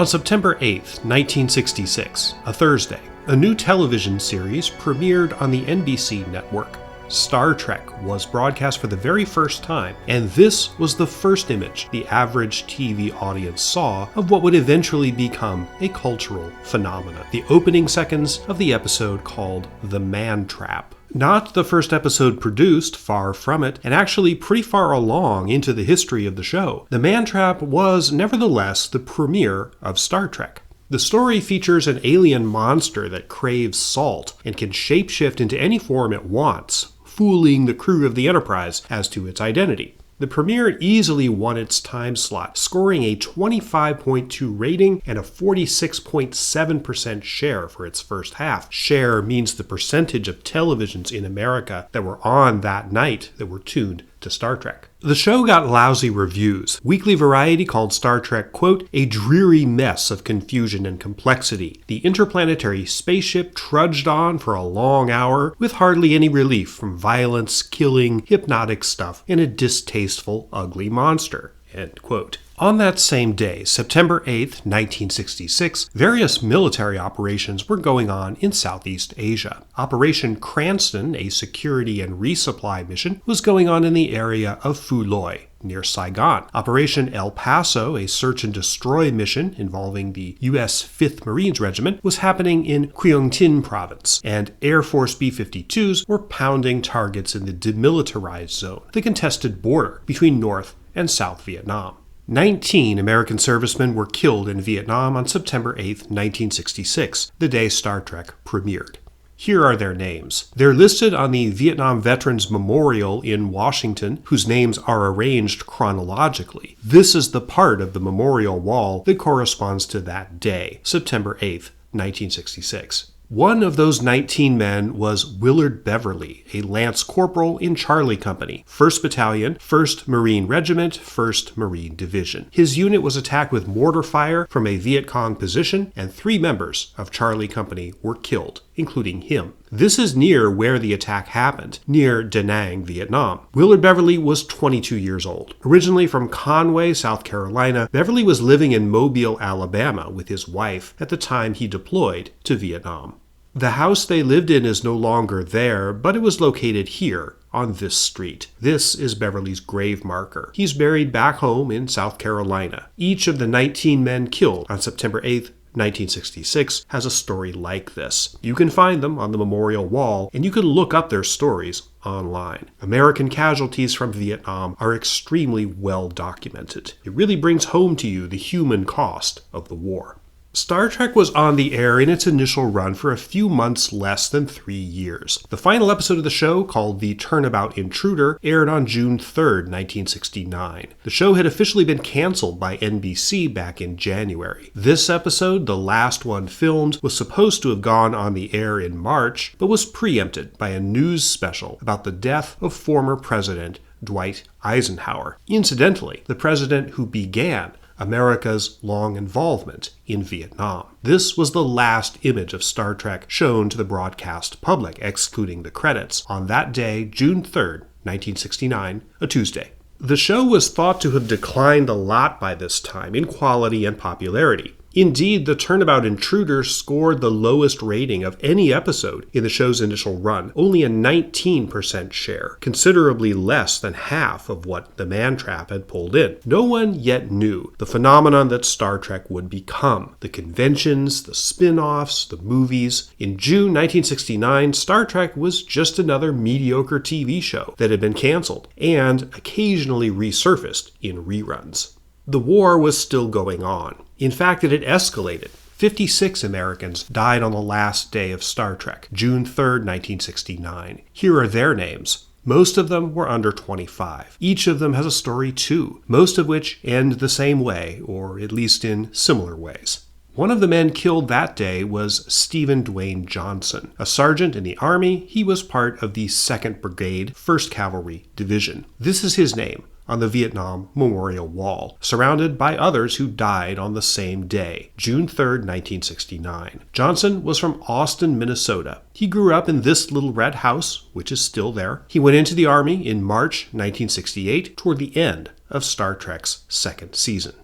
On September 8th, 1966, a Thursday, a new television series premiered on the NBC network. Star Trek was broadcast for the very first time, and this was the first image the average TV audience saw of what would eventually become a cultural phenomenon. The opening seconds of the episode called The Man Trap. Not the first episode produced, far from it, and actually pretty far along into the history of the show. The Man Trap was nevertheless the premiere of Star Trek. The story features an alien monster that craves salt and can shapeshift into any form it wants, fooling the crew of the Enterprise as to its identity. The premiere easily won its time slot, scoring a 25.2 rating and a 46.7% share for its first half. Share means the percentage of televisions in America that were on that night that were tuned to Star Trek. The show got lousy reviews. Weekly Variety called Star Trek, quote, a dreary mess of confusion and complexity. The interplanetary spaceship trudged on for a long hour with hardly any relief from violence, killing, hypnotic stuff, and a distasteful, ugly monster, end quote. On that same day, September 8th, 1966, various military operations were going on in Southeast Asia. Operation Cranston, a security and resupply mission, was going on in the area of Fuloi, near Saigon. Operation El Paso, a search and destroy mission involving the U.S. 5th Marines Regiment, was happening in Quang Tin Province, and Air Force B-52s were pounding targets in the demilitarized zone, the contested border between North and South Vietnam. 19 American servicemen were killed in Vietnam on September 8, 1966, the day Star Trek premiered. Here are their names. They're listed on the Vietnam Veterans Memorial in Washington, whose names are arranged chronologically. This is the part of the memorial wall that corresponds to that day, September 8, 1966. One of those 19 men was Willard Beverly, a Lance Corporal in Charlie Company, 1st Battalion, 1st Marine Regiment, 1st Marine Division. His unit was attacked with mortar fire from a Viet Cong position, and 3 members of Charlie Company were killed, including him. This is near where the attack happened, near Da Nang, Vietnam. Willard Beverly was 22 years old. Originally from Conway, South Carolina, Beverly was living in Mobile, Alabama with his wife at the time he deployed to Vietnam. The house they lived in is no longer there, but it was located here, on this street. This is Beverly's grave marker. He's buried back home in South Carolina. Each of the 19 men killed on September 8th, 1966 has a story like this. You can find them on the memorial wall, and you can look up their stories online. American casualties from Vietnam are extremely well documented. It really brings home to you the human cost of the war. Star Trek was on the air in its initial run for a few months less than 3 years. The final episode of the show, called The Turnabout Intruder, aired on June 3rd, 1969. The show had officially been canceled by NBC back in January. This episode, the last one filmed, was supposed to have gone on the air in March, but was preempted by a news special about the death of former President Dwight Eisenhower. Incidentally, the president who began America's long involvement in Vietnam. This was the last image of Star Trek shown to the broadcast public, excluding the credits, on that day, June 3rd, 1969, a Tuesday. The show was thought to have declined a lot by this time in quality and popularity. Indeed, The Turnabout Intruder scored the lowest rating of any episode in the show's initial run, only a 19% share, considerably less than half of what The Man Trap had pulled in. No one yet knew the phenomenon that Star Trek would become, the conventions, the spin-offs, the movies. In June 1969, Star Trek was just another mediocre TV show that had been canceled and occasionally resurfaced in reruns. The war was still going on. In fact, it had escalated. 56 Americans died on the last day of Star Trek, June 3rd, 1969. Here are their names. Most of them were under 25. Each of them has a story too, most of which end the same way, or at least in similar ways. One of the men killed that day was Stephen Dwayne Johnson. A sergeant in the Army, he was part of the 2nd Brigade, 1st Cavalry Division. This is his name on the Vietnam Memorial Wall, surrounded by others who died on the same day, June 3rd, 1969. Johnson was from Austin, Minnesota. He grew up in this little red house, which is still there. He went into the Army in March 1968, toward the end of Star Trek's 2nd season.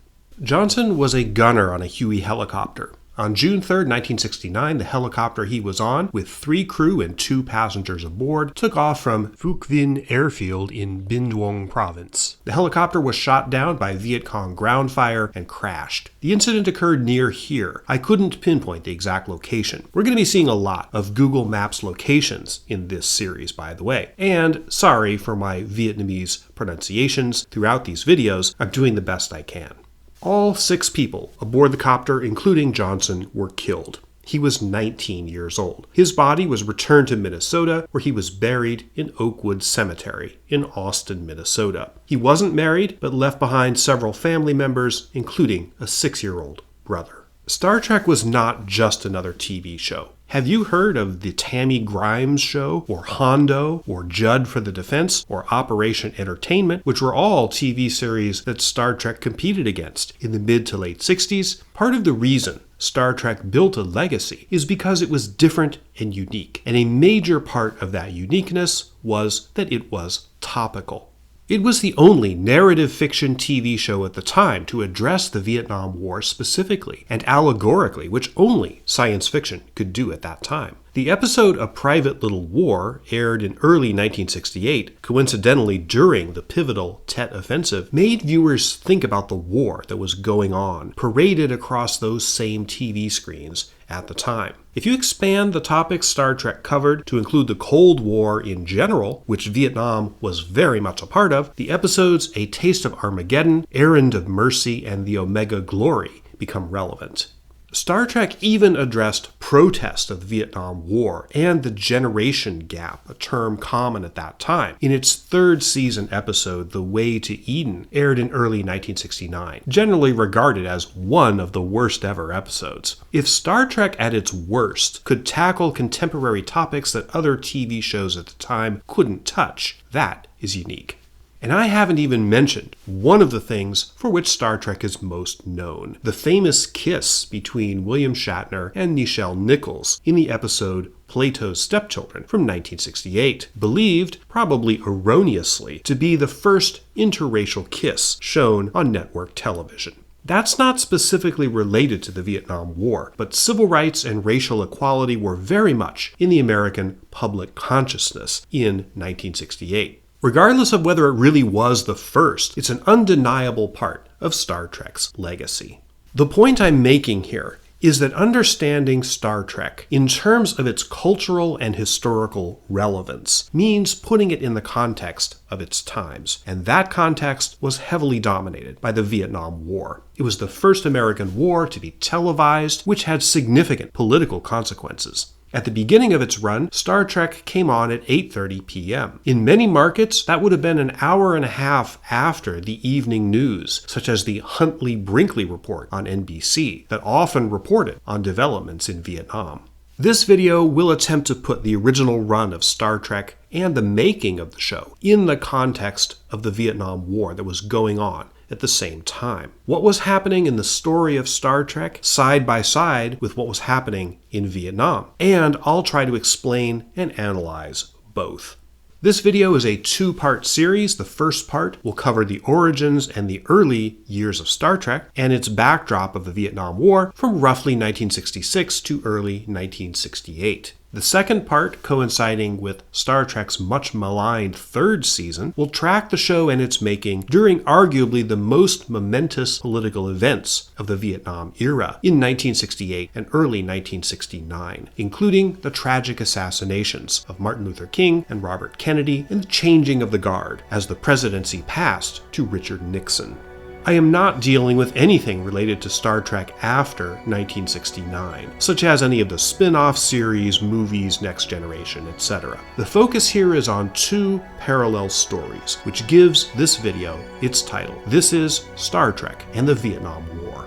Johnson was a gunner on a Huey helicopter. On June 3, 1969, the helicopter he was on, with 3 crew and 2 passengers aboard, took off from Phuc Vinh Airfield in Binh Duong Province. The helicopter was shot down by Viet Cong ground fire and crashed. The incident occurred near here. I couldn't pinpoint the exact location. We're going to be seeing a lot of Google Maps locations in this series, by the way. And sorry for my Vietnamese pronunciations throughout these videos. I'm doing the best I can. All 6 people aboard the copter, including Johnson, were killed. He was 19 years old. His body was returned to Minnesota, where he was buried in Oakwood Cemetery in Austin, Minnesota. He wasn't married, but left behind several family members, including a 6-year-old brother. Star Trek was not just another TV show. Have you heard of the Tammy Grimes Show, or Hondo, or Judd for the Defense, or Operation Entertainment, which were all TV series that Star Trek competed against in the mid to late 60s? Part of the reason Star Trek built a legacy is because it was different and unique, and a major part of that uniqueness was that it was topical. It was the only narrative fiction TV show at the time to address the Vietnam War specifically and allegorically, which only science fiction could do at that time. The episode A Private Little War, aired in early 1968, coincidentally during the pivotal Tet Offensive, made viewers think about the war that was going on, paraded across those same TV screens at the time. If you expand the topics Star Trek covered to include the Cold War in general, which Vietnam was very much a part of, the episodes A Taste of Armageddon, Errand of Mercy, and the Omega Glory become relevant. Star Trek even addressed protest of the Vietnam War and the generation gap, a term common at that time, in its 3rd season episode, The Way to Eden, aired in early 1969, generally regarded as one of the worst ever episodes. If Star Trek at its worst could tackle contemporary topics that other TV shows at the time couldn't touch, that is unique. And I haven't even mentioned one of the things for which Star Trek is most known, the famous kiss between William Shatner and Nichelle Nichols in the episode Plato's Stepchildren from 1968, believed, probably erroneously, to be the first interracial kiss shown on network television. That's not specifically related to the Vietnam War, but civil rights and racial equality were very much in the American public consciousness in 1968. Regardless of whether it really was the first, it's an undeniable part of Star Trek's legacy. The point I'm making here is that understanding Star Trek in terms of its cultural and historical relevance means putting it in the context of its times, and that context was heavily dominated by the Vietnam War. It was the first American war to be televised, which had significant political consequences. At the beginning of its run, Star Trek came on at 8:30 p.m. In many markets, that would have been an hour and a half after the evening news, such as the Huntley-Brinkley Report on NBC, that often reported on developments in Vietnam. This video will attempt to put the original run of Star Trek and the making of the show in the context of the Vietnam War that was going on at the same time. What was happening in the story of Star Trek side by side with what was happening in Vietnam? And I'll try to explain and analyze both. This video is a 2-part series. The first part will cover the origins and the early years of Star Trek and its backdrop of the Vietnam War from roughly 1966 to early 1968. The second part, coinciding with Star Trek's much maligned 3rd season, will track the show and its making during arguably the most momentous political events of the Vietnam era in 1968 and early 1969, including the tragic assassinations of Martin Luther King and Robert Kennedy and the changing of the guard as the presidency passed to Richard Nixon. I am not dealing with anything related to Star Trek after 1969, such as any of the spin-off series, movies, Next Generation, etc. The focus here is on 2 parallel stories, which gives this video its title. This is Star Trek and the Vietnam War.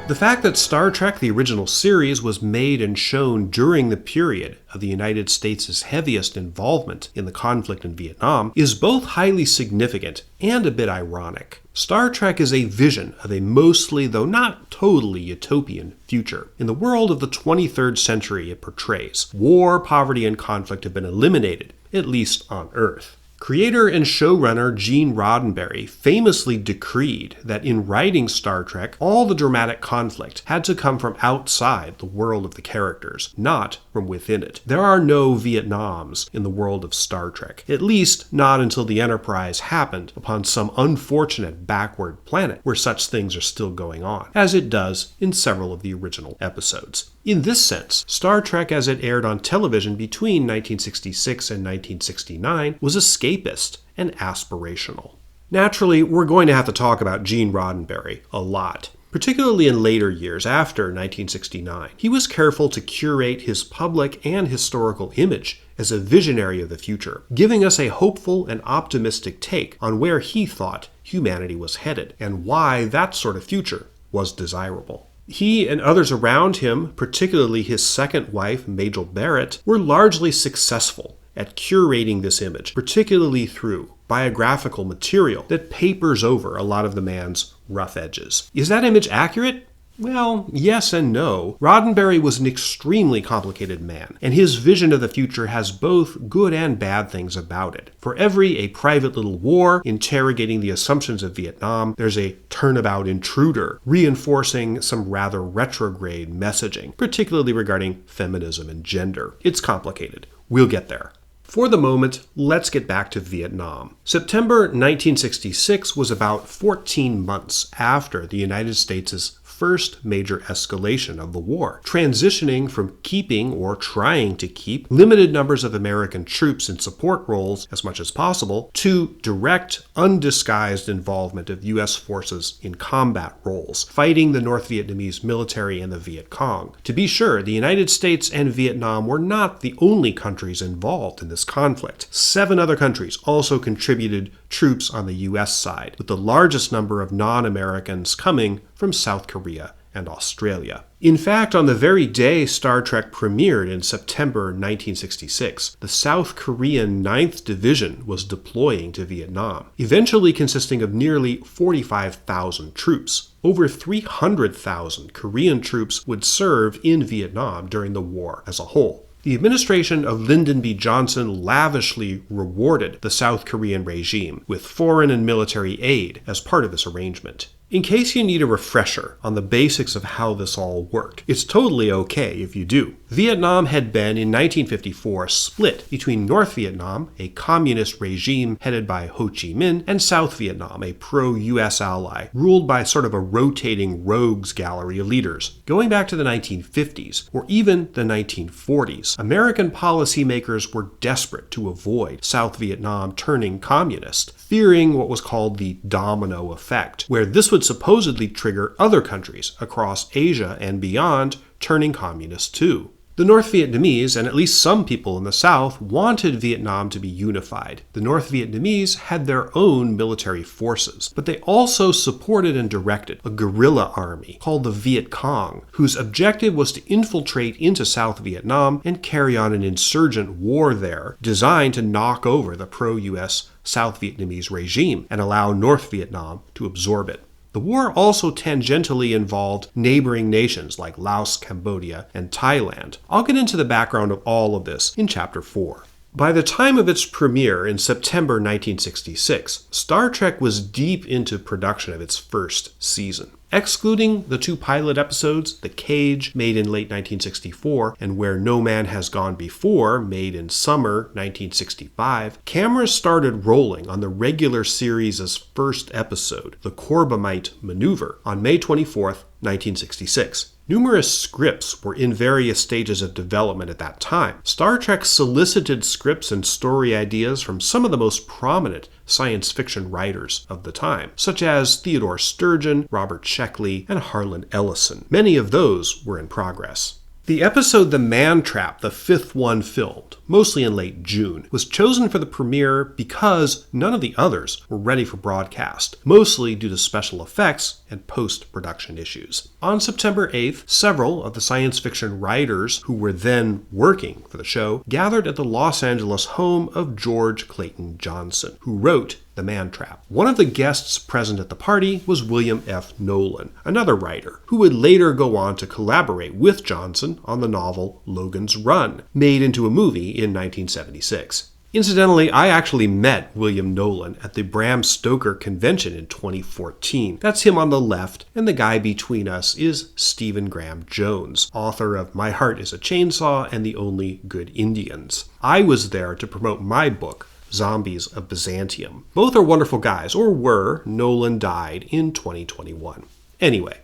The fact that Star Trek, the original series, was made and shown during the period of the United States' heaviest involvement in the conflict in Vietnam is both highly significant and a bit ironic. Star Trek is a vision of a mostly, though not totally, utopian future. In the world of the 23rd century it portrays, war, poverty, and conflict have been eliminated, at least on Earth. Creator and showrunner Gene Roddenberry famously decreed that in writing Star Trek, all the dramatic conflict had to come from outside the world of the characters, not from within it. There are no Vietnams in the world of Star Trek, at least not until the Enterprise happened upon some unfortunate backward planet where such things are still going on, as it does in several of the original episodes. In this sense, Star Trek as it aired on television between 1966 and 1969 was escapist and aspirational. Naturally, we're going to have to talk about Gene Roddenberry a lot, particularly in later years after 1969. He was careful to curate his public and historical image as a visionary of the future, giving us a hopeful and optimistic take on where he thought humanity was headed and why that sort of future was desirable. He and others around him, particularly his second wife, Majel Barrett, were largely successful at curating this image, particularly through biographical material that papers over a lot of the man's rough edges. Is that image accurate? Well, yes and no. Roddenberry was an extremely complicated man, and his vision of the future has both good and bad things about it. For every a private little war interrogating the assumptions of Vietnam, there's a turnabout intruder reinforcing some rather retrograde messaging, particularly regarding feminism and gender. It's complicated. We'll get there. For the moment, let's get back to Vietnam. September 1966 was about 14 months after the United States' first major escalation of the war, transitioning from keeping or trying to keep limited numbers of American troops in support roles as much as possible to direct, undisguised involvement of U.S. forces in combat roles, fighting the North Vietnamese military and the Viet Cong. To be sure, the United States and Vietnam were not the only countries involved in this conflict. 7 other countries also contributed troops on the U.S. side, with the largest number of non-Americans coming from South Korea and Australia. In fact, on the very day Star Trek premiered in September 1966, the South Korean 9th Division was deploying to Vietnam, eventually consisting of nearly 45,000 troops. Over 300,000 Korean troops would serve in Vietnam during the war as a whole. The administration of Lyndon B. Johnson lavishly rewarded the South Korean regime with foreign and military aid as part of this arrangement. In case you need a refresher on the basics of how this all worked, it's totally okay if you do. Vietnam had been, in 1954, split between North Vietnam, a communist regime headed by Ho Chi Minh, and South Vietnam, a pro-US ally, ruled by sort of a rotating rogues gallery of leaders. Going back to the 1950s, or even the 1940s, American policymakers were desperate to avoid South Vietnam turning communist, fearing what was called the domino effect, where this would supposedly trigger other countries across Asia and beyond turning communist too. The North Vietnamese, and at least some people in the South, wanted Vietnam to be unified. The North Vietnamese had their own military forces, but they also supported and directed a guerrilla army called the Viet Cong, whose objective was to infiltrate into South Vietnam and carry on an insurgent war there, designed to knock over the pro-US South Vietnamese regime and allow North Vietnam to absorb it. The war also tangentially involved neighboring nations like Laos, Cambodia, and Thailand. I'll get into the background of all of this in Chapter 4. By the time of its premiere in September 1966, Star Trek was deep into production of its first season. Excluding the 2 pilot episodes, The Cage, made in late 1964, and Where No Man Has Gone Before, made in summer 1965, cameras started rolling on the regular series' first episode, The Corbomite Maneuver, on May 24, 1966. Numerous scripts were in various stages of development at that time. Star Trek solicited scripts and story ideas from some of the most prominent science fiction writers of the time, such as Theodore Sturgeon, Robert Sheckley, and Harlan Ellison. Many of those were in progress. The episode The Man Trap, the fifth one filmed, mostly in late June, was chosen for the premiere because none of the others were ready for broadcast, mostly due to special effects and post-production issues. On September 8th, several of the science fiction writers who were then working for the show gathered at the Los Angeles home of George Clayton Johnson, who wrote The Man Trap. One of the guests present at the party was William F. Nolan, another writer, who would later go on to collaborate with Johnson on the novel Logan's Run, made into a movie in 1976. Incidentally, I actually met William Nolan at the Bram Stoker convention in 2014. That's him on the left, and the guy between us is Stephen Graham Jones, author of My Heart is a Chainsaw and The Only Good Indians. I was there to promote my book, Zombies of Byzantium. Both are wonderful guys, or were. Nolan died in 2021. Anyway,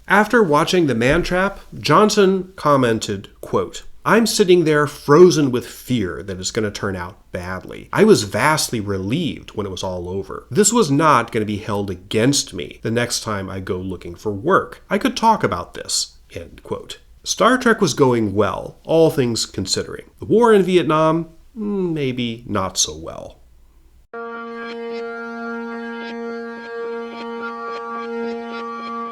after watching The Man Trap, Johnson commented, quote, "I'm sitting there frozen with fear that it's going to turn out badly. I was vastly relieved when it was all over. This was not going to be held against me the next time I go looking for work. I could talk about this." End quote. Star Trek was going well, all things considering. The war in Vietnam, maybe not so well.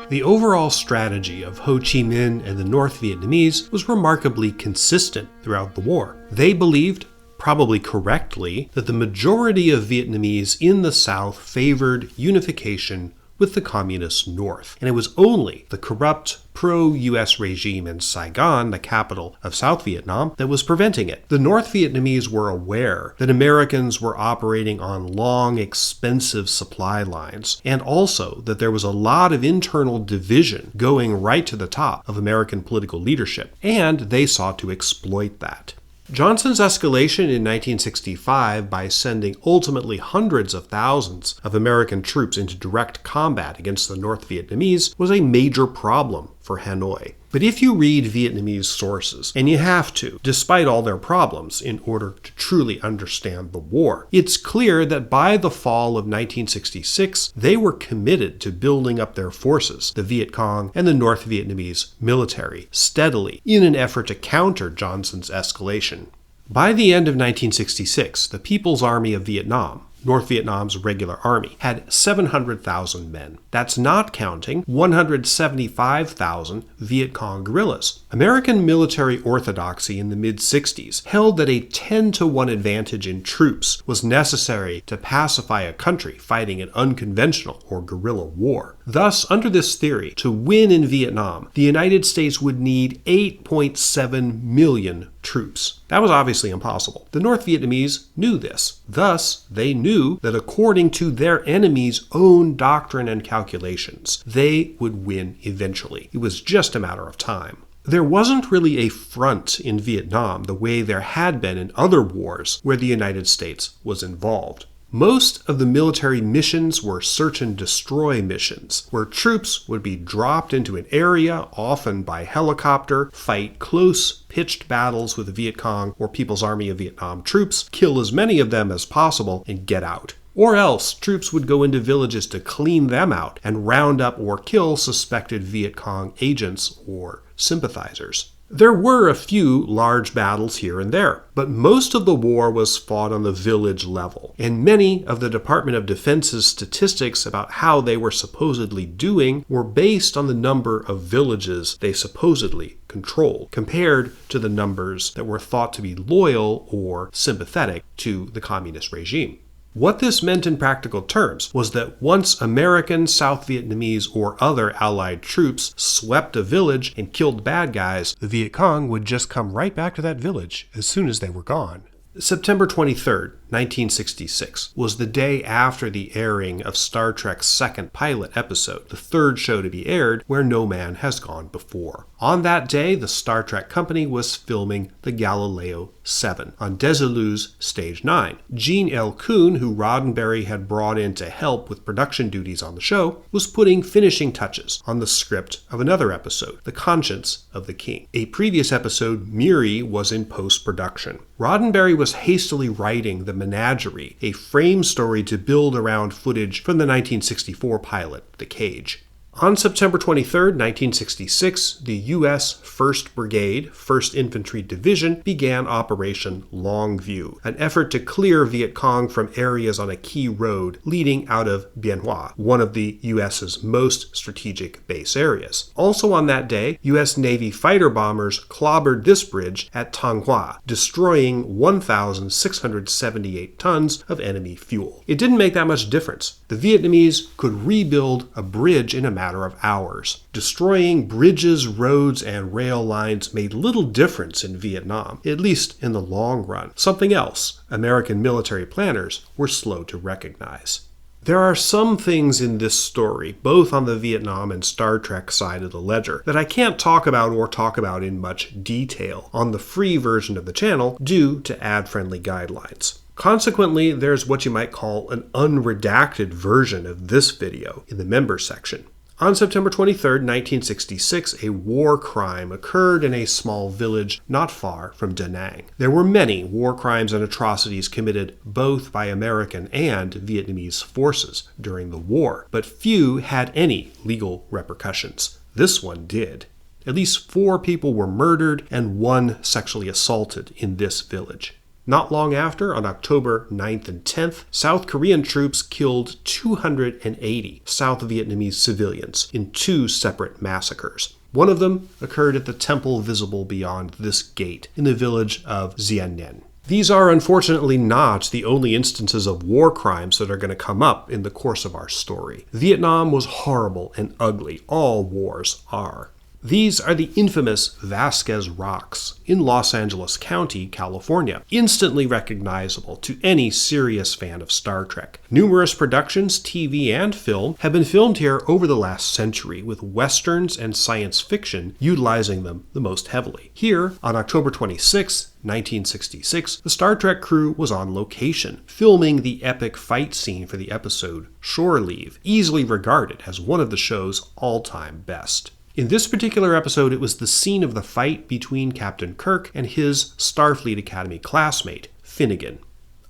The overall strategy of Ho Chi Minh and the North Vietnamese was remarkably consistent throughout the war. They believed, probably correctly, that the majority of Vietnamese in the South favored unification with the communist North, and it was only the corrupt pro-US regime in Saigon, the capital of South Vietnam, that was preventing it. The North Vietnamese were aware that Americans were operating on long, expensive supply lines, and also that there was a lot of internal division going right to the top of American political leadership, and they sought to exploit that. Johnson's escalation in 1965 by sending ultimately hundreds of thousands of American troops into direct combat against the North Vietnamese was a major problem for Hanoi. But if you read Vietnamese sources, and you have to, despite all their problems, in order to truly understand the war, it's clear that by the fall of 1966, they were committed to building up their forces, the Viet Cong and the North Vietnamese military, steadily in an effort to counter Johnson's escalation. By the end of 1966, the People's Army of Vietnam, North Vietnam's regular army, had 700,000 men. That's not counting 175,000 Viet Cong guerrillas. American military orthodoxy in the mid-60s held that a 10-to-1 advantage in troops was necessary to pacify a country fighting an unconventional or guerrilla war. Thus, under this theory, to win in Vietnam, the United States would need 8.7 million troops. That was obviously impossible. The North Vietnamese knew this. Thus, they knew that according to their enemy's own doctrine and calculations, they would win eventually. It was just a matter of time. There wasn't really a front in Vietnam the way there had been in other wars where the United States was involved. Most of the military missions were search and destroy missions, where troops would be dropped into an area, often by helicopter, fight close, pitched battles with the Viet Cong or People's Army of Vietnam troops, kill as many of them as possible, and get out. Or else, troops would go into villages to clean them out and round up or kill suspected Viet Cong agents or sympathizers. There were a few large battles here and there, but most of the war was fought on the village level, and many of the Department of Defense's statistics about how they were supposedly doing were based on the number of villages they supposedly controlled, compared to the numbers that were thought to be loyal or sympathetic to the communist regime. What this meant in practical terms was that once American, South Vietnamese, or other Allied troops swept a village and killed bad guys, the Viet Cong would just come right back to that village as soon as they were gone. September 23rd, 1966, was the day after the airing of Star Trek's second pilot episode, the third show to be aired, Where No Man Has Gone Before. On that day, the Star Trek company was filming the Galileo 7 on Desilu's Stage 9. Gene L. Kuhn, who Roddenberry had brought in to help with production duties on the show, was putting finishing touches on the script of another episode, The Conscience of the King. A previous episode, Miri, was in post-production. Roddenberry was hastily writing The Menagerie, a frame story to build around footage from the 1964 pilot, The Cage. On September 23, 1966, the U.S. 1st Brigade, 1st Infantry Division began Operation Longview, an effort to clear Viet Cong from areas on a key road leading out of Bien Hoa, one of the U.S.'s most strategic base areas. Also on that day, U.S. Navy fighter bombers clobbered this bridge at Thanh Hoa, destroying 1,678 tons of enemy fuel. It didn't make that much difference. The Vietnamese could rebuild a bridge in a matter of hours. Destroying bridges, roads, and rail lines made little difference in Vietnam, at least in the long run, something else American military planners were slow to recognize. There are some things in this story, both on the Vietnam and Star Trek side of the ledger, that I can't talk about in much detail on the free version of the channel due to ad-friendly guidelines. Consequently, there's what you might call an unredacted version of this video in the members section. On September 23, 1966, a war crime occurred in a small village not far from Da Nang. There were many war crimes and atrocities committed both by American and Vietnamese forces during the war, but few had any legal repercussions. This one did. At least 4 people were murdered and 1 sexually assaulted in this village. Not long after, on October 9th and 10th, South Korean troops killed 280 South Vietnamese civilians in 2 separate massacres. One of them occurred at the temple visible beyond this gate in the village of Dien Bien. These are unfortunately not the only instances of war crimes that are going to come up in the course of our story. Vietnam was horrible and ugly. All wars are. These are the infamous Vasquez Rocks in Los Angeles County, California, instantly recognizable to any serious fan of Star Trek. Numerous productions, TV and film, have been filmed here over the last century, with westerns and science fiction utilizing them the most heavily. Here, on October 26, 1966, the Star Trek crew was on location, filming the epic fight scene for the episode Shore Leave, easily regarded as one of the show's all-time best. In this particular episode, it was the scene of the fight between Captain Kirk and his Starfleet Academy classmate, Finnegan.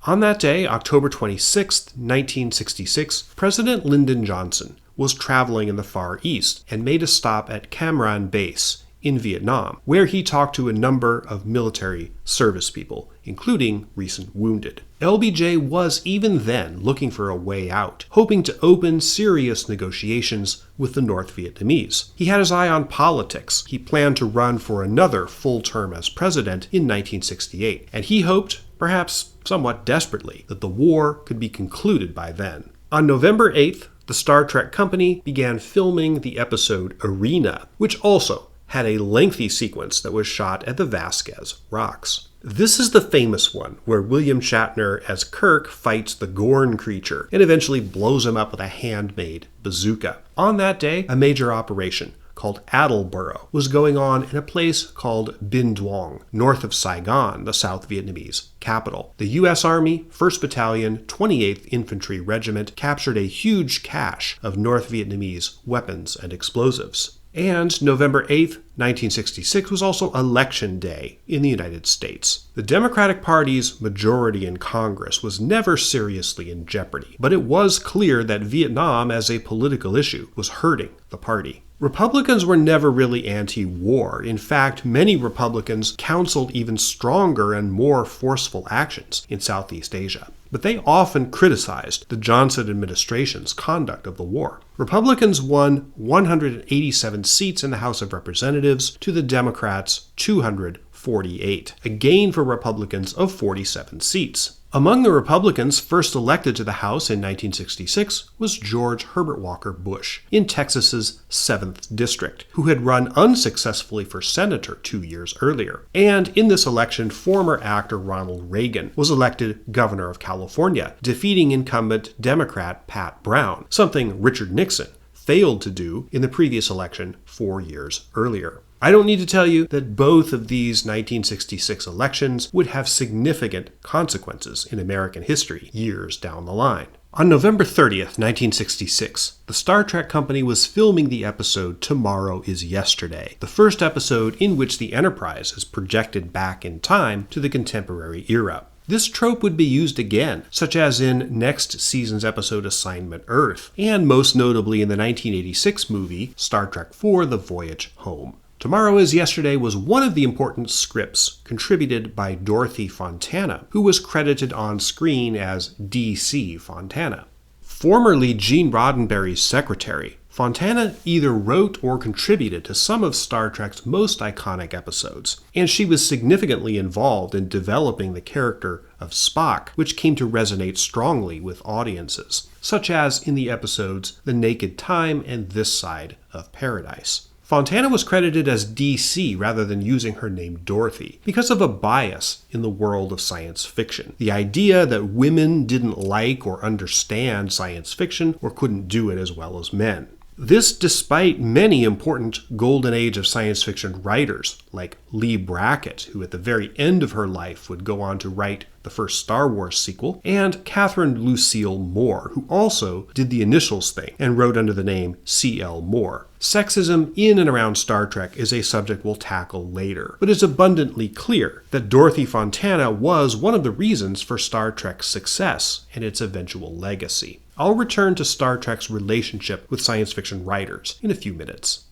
On that day, October 26, 1966, President Lyndon Johnson was traveling in the Far East and made a stop at Cam Ranh Base in Vietnam, where he talked to a number of military service people, including recent wounded. LBJ was even then looking for a way out, hoping to open serious negotiations with the North Vietnamese. He had his eye on politics. He planned to run for another full term as president in 1968, and he hoped, perhaps somewhat desperately, that the war could be concluded by then. On November 8th, the Star Trek company began filming the episode Arena, which also had a lengthy sequence that was shot at the Vasquez Rocks. This is the famous one, where William Shatner as Kirk fights the Gorn creature and eventually blows him up with a handmade bazooka. On that day, a major operation called Attleboro was going on in a place called Binh Duong, north of Saigon, the South Vietnamese capital. The U.S. Army, 1st Battalion, 28th Infantry Regiment captured a huge cache of North Vietnamese weapons and explosives. And November 8, 1966 was also Election Day in the United States. The Democratic Party's majority in Congress was never seriously in jeopardy, but it was clear that Vietnam as a political issue was hurting the party. Republicans were never really anti-war. In fact, many Republicans counseled even stronger and more forceful actions in Southeast Asia. But they often criticized the Johnson administration's conduct of the war. Republicans won 187 seats in the House of Representatives to the Democrats' 248, a gain for Republicans of 47 seats. Among the Republicans first elected to the House in 1966 was George Herbert Walker Bush in Texas's 7th District, who had run unsuccessfully for senator 2 years earlier. And in this election, former actor Ronald Reagan was elected governor of California, defeating incumbent Democrat Pat Brown, something Richard Nixon failed to do in the previous election 4 years earlier. I don't need to tell you that both of these 1966 elections would have significant consequences in American history years down the line. On November 30th, 1966, the Star Trek company was filming the episode Tomorrow is Yesterday, the first episode in which the Enterprise is projected back in time to the contemporary era. This trope would be used again, such as in next season's episode Assignment Earth, and most notably in the 1986 movie Star Trek IV: The Voyage Home. Tomorrow is Yesterday was one of the important scripts contributed by Dorothy Fontana, who was credited on screen as D.C. Fontana. Formerly Gene Roddenberry's secretary, Fontana either wrote or contributed to some of Star Trek's most iconic episodes, and she was significantly involved in developing the character of Spock, which came to resonate strongly with audiences, such as in the episodes The Naked Time and This Side of Paradise. Fontana was credited as DC rather than using her name Dorothy because of a bias in the world of science fiction. The idea that women didn't like or understand science fiction or couldn't do it as well as men. This despite many important golden age of science fiction writers like Lee Brackett, who at the very end of her life would go on to write the first Star Wars sequel, and Catherine Lucille Moore, who also did the initials thing and wrote under the name C.L. Moore. Sexism in and around Star Trek is a subject we'll tackle later, but it's abundantly clear that Dorothy Fontana was one of the reasons for Star Trek's success and its eventual legacy. I'll return to Star Trek's relationship with science fiction writers in a few minutes.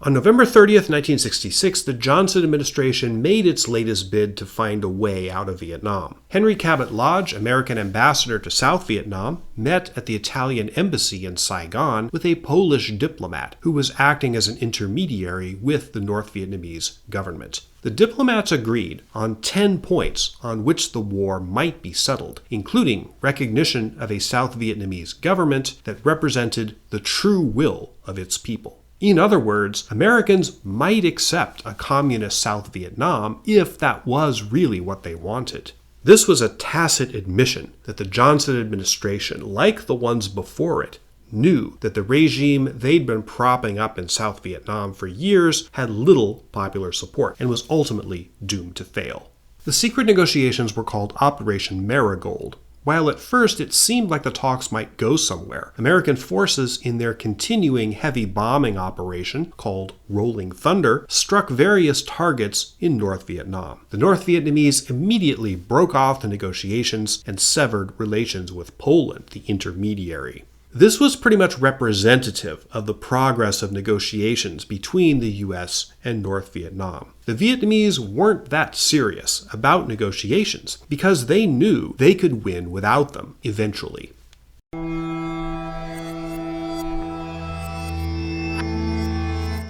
On November 30th, 1966, the Johnson administration made its latest bid to find a way out of Vietnam. Henry Cabot Lodge, American ambassador to South Vietnam, met at the Italian embassy in Saigon with a Polish diplomat who was acting as an intermediary with the North Vietnamese government. The diplomats agreed on 10 points on which the war might be settled, including recognition of a South Vietnamese government that represented the true will of its people. In other words, Americans might accept a communist South Vietnam if that was really what they wanted. This was a tacit admission that the Johnson administration, like the ones before it, knew that the regime they'd been propping up in South Vietnam for years had little popular support and was ultimately doomed to fail. The secret negotiations were called Operation Marigold. While at first it seemed like the talks might go somewhere, American forces in their continuing heavy bombing operation, called Rolling Thunder, struck various targets in North Vietnam. The North Vietnamese immediately broke off the negotiations and severed relations with Poland, the intermediary. This was pretty much representative of the progress of negotiations between the US and North Vietnam. The Vietnamese weren't that serious about negotiations because they knew they could win without them eventually.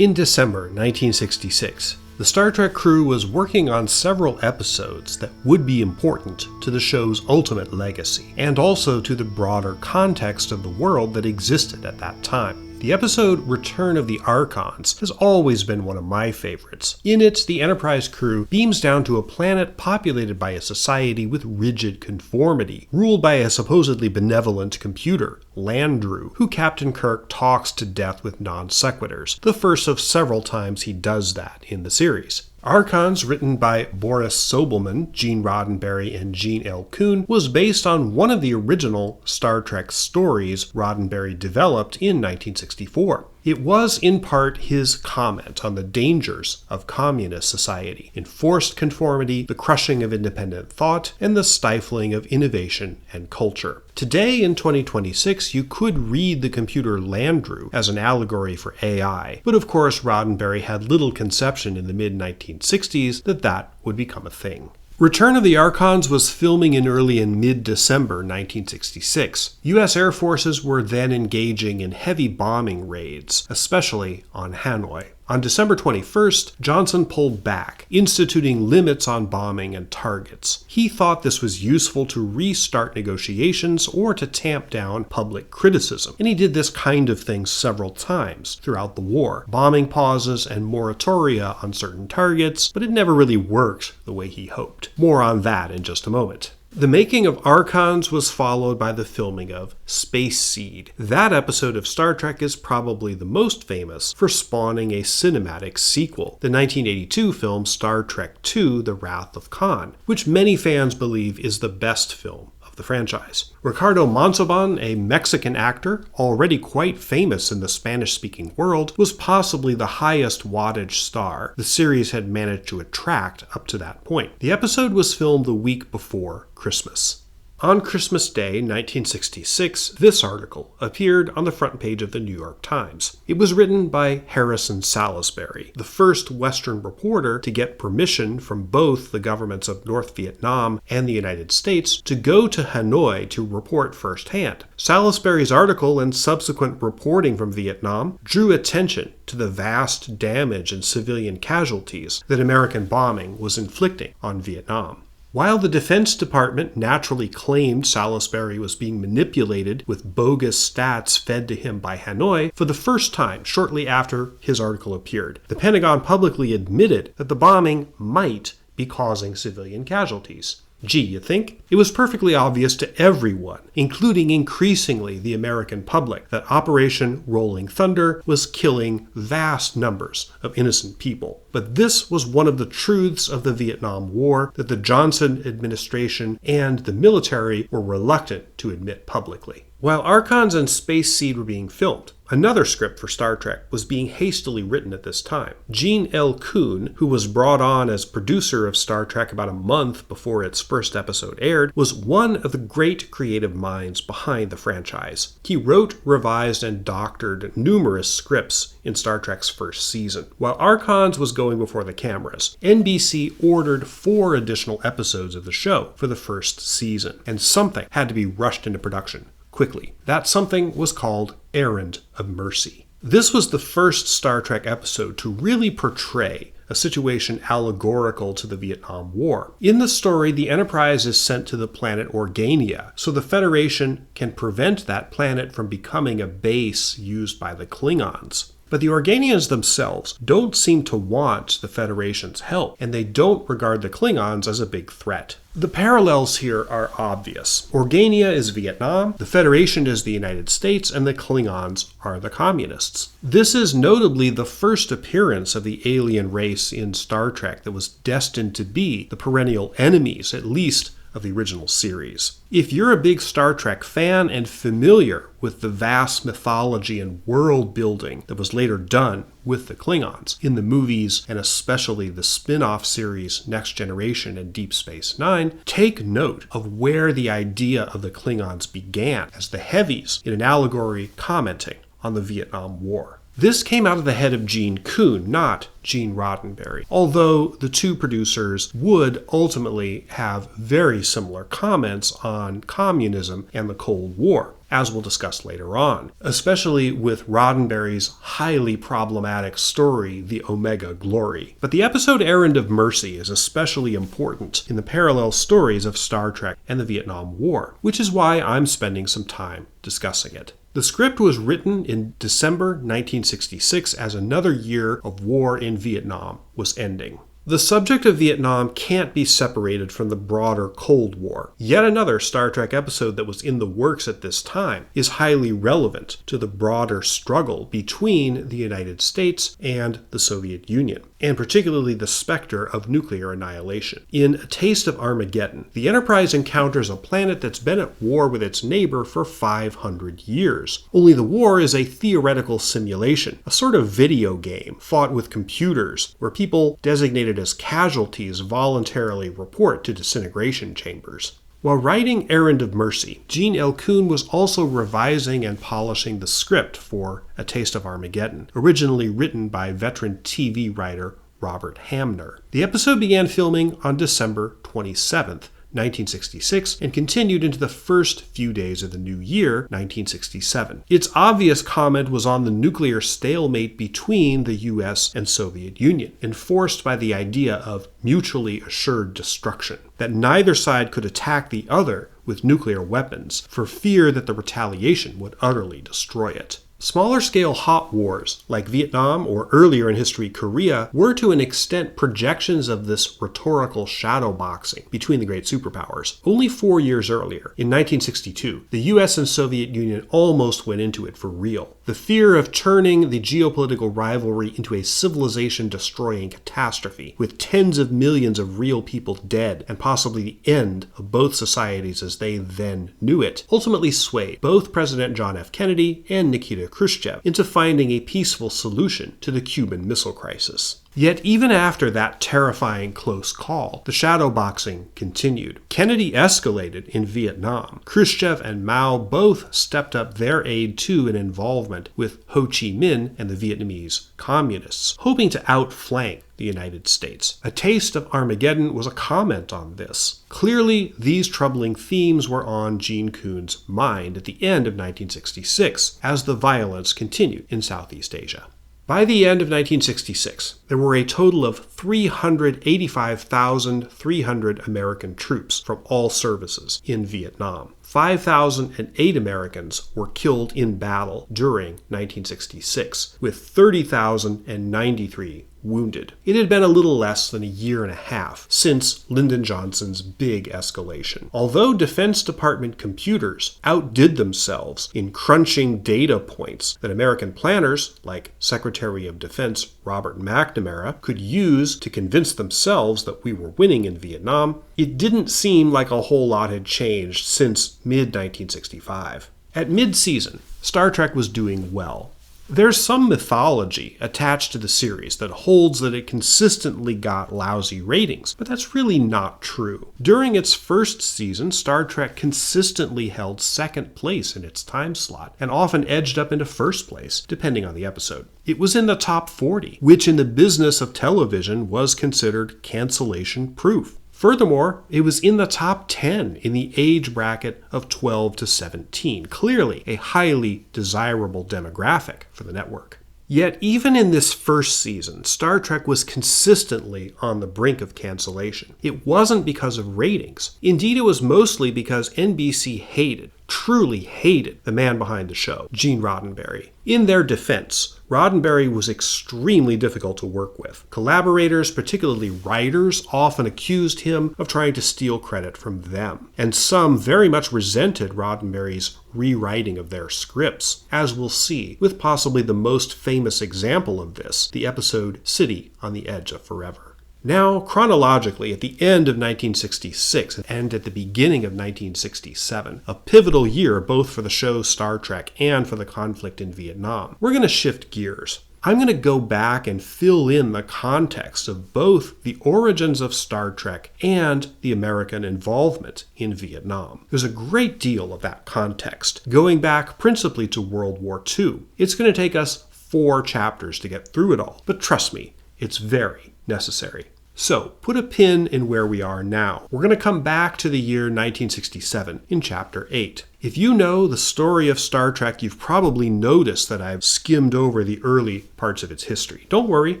In December 1966, the Star Trek crew was working on several episodes that would be important to the show's ultimate legacy, and also to the broader context of the world that existed at that time. The episode Return of the Archons has always been one of my favorites. In it, the Enterprise crew beams down to a planet populated by a society with rigid conformity, ruled by a supposedly benevolent computer, Landru, who Captain Kirk talks to death with non sequiturs, the first of several times he does that in the series. Archons, written by Boris Sobelman, Gene Roddenberry, and Gene L. Kuhn, was based on one of the original Star Trek stories Roddenberry developed in 1964. It was in part his comment on the dangers of communist society, enforced conformity, the crushing of independent thought, and the stifling of innovation and culture. Today, in 2026, you could read the computer Landru as an allegory for AI, but of course Roddenberry had little conception in the mid-1960s that that would become a thing. Return of the Archons was filming in early and mid-December 1966. U.S. Air Forces were then engaging in heavy bombing raids, especially on Hanoi. On December 21st, Johnson pulled back, instituting limits on bombing and targets. He thought this was useful to restart negotiations or to tamp down public criticism, and he did this kind of thing several times throughout the war, bombing pauses and moratoria on certain targets, but it never really worked the way he hoped. More on that in just a moment. The making of Archons was followed by the filming of Space Seed. That episode of Star Trek is probably the most famous for spawning a cinematic sequel, the 1982 film Star Trek II: The Wrath of Khan, which many fans believe is the best film of the franchise. Ricardo Montalban, a Mexican actor, already quite famous in the Spanish-speaking world, was possibly the highest wattage star the series had managed to attract up to that point. The episode was filmed the week before Christmas. On Christmas Day, 1966, this article appeared on the front page of the New York Times. It was written by Harrison Salisbury, the first Western reporter to get permission from both the governments of North Vietnam and the United States to go to Hanoi to report firsthand. Salisbury's article and subsequent reporting from Vietnam drew attention to the vast damage and civilian casualties that American bombing was inflicting on Vietnam. While the Defense Department naturally claimed Salisbury was being manipulated with bogus stats fed to him by Hanoi, for the first time shortly after his article appeared, the Pentagon publicly admitted that the bombing might be causing civilian casualties. Gee, you think? It was perfectly obvious to everyone, including increasingly the American public, that Operation Rolling Thunder was killing vast numbers of innocent people. But this was one of the truths of the Vietnam War that the Johnson administration and the military were reluctant to admit publicly. While Archons and Space Seed were being filmed, another script for Star Trek was being hastily written at this time. Gene L. Kuhn, who was brought on as producer of Star Trek about a month before its first episode aired, was one of the great creative minds behind the franchise. He wrote, revised, and doctored numerous scripts in Star Trek's first season. While Archons was going before the cameras, NBC ordered 4 additional episodes of the show for the first season, and something had to be rushed into production quickly. That something was called Errand of Mercy. This was the first Star Trek episode to really portray a situation allegorical to the Vietnam War. In the story, the Enterprise is sent to the planet Organia, so the Federation can prevent that planet from becoming a base used by the Klingons. But the Organians themselves don't seem to want the Federation's help, and they don't regard the Klingons as a big threat. The parallels here are obvious. Organia is Vietnam, the Federation is the United States, and the Klingons are the Communists. This is notably the first appearance of the alien race in Star Trek that was destined to be the perennial enemies, at least of the original series. If you're a big Star Trek fan and familiar with the vast mythology and world building that was later done with the Klingons in the movies and especially the spin-off series Next Generation and Deep Space Nine, take note of where the idea of the Klingons began as the heavies in an allegory commenting on the Vietnam War. This came out of the head of Gene Kuhn, not Gene Roddenberry, although the two producers would ultimately have very similar comments on communism and the Cold War, as we'll discuss later on, especially with Roddenberry's highly problematic story, The Omega Glory. But the episode Errand of Mercy is especially important in the parallel stories of Star Trek and the Vietnam War, which is why I'm spending some time discussing it. The script was written in December 1966 as another year of war in Vietnam was ending. The subject of Vietnam can't be separated from the broader Cold War. Yet another Star Trek episode that was in the works at this time is highly relevant to the broader struggle between the United States and the Soviet Union, and particularly the specter of nuclear annihilation. In A Taste of Armageddon, the Enterprise encounters a planet that's been at war with its neighbor for 500 years. Only the war is a theoretical simulation, a sort of video game fought with computers, where people designated as casualties voluntarily report to disintegration chambers. While writing Errand of Mercy, Gene L. Kuhn was also revising and polishing the script for A Taste of Armageddon, originally written by veteran TV writer Robert Hamner. The episode began filming on December 27th, 1966, and continued into the first few days of the new year, 1967. Its obvious comment was on the nuclear stalemate between the US and Soviet Union, enforced by the idea of mutually assured destruction, that neither side could attack the other with nuclear weapons for fear that the retaliation would utterly destroy it. Smaller-scale hot wars, like Vietnam or earlier in history Korea, were to an extent projections of this rhetorical shadowboxing between the great superpowers. Only 4 years earlier, in 1962, the US and Soviet Union almost went into it for real. The fear of turning the geopolitical rivalry into a civilization-destroying catastrophe, with tens of millions of real people dead, and possibly the end of both societies as they then knew it, ultimately swayed both President John F. Kennedy and Nikita Khrushchev into finding a peaceful solution to the Cuban Missile Crisis. Yet even after that terrifying close call, the shadowboxing continued. Kennedy escalated in Vietnam. Khrushchev and Mao both stepped up their aid to and involvement with Ho Chi Minh and the Vietnamese communists, hoping to outflank the United States. A Taste of Armageddon was a comment on this. Clearly, these troubling themes were on Gene Kuhn's mind at the end of 1966, as the violence continued in Southeast Asia. By the end of 1966, there were a total of 385,300 American troops from all services in Vietnam. 5,008 Americans were killed in battle during 1966, with 30,093 wounded. It had been a little less than a year and a half since Lyndon Johnson's big escalation. Although Defense Department computers outdid themselves in crunching data points that American planners, like Secretary of Defense Robert McNamara, could use to convince themselves that we were winning in Vietnam, it didn't seem like a whole lot had changed since mid-1965. At mid-season, Star Trek was doing well. There's some mythology attached to the series that holds that it consistently got lousy ratings, but that's really not true. During its first season, Star Trek consistently held second place in its time slot, and often edged up into first place, depending on the episode. It was in the top 40, which in the business of television was considered cancellation-proof. Furthermore, it was in the top 10 in the age bracket of 12 to 17, clearly a highly desirable demographic for the network. Yet even in this first season, Star Trek was consistently on the brink of cancellation. It wasn't because of ratings. Indeed, it was mostly because NBC truly hated the man behind the show, Gene Roddenberry. In their defense, Roddenberry was extremely difficult to work with. Collaborators, particularly writers, often accused him of trying to steal credit from them. And some very much resented Roddenberry's rewriting of their scripts, as we'll see, with possibly the most famous example of this, the episode City on the Edge of Forever. Now, chronologically, at the end of 1966 and at the beginning of 1967, a pivotal year both for the show Star Trek and for the conflict in Vietnam, we're going to shift gears. I'm going to go back and fill in the context of both the origins of Star Trek and the American involvement in Vietnam. There's a great deal of that context, going back principally to World War II. It's going to take us 4 chapters to get through it all, but trust me, it's very necessary. So, put a pin in where we are now. We're going to come back to the year 1967 in Chapter 8. If you know the story of Star Trek, you've probably noticed that I've skimmed over the early parts of its history. Don't worry,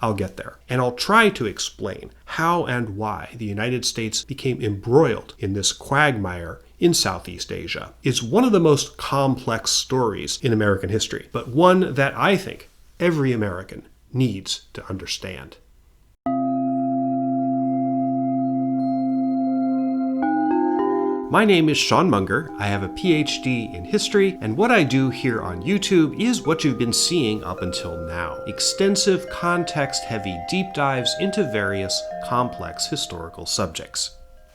I'll get there. And I'll try to explain how and why the United States became embroiled in this quagmire in Southeast Asia. It's one of the most complex stories in American history, but one that I think every American needs to understand. My name is Sean Munger. I have a PhD in history, and what I do here on YouTube is what you've been seeing up until now. Extensive, context-heavy deep dives into various complex historical subjects.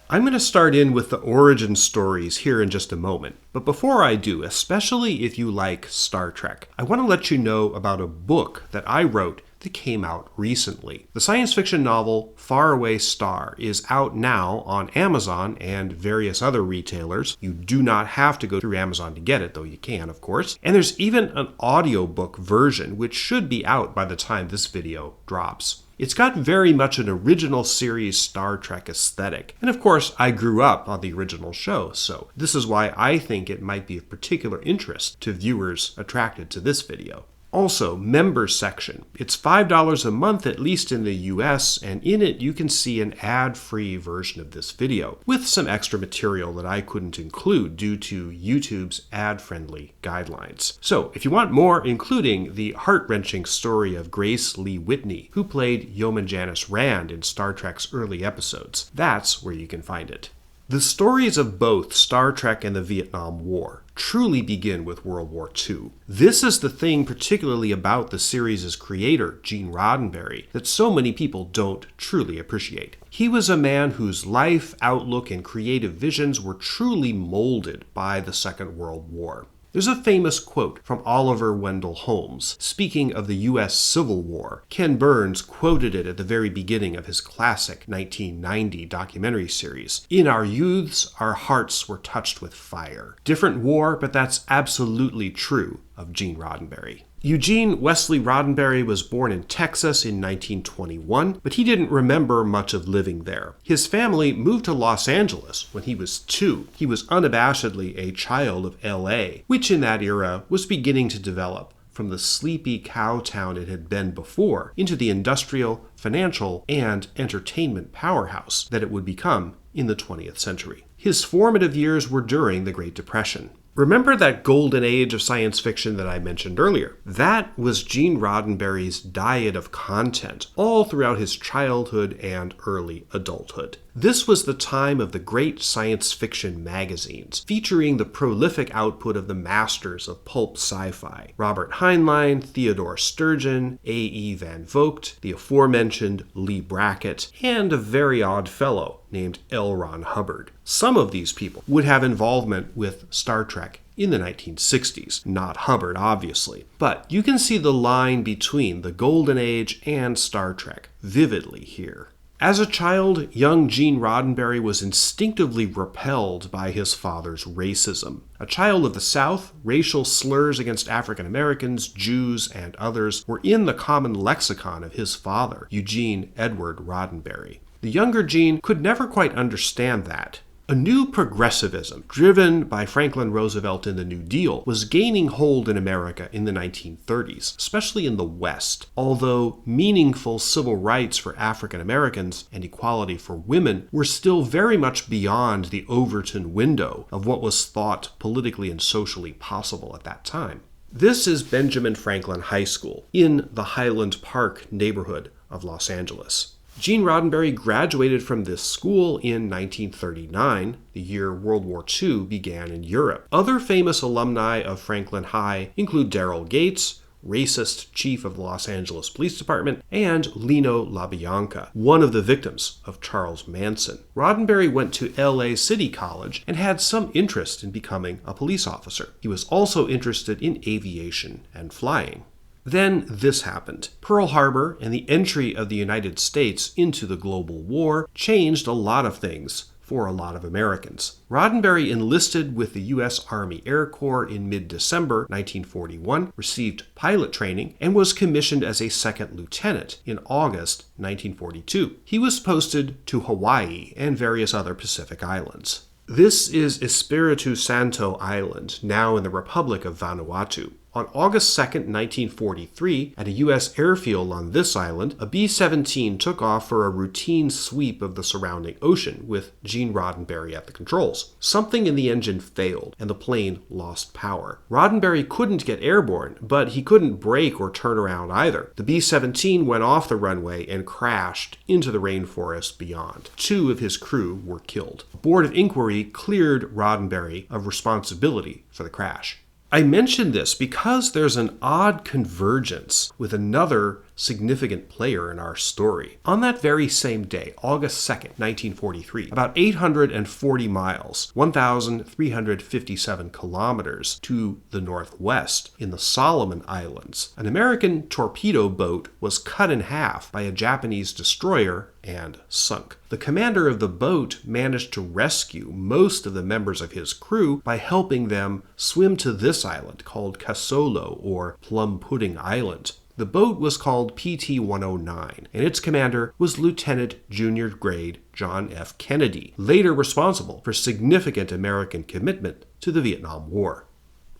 I'm going to start in with the origin stories here in just a moment, but before I do, especially if you like Star Trek, I want to let you know about a book that I wrote that came out recently. The science fiction novel Faraway Star is out now on Amazon and various other retailers. You do not have to go through Amazon to get it, though you can, of course. And there's even an audiobook version, which should be out by the time this video drops. It's got very much an original series Star Trek aesthetic. And of course, I grew up on the original show, so this is why I think it might be of particular interest to viewers attracted to this video. Also, members section. It's $5 a month, at least in the US, and in it you can see an ad-free version of this video, with some extra material that I couldn't include due to YouTube's ad-friendly guidelines. So, if you want more, including the heart-wrenching story of Grace Lee Whitney, who played Yeoman Janice Rand in Star Trek's early episodes, that's where you can find it. The stories of both Star Trek and the Vietnam War truly begin with World War II. This is the thing particularly about the series' creator, Gene Roddenberry, that so many people don't truly appreciate. He was a man whose life, outlook, and creative visions were truly molded by the Second World War. There's a famous quote from Oliver Wendell Holmes, speaking of the U.S. Civil War. Ken Burns quoted it at the very beginning of his classic 1990 documentary series. "In our youths, our hearts were touched with fire." Different war, but that's absolutely true of Gene Roddenberry. Eugene Wesley Roddenberry was born in Texas in 1921, but he didn't remember much of living there. His family moved to Los Angeles when he was 2. He was unabashedly a child of LA, which in that era was beginning to develop from the sleepy cow town it had been before into the industrial, financial, and entertainment powerhouse that it would become in the 20th century. His formative years were during the Great Depression. Remember that golden age of science fiction that I mentioned earlier? That was Gene Roddenberry's diet of content all throughout his childhood and early adulthood. This was the time of the great science fiction magazines, featuring the prolific output of the masters of pulp sci-fi: Robert Heinlein, Theodore Sturgeon, A.E. Van Vogt, the aforementioned Lee Brackett, and a very odd fellow named L. Ron Hubbard. Some of these people would have involvement with Star Trek in the 1960s, not Hubbard, obviously. But you can see the line between the Golden Age and Star Trek vividly here. As a child, young Gene Roddenberry was instinctively repelled by his father's racism. A child of the South, racial slurs against African Americans, Jews, and others were in the common lexicon of his father, Eugene Edward Roddenberry. The younger Gene could never quite understand that. A new progressivism, driven by Franklin Roosevelt in the New Deal, was gaining hold in America in the 1930s, especially in the West. Although meaningful civil rights for African Americans and equality for women were still very much beyond the Overton window of what was thought politically and socially possible at that time. This is Benjamin Franklin High School in the Highland Park neighborhood of Los Angeles. Gene Roddenberry graduated from this school in 1939, the year World War II began in Europe. Other famous alumni of Franklin High include Daryl Gates, racist chief of the Los Angeles Police Department, and Lino LaBianca, one of the victims of Charles Manson. Roddenberry went to LA City College and had some interest in becoming a police officer. He was also interested in aviation and flying. Then this happened. Pearl Harbor and the entry of the United States into the global war changed a lot of things for a lot of Americans. Roddenberry enlisted with the U.S. Army Air Corps in mid-December 1941, received pilot training, and was commissioned as a second lieutenant in August 1942. He was posted to Hawaii and various other Pacific islands. This is Espiritu Santo Island, now in the Republic of Vanuatu. On August 2, 1943, at a U.S. airfield on this island, a B-17 took off for a routine sweep of the surrounding ocean, with Gene Roddenberry at the controls. Something in the engine failed, and the plane lost power. Roddenberry couldn't get airborne, but he couldn't brake or turn around either. The B-17 went off the runway and crashed into the rainforest beyond. 2 of his crew were killed. A board of inquiry cleared Roddenberry of responsibility for the crash. I mention this because there's an odd convergence with another significant player in our story. On that very same day, August 2nd, 1943, about 840 miles, 1,357 kilometers to the northwest in the Solomon Islands, an American torpedo boat was cut in half by a Japanese destroyer and sunk. The commander of the boat managed to rescue most of the members of his crew by helping them swim to this island called Kasolo, or Plum Pudding Island. The boat was called PT-109, and its commander was Lieutenant Junior Grade John F. Kennedy, later responsible for significant American commitment to the Vietnam War.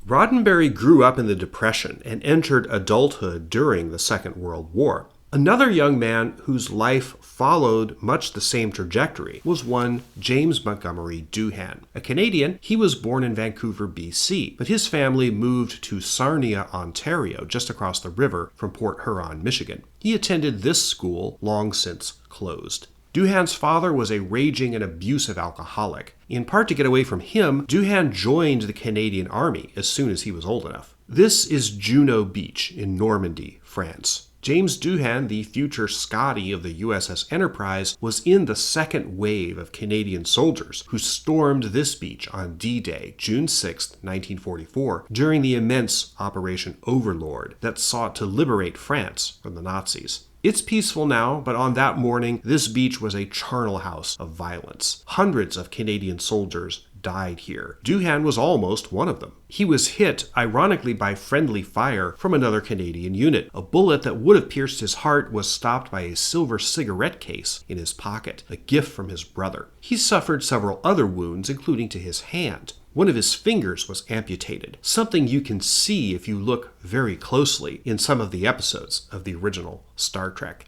Roddenberry grew up in the Depression and entered adulthood during the Second World War. Another young man whose life followed much the same trajectory was one James Montgomery Doohan. A Canadian, he was born in Vancouver, BC, but his family moved to Sarnia, Ontario, just across the river from Port Huron, Michigan. He attended this school, long since closed. Doohan's father was a raging and abusive alcoholic. In part to get away from him, Doohan joined the Canadian Army as soon as he was old enough. This is Juno Beach in Normandy, France. James Doohan, the future Scotty of the USS Enterprise, was in the second wave of Canadian soldiers who stormed this beach on D-Day, June 6, 1944, during the immense Operation Overlord that sought to liberate France from the Nazis. It's peaceful now, but on that morning, this beach was a charnel house of violence. Hundreds of Canadian soldiers died here. Doohan was almost one of them. He was hit, ironically, by friendly fire from another Canadian unit. A bullet that would have pierced his heart was stopped by a silver cigarette case in his pocket, a gift from his brother. He suffered several other wounds, including to his hand. One of his fingers was amputated, something you can see if you look very closely in some of the episodes of the original Star Trek.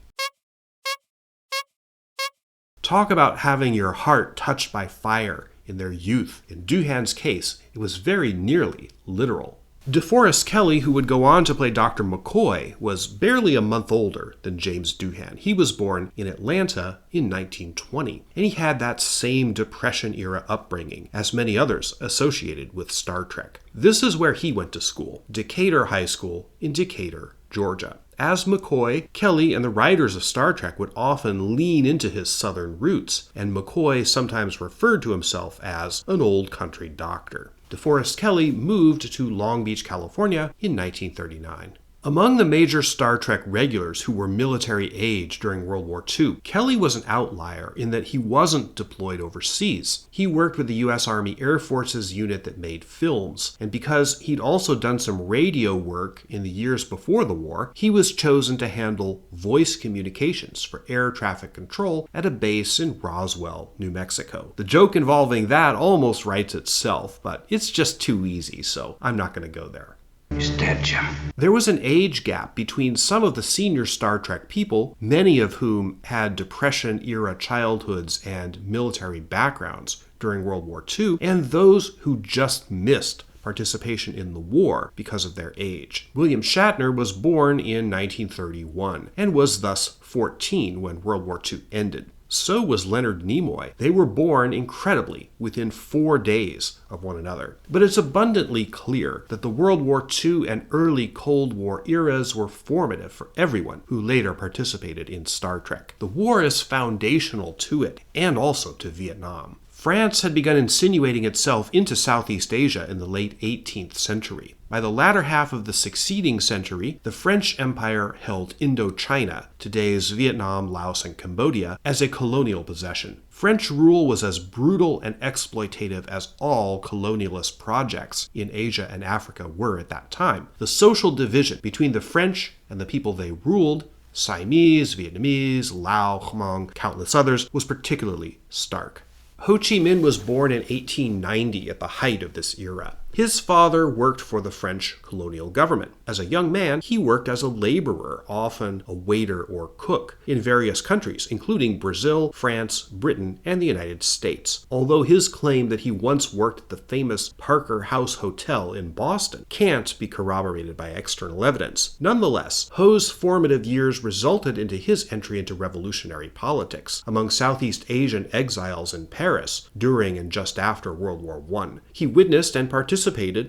Talk about having your heart touched by fire in their youth. In Doohan's case, it was very nearly literal. DeForest Kelley, who would go on to play Dr. McCoy, was barely a month older than James Doohan. He was born in Atlanta in 1920, and he had that same Depression-era upbringing as many others associated with Star Trek. This is where he went to school, Decatur High School in Decatur, Georgia. As McCoy, Kelley and the writers of Star Trek would often lean into his southern roots, and McCoy sometimes referred to himself as an old country doctor. DeForest Kelley moved to Long Beach, California in 1939. Among the major Star Trek regulars who were military age during World War II, Kelley was an outlier in that he wasn't deployed overseas. He worked with the U.S. Army Air Force's unit that made films, and because he'd also done some radio work in the years before the war, he was chosen to handle voice communications for air traffic control at a base in Roswell, New Mexico. The joke involving that almost writes itself, but it's just too easy, so I'm not going to go there. He's dead, Jim. There was an age gap between some of the senior Star Trek people, many of whom had Depression-era childhoods and military backgrounds during World War II, and those who just missed participation in the war because of their age. William Shatner was born in 1931 and was thus 14 when World War II ended. So was Leonard Nimoy. They were born incredibly within 4 days of one another. But it's abundantly clear that the World War II and early Cold War eras were formative for everyone who later participated in Star Trek. The war is foundational to it, and also to Vietnam. France had begun insinuating itself into Southeast Asia in the late 18th century. By the latter half of the succeeding century, the French Empire held Indochina, today's Vietnam, Laos, and Cambodia, as a colonial possession. French rule was as brutal and exploitative as all colonialist projects in Asia and Africa were at that time. The social division between the French and the people they ruled, Siamese, Vietnamese, Lao, Hmong, countless others, was particularly stark. Ho Chi Minh was born in 1890 at the height of this era. His father worked for the French colonial government. As a young man, he worked as a laborer, often a waiter or cook, in various countries, including Brazil, France, Britain, and the United States. Although his claim that he once worked at the famous Parker House Hotel in Boston can't be corroborated by external evidence. Nonetheless, Ho's formative years resulted into his entry into revolutionary politics among Southeast Asian exiles in Paris during and just after World War I. He witnessed and participated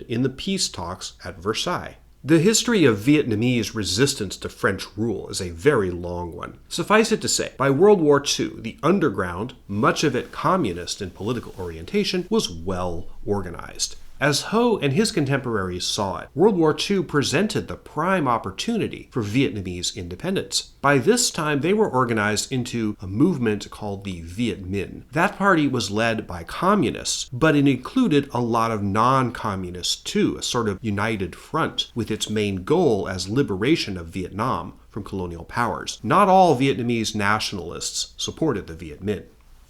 in the peace talks at Versailles. The history of Vietnamese resistance to French rule is a very long one. Suffice it to say, by World War II, the underground, much of it communist in political orientation, was well organized. As Ho and his contemporaries saw it, World War II presented the prime opportunity for Vietnamese independence. By this time, they were organized into a movement called the Viet Minh. That party was led by communists, but it included a lot of non-communists too, a sort of united front, with its main goal as liberation of Vietnam from colonial powers. Not all Vietnamese nationalists supported the Viet Minh.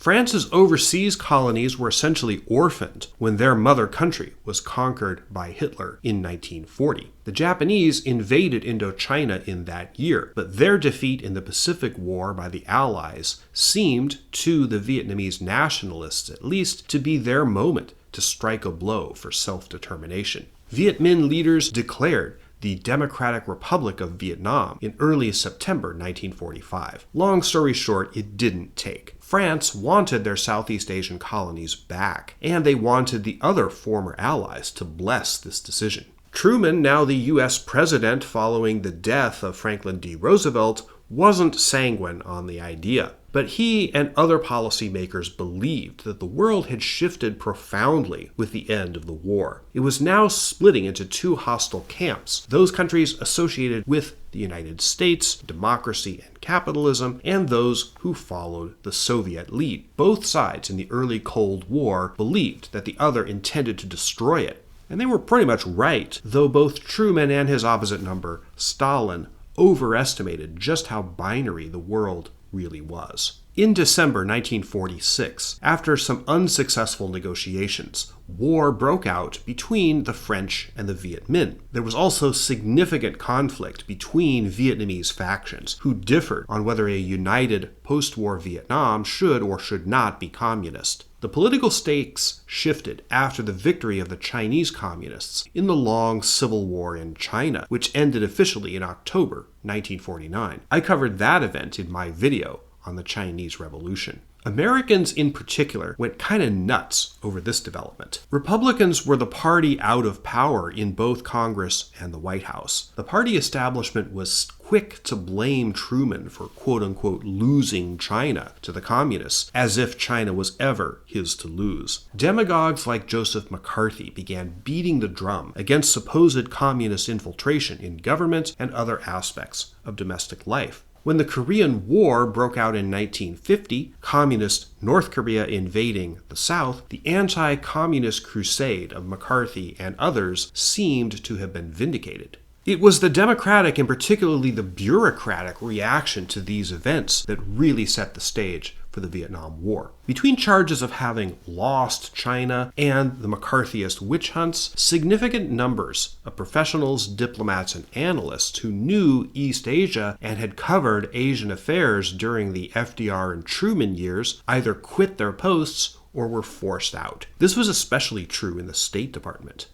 France's overseas colonies were essentially orphaned when their mother country was conquered by Hitler in 1940. The Japanese invaded Indochina in that year, but their defeat in the Pacific War by the Allies seemed, to the Vietnamese nationalists at least, to be their moment to strike a blow for self-determination. Viet Minh leaders declared the Democratic Republic of Vietnam in early September 1945. Long story short, it didn't take. France wanted their Southeast Asian colonies back, and they wanted the other former allies to bless this decision. Truman, now the U.S. president following the death of Franklin D. Roosevelt, wasn't sanguine on the idea. But he and other policymakers believed that the world had shifted profoundly with the end of the war. It was now splitting into two hostile camps, those countries associated with the United States, democracy and capitalism, and those who followed the Soviet lead. Both sides in the early Cold War believed that the other intended to destroy it. And they were pretty much right, though both Truman and his opposite number, Stalin, overestimated just how binary the world really was. In December 1946, after some unsuccessful negotiations, war broke out between the French and the Viet Minh. There was also significant conflict between Vietnamese factions who differed on whether a united post-war Vietnam should or should not be communist. The political stakes shifted after the victory of the Chinese communists in the long civil war in China, which ended officially in October 1949. I covered that event in my video on the Chinese Revolution. Americans in particular went kind of nuts over this development. Republicans were the party out of power in both Congress and the White House. The party establishment was quick to blame Truman for quote-unquote losing China to the communists, as if China was ever his to lose. Demagogues like Joseph McCarthy began beating the drum against supposed communist infiltration in government and other aspects of domestic life. When the Korean War broke out in 1950, communist North Korea invading the South, the anti-communist crusade of McCarthy and others seemed to have been vindicated. It was the democratic and particularly the bureaucratic reaction to these events that really set the stage for the Vietnam War. Between charges of having lost China and the McCarthyist witch hunts, significant numbers of professionals, diplomats, and analysts who knew East Asia and had covered Asian affairs during the FDR and Truman years either quit their posts or were forced out. This was especially true in the State Department.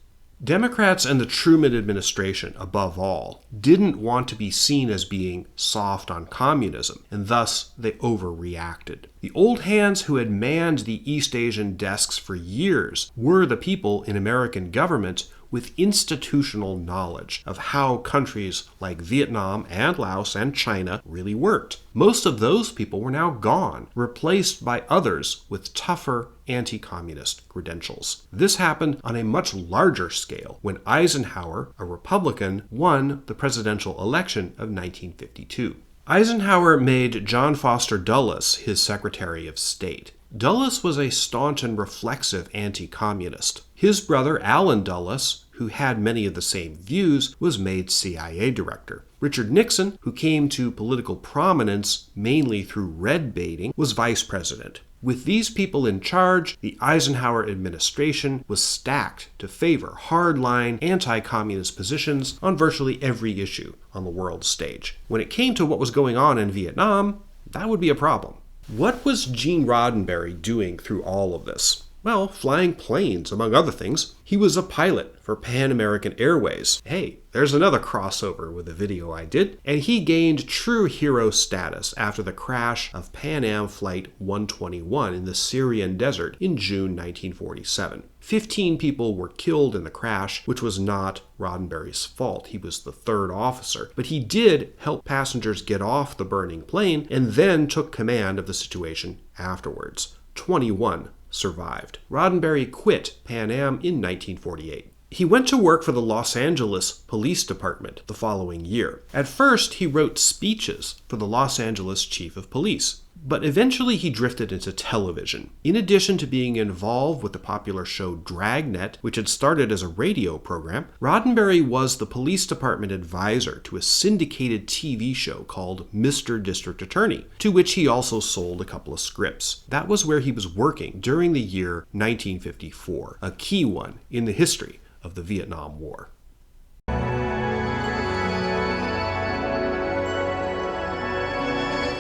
Democrats and the Truman administration, above all, didn't want to be seen as being soft on communism, and thus they overreacted. The old hands who had manned the East Asian desks for years were the people in American government with institutional knowledge of how countries like Vietnam and Laos and China really worked. Most of those people were now gone, replaced by others with tougher anti-communist credentials. This happened on a much larger scale when Eisenhower, a Republican, won the presidential election of 1952. Eisenhower made John Foster Dulles his Secretary of State. Dulles was a staunch and reflexive anti-communist. His brother Allen Dulles, who had many of the same views, was made CIA director. Richard Nixon, who came to political prominence mainly through red baiting, was vice president. With these people in charge, the Eisenhower administration was stacked to favor hardline anti-communist positions on virtually every issue on the world stage. When it came to what was going on in Vietnam, that would be a problem. What was Gene Roddenberry doing through all of this? Well, flying planes, among other things. He was a pilot for Pan American Airways. Hey, there's another crossover with a video I did. And he gained true hero status after the crash of Pan Am Flight 121 in the Syrian desert in June 1947. 15 people were killed in the crash, which was not Roddenberry's fault. He was the third officer. But he did help passengers get off the burning plane and then took command of the situation afterwards. 21 survived. Roddenberry quit Pan Am in 1948. He went to work for the Los Angeles Police Department the following year. At first, he wrote speeches for the Los Angeles Chief of Police. But eventually he drifted into television. In addition to being involved with the popular show Dragnet, which had started as a radio program, Roddenberry was the police department advisor to a syndicated TV show called Mr. District Attorney, to which he also sold a couple of scripts. That was where he was working during the year 1954, a key one in the history of the Vietnam War.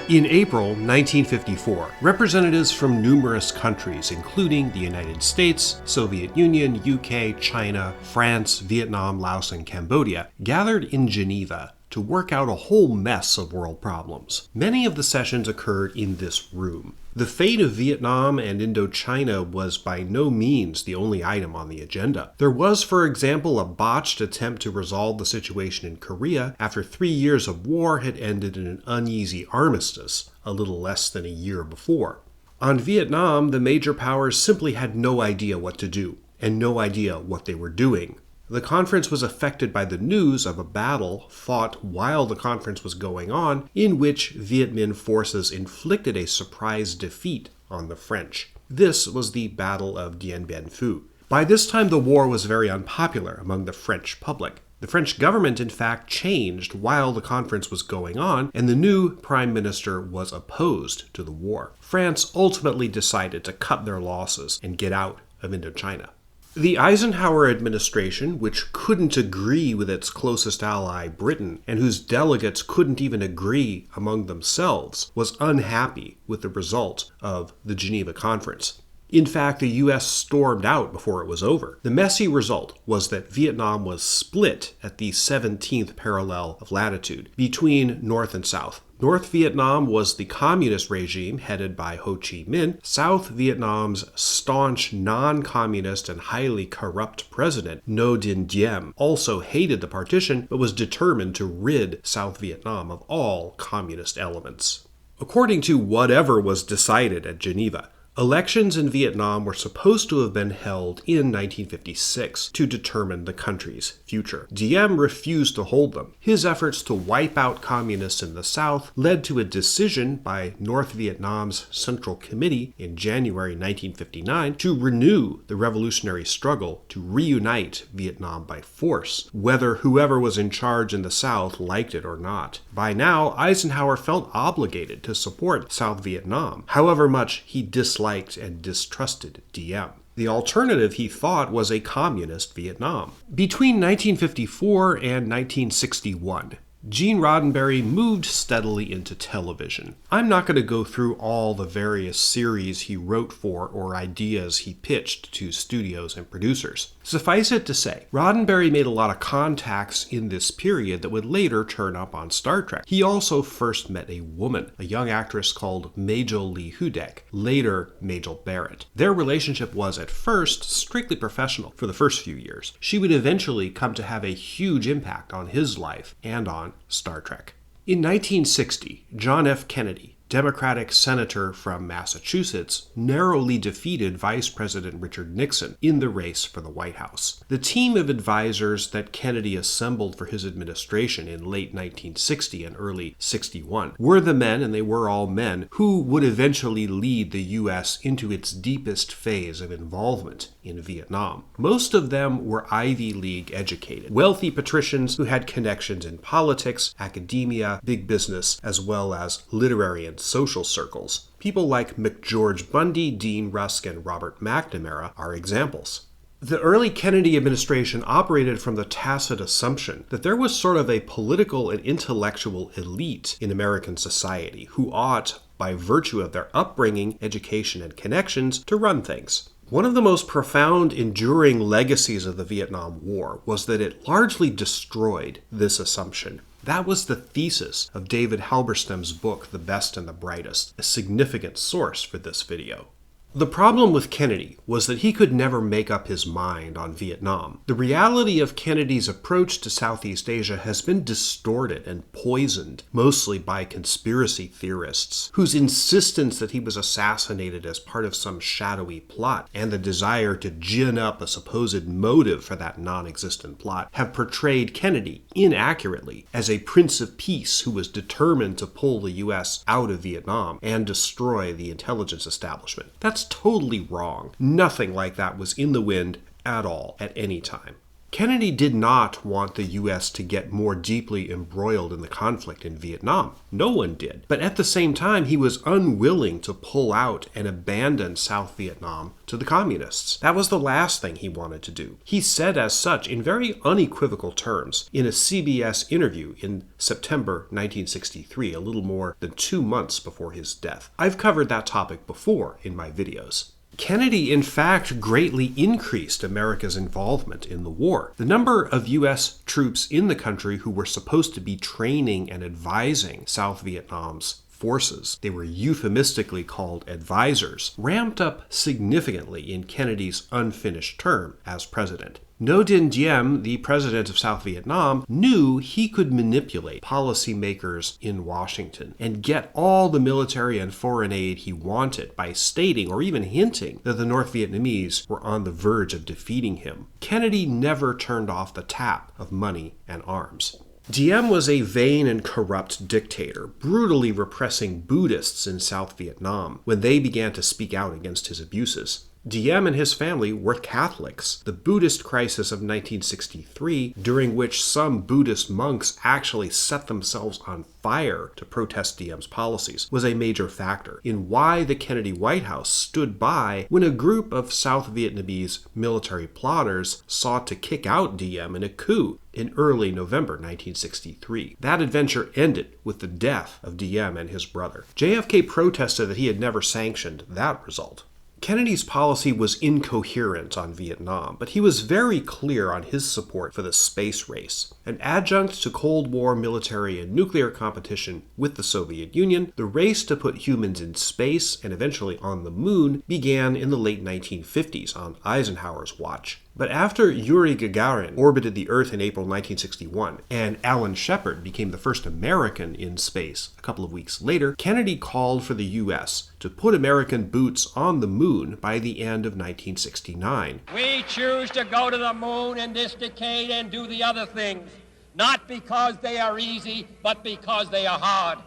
In April 1954, representatives from numerous countries, including the United States, Soviet Union, UK, China, France, Vietnam, Laos, and Cambodia, gathered in Geneva to work out a whole mess of world problems. Many of the sessions occurred in this room. The fate of Vietnam and Indochina was by no means the only item on the agenda. There was, for example, a botched attempt to resolve the situation in Korea after 3 years of war had ended in an uneasy armistice a little less than a year before. On Vietnam, the major powers simply had no idea what to do, and no idea what they were doing. The conference was affected by the news of a battle fought while the conference was going on, in which Viet Minh forces inflicted a surprise defeat on the French. This was the Battle of Dien Bien Phu. By this time, the war was very unpopular among the French public. The French government, in fact, changed while the conference was going on, and the new prime minister was opposed to the war. France ultimately decided to cut their losses and get out of Indochina. The Eisenhower administration, which couldn't agree with its closest ally, Britain, and whose delegates couldn't even agree among themselves, was unhappy with the result of the Geneva Conference. In fact, the U.S. stormed out before it was over. The messy result was that Vietnam was split at the 17th parallel of latitude between North and South. North Vietnam was the communist regime headed by Ho Chi Minh. South Vietnam's staunch, non-communist and highly corrupt president, Ngo Dinh Diem, also hated the partition but was determined to rid South Vietnam of all communist elements. According to whatever was decided at Geneva, elections in Vietnam were supposed to have been held in 1956 to determine the country's future. Diem refused to hold them. His efforts to wipe out communists in the South led to a decision by North Vietnam's Central Committee in January 1959 to renew the revolutionary struggle to reunite Vietnam by force, whether whoever was in charge in the South liked it or not. By now, Eisenhower felt obligated to support South Vietnam, however much he disliked and distrusted Diem. The alternative, he thought, was a communist Vietnam. Between 1954 and 1961, Gene Roddenberry moved steadily into television. I'm not going to go through all the various series he wrote for or ideas he pitched to studios and producers. Suffice it to say, Roddenberry made a lot of contacts in this period that would later turn up on Star Trek. He also first met a woman, a young actress called Majel Lee Hudak, later Majel Barrett. Their relationship was at first strictly professional for the first few years. She would eventually come to have a huge impact on his life and on Star Trek. In 1960, John F. Kennedy, Democratic senator from Massachusetts, narrowly defeated Vice President Richard Nixon in the race for the White House. The team of advisors that Kennedy assembled for his administration in late 1960 and early 61 were the men, and they were all men, who would eventually lead the U.S. into its deepest phase of involvement in Vietnam. Most of them were Ivy League educated, wealthy patricians who had connections in politics, academia, big business, as well as literary and social circles. People like McGeorge Bundy, Dean Rusk, and Robert McNamara are examples. The early Kennedy administration operated from the tacit assumption that there was sort of a political and intellectual elite in American society who ought, by virtue of their upbringing, education, and connections, to run things. One of the most profound, enduring legacies of the Vietnam War was that it largely destroyed this assumption. That was the thesis of David Halberstam's book, The Best and the Brightest, a significant source for this video. The problem with Kennedy was that he could never make up his mind on Vietnam. The reality of Kennedy's approach to Southeast Asia has been distorted and poisoned, mostly by conspiracy theorists, whose insistence that he was assassinated as part of some shadowy plot and the desire to gin up a supposed motive for that non-existent plot have portrayed Kennedy inaccurately as a Prince of Peace who was determined to pull the U.S. out of Vietnam and destroy the intelligence establishment. That's totally wrong. Nothing like that was in the wind at all, at any time. Kennedy did not want the U.S. to get more deeply embroiled in the conflict in Vietnam. No one did. But at the same time, he was unwilling to pull out and abandon South Vietnam to the communists. That was the last thing he wanted to do. He said as such in very unequivocal terms in a CBS interview in September 1963, a little more than 2 months before his death. I've covered that topic before in my videos. Kennedy, in fact, greatly increased America's involvement in the war. The number of U.S. troops in the country who were supposed to be training and advising South Vietnam's forces, they were euphemistically called advisors, ramped up significantly in Kennedy's unfinished term as president. Ngo Dinh Diem, the president of South Vietnam, knew he could manipulate policymakers in Washington and get all the military and foreign aid he wanted by stating or even hinting that the North Vietnamese were on the verge of defeating him. Kennedy never turned off the tap of money and arms. Diem was a vain and corrupt dictator, brutally repressing Buddhists in South Vietnam when they began to speak out against his abuses. Diem and his family were Catholics. The Buddhist crisis of 1963, during which some Buddhist monks actually set themselves on fire to protest Diem's policies, was a major factor in why the Kennedy White House stood by when a group of South Vietnamese military plotters sought to kick out Diem in a coup in early November 1963. That adventure ended with the death of Diem and his brother. JFK protested that he had never sanctioned that result. Kennedy's policy was incoherent on Vietnam, but he was very clear on his support for the space race. An adjunct to Cold War military and nuclear competition with the Soviet Union, the race to put humans in space and eventually on the moon began in the late 1950s on Eisenhower's watch. But after Yuri Gagarin orbited the Earth in April 1961 and Alan Shepard became the first American in space a couple of weeks later, Kennedy called for the U.S. to put American boots on the moon by the end of 1969. We choose to go to the moon in this decade and do the other things, not because they are easy, but because they are hard.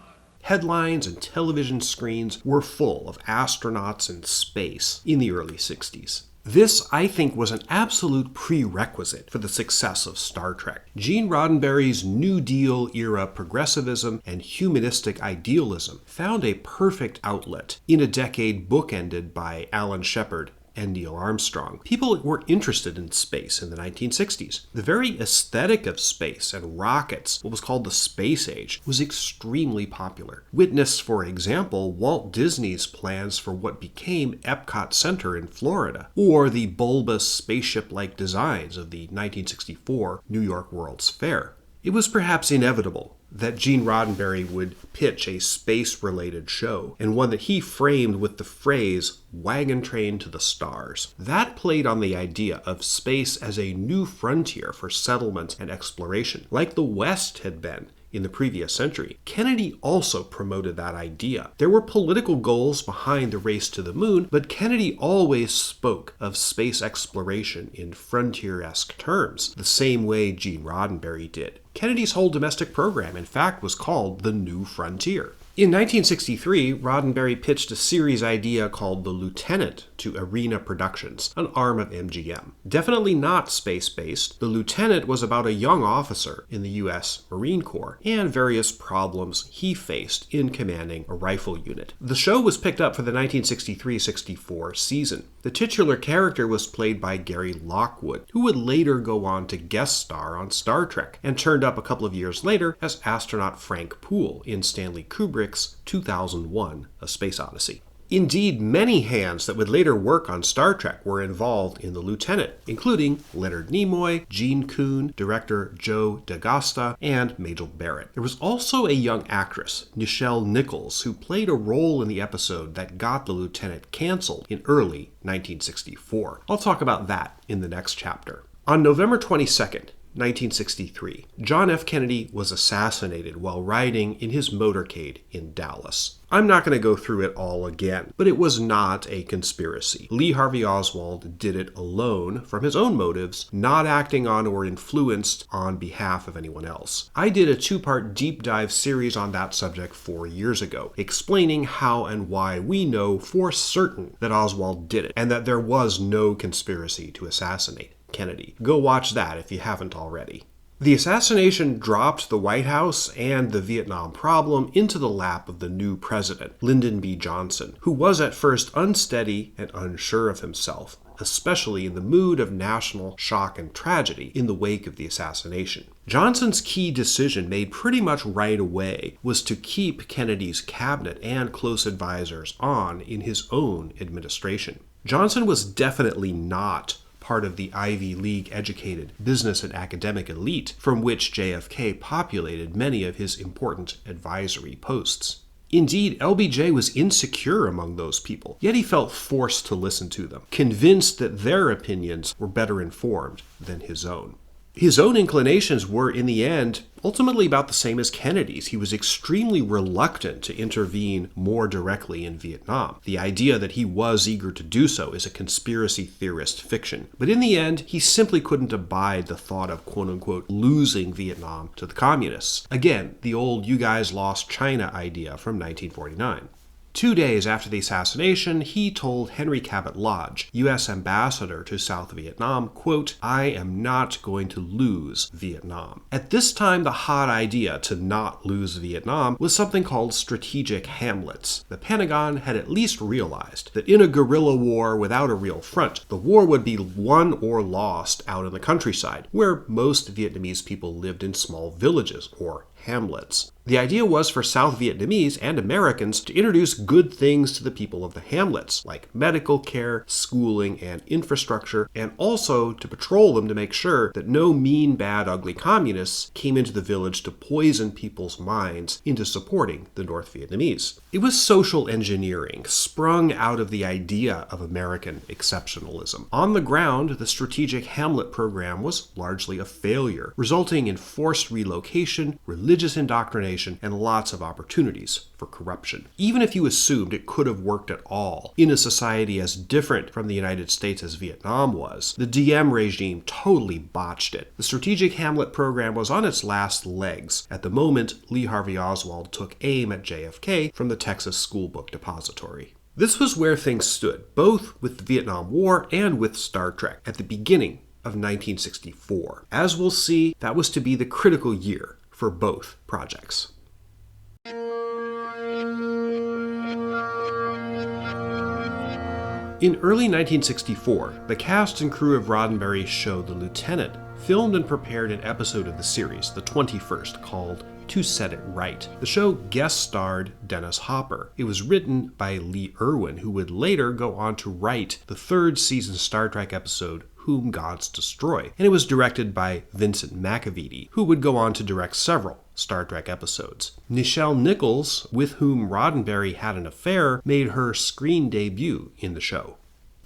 Headlines and television screens were full of astronauts in space in the early 60s. This, I think, was an absolute prerequisite for the success of Star Trek. Gene Roddenberry's New Deal era progressivism and humanistic idealism found a perfect outlet in a decade bookended by Alan Shepard and Neil Armstrong. People were interested in space in the 1960s. The very aesthetic of space and rockets, what was called the space age, was extremely popular. Witness, for example, Walt Disney's plans for what became Epcot Center in Florida, or the bulbous spaceship-like designs of the 1964 New York World's Fair. It was perhaps inevitable that Gene Roddenberry would pitch a space-related show, and one that he framed with the phrase, "wagon train to the stars." That played on the idea of space as a new frontier for settlement and exploration, like the West had been in the previous century. Kennedy also promoted that idea. There were political goals behind the race to the moon, but Kennedy always spoke of space exploration in frontier-esque terms, the same way Gene Roddenberry did. Kennedy's whole domestic program, in fact, was called The New Frontier. In 1963, Roddenberry pitched a series idea called The Lieutenant to Arena Productions, an arm of MGM. Definitely not space-based, The Lieutenant was about a young officer in the U.S. Marine Corps and various problems he faced in commanding a rifle unit. The show was picked up for the 1963-64 season. The titular character was played by Gary Lockwood, who would later go on to guest star on Star Trek, and turned up a couple of years later as astronaut Frank Poole in Stanley Kubrick's 2001: A Space Odyssey. Indeed, many hands that would later work on Star Trek were involved in The Lieutenant, including Leonard Nimoy, Gene Coon, director Joe D'Agosta, and Majel Barrett. There was also a young actress, Nichelle Nichols, who played a role in the episode that got The Lieutenant canceled in early 1964. I'll talk about that in the next chapter. On November 22nd, 1963, John F. Kennedy was assassinated while riding in his motorcade in Dallas. I'm not going to go through it all again, but it was not a conspiracy. Lee Harvey Oswald did it alone from his own motives, not acting on or influenced on behalf of anyone else. I did a 2-part deep dive series on that subject 4 years ago, explaining how and why we know for certain that Oswald did it, and that there was no conspiracy to assassinate Kennedy. Go watch that if you haven't already. The assassination dropped the White House and the Vietnam problem into the lap of the new president, Lyndon B. Johnson, who was at first unsteady and unsure of himself, especially in the mood of national shock and tragedy in the wake of the assassination. Johnson's key decision, made pretty much right away, was to keep Kennedy's cabinet and close advisors on in his own administration. Johnson was definitely not part of the Ivy League-educated business and academic elite from which JFK populated many of his important advisory posts. Indeed, LBJ was insecure among those people, yet he felt forced to listen to them, convinced that their opinions were better informed than his own. His own inclinations were, in the end, ultimately about the same as Kennedy's. He was extremely reluctant to intervene more directly in Vietnam. The idea that he was eager to do so is a conspiracy theorist fiction. But in the end, he simply couldn't abide the thought of, quote-unquote, losing Vietnam to the communists. Again, the old "you guys lost China" idea from 1949. 2 days after the assassination, he told Henry Cabot Lodge, U.S. ambassador to South Vietnam, quote, "I am not going to lose Vietnam." At this time, the hot idea to not lose Vietnam was something called strategic hamlets. The Pentagon had at least realized that in a guerrilla war without a real front, the war would be won or lost out in the countryside, where most Vietnamese people lived in small villages or hamlets. The idea was for South Vietnamese and Americans to introduce good things to the people of the hamlets, like medical care, schooling, and infrastructure, and also to patrol them to make sure that no mean, bad, ugly communists came into the village to poison people's minds into supporting the North Vietnamese. It was social engineering, sprung out of the idea of American exceptionalism. On the ground, the strategic hamlet program was largely a failure, resulting in forced relocation, religious indoctrination, and lots of opportunities for corruption. Even if you assumed it could have worked at all in a society as different from the United States as Vietnam was, the Diem regime totally botched it. The strategic hamlet program was on its last legs at the moment Lee Harvey Oswald took aim at JFK from the Texas School Book Depository. This was where things stood, both with the Vietnam War and with Star Trek, at the beginning of 1964. As we'll see, that was to be the critical year for both projects. In early 1964, the cast and crew of Roddenberry's show The Lieutenant filmed and prepared an episode of the series, the 21st, called To Set It Right. The show guest-starred Dennis Hopper. It was written by Lee Irwin, who would later go on to write the 3rd season Star Trek episode Whom Gods Destroy, and it was directed by Vincent McAveety, who would go on to direct several Star Trek episodes. Nichelle Nichols, with whom Roddenberry had an affair, made her screen debut in the show.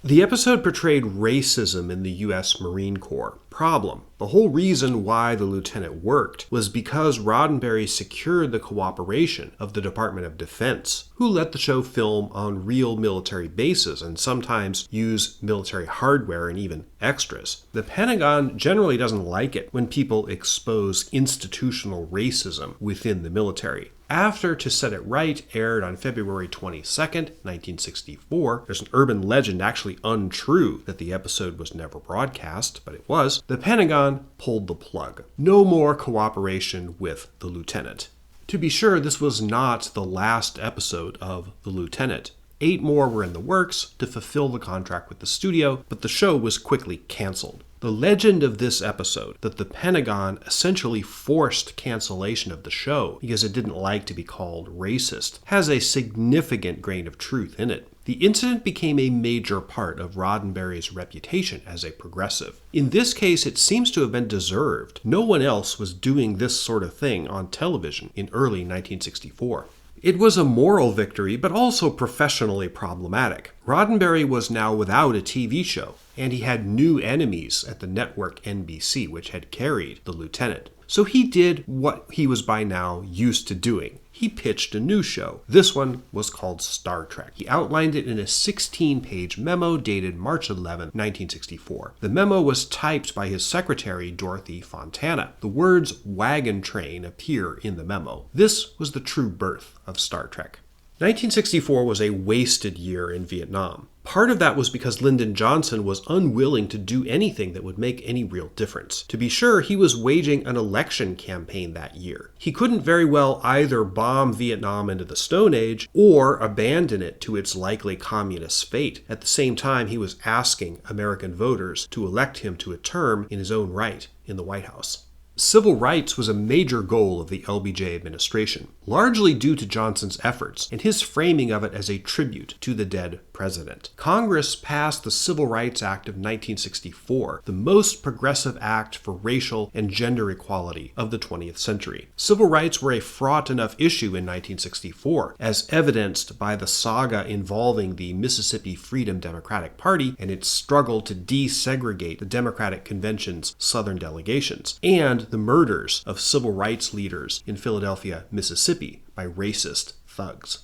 The episode portrayed racism in the U.S. Marine Corps. Problem: the whole reason why The Lieutenant worked was because Roddenberry secured the cooperation of the Department of Defense, who let the show film on real military bases and sometimes use military hardware and even extras. The Pentagon generally doesn't like it when people expose institutional racism within the military. After To Set It Right aired on February 22nd, 1964, there's an urban legend actually untrue that the episode was never broadcast, but it was. The Pentagon pulled the plug. No more cooperation with The Lieutenant. To be sure, this was not the last episode of The Lieutenant. 8 more were in the works to fulfill the contract with the studio, but the show was quickly canceled. The legend of this episode, that the Pentagon essentially forced cancellation of the show because it didn't like to be called racist, has a significant grain of truth in it. The incident became a major part of Roddenberry's reputation as a progressive. In this case, it seems to have been deserved. No one else was doing this sort of thing on television in early 1964. It was a moral victory, but also professionally problematic. Roddenberry was now without a TV show, and he had new enemies at the network NBC, which had carried The Lieutenant. So he did what he was by now used to doing. He pitched a new show. This one was called Star Trek. He outlined it in a 16-page memo dated March 11, 1964. The memo was typed by his secretary, Dorothy Fontana. The words wagon train appear in the memo. This was the true birth of Star Trek. 1964 was a wasted year in Vietnam. Part of that was because Lyndon Johnson was unwilling to do anything that would make any real difference. To be sure, he was waging an election campaign that year. He couldn't very well either bomb Vietnam into the Stone Age or abandon it to its likely communist fate. At the same time, he was asking American voters to elect him to a term in his own right in the White House. Civil rights was a major goal of the LBJ administration, largely due to Johnson's efforts and his framing of it as a tribute to the dead president. Congress passed the Civil Rights Act of 1964, the most progressive act for racial and gender equality of the 20th century. Civil rights were a fraught enough issue in 1964, as evidenced by the saga involving the Mississippi Freedom Democratic Party and its struggle to desegregate the Democratic Convention's Southern delegations, and the murders of civil rights leaders in Philadelphia, Mississippi, by racist thugs.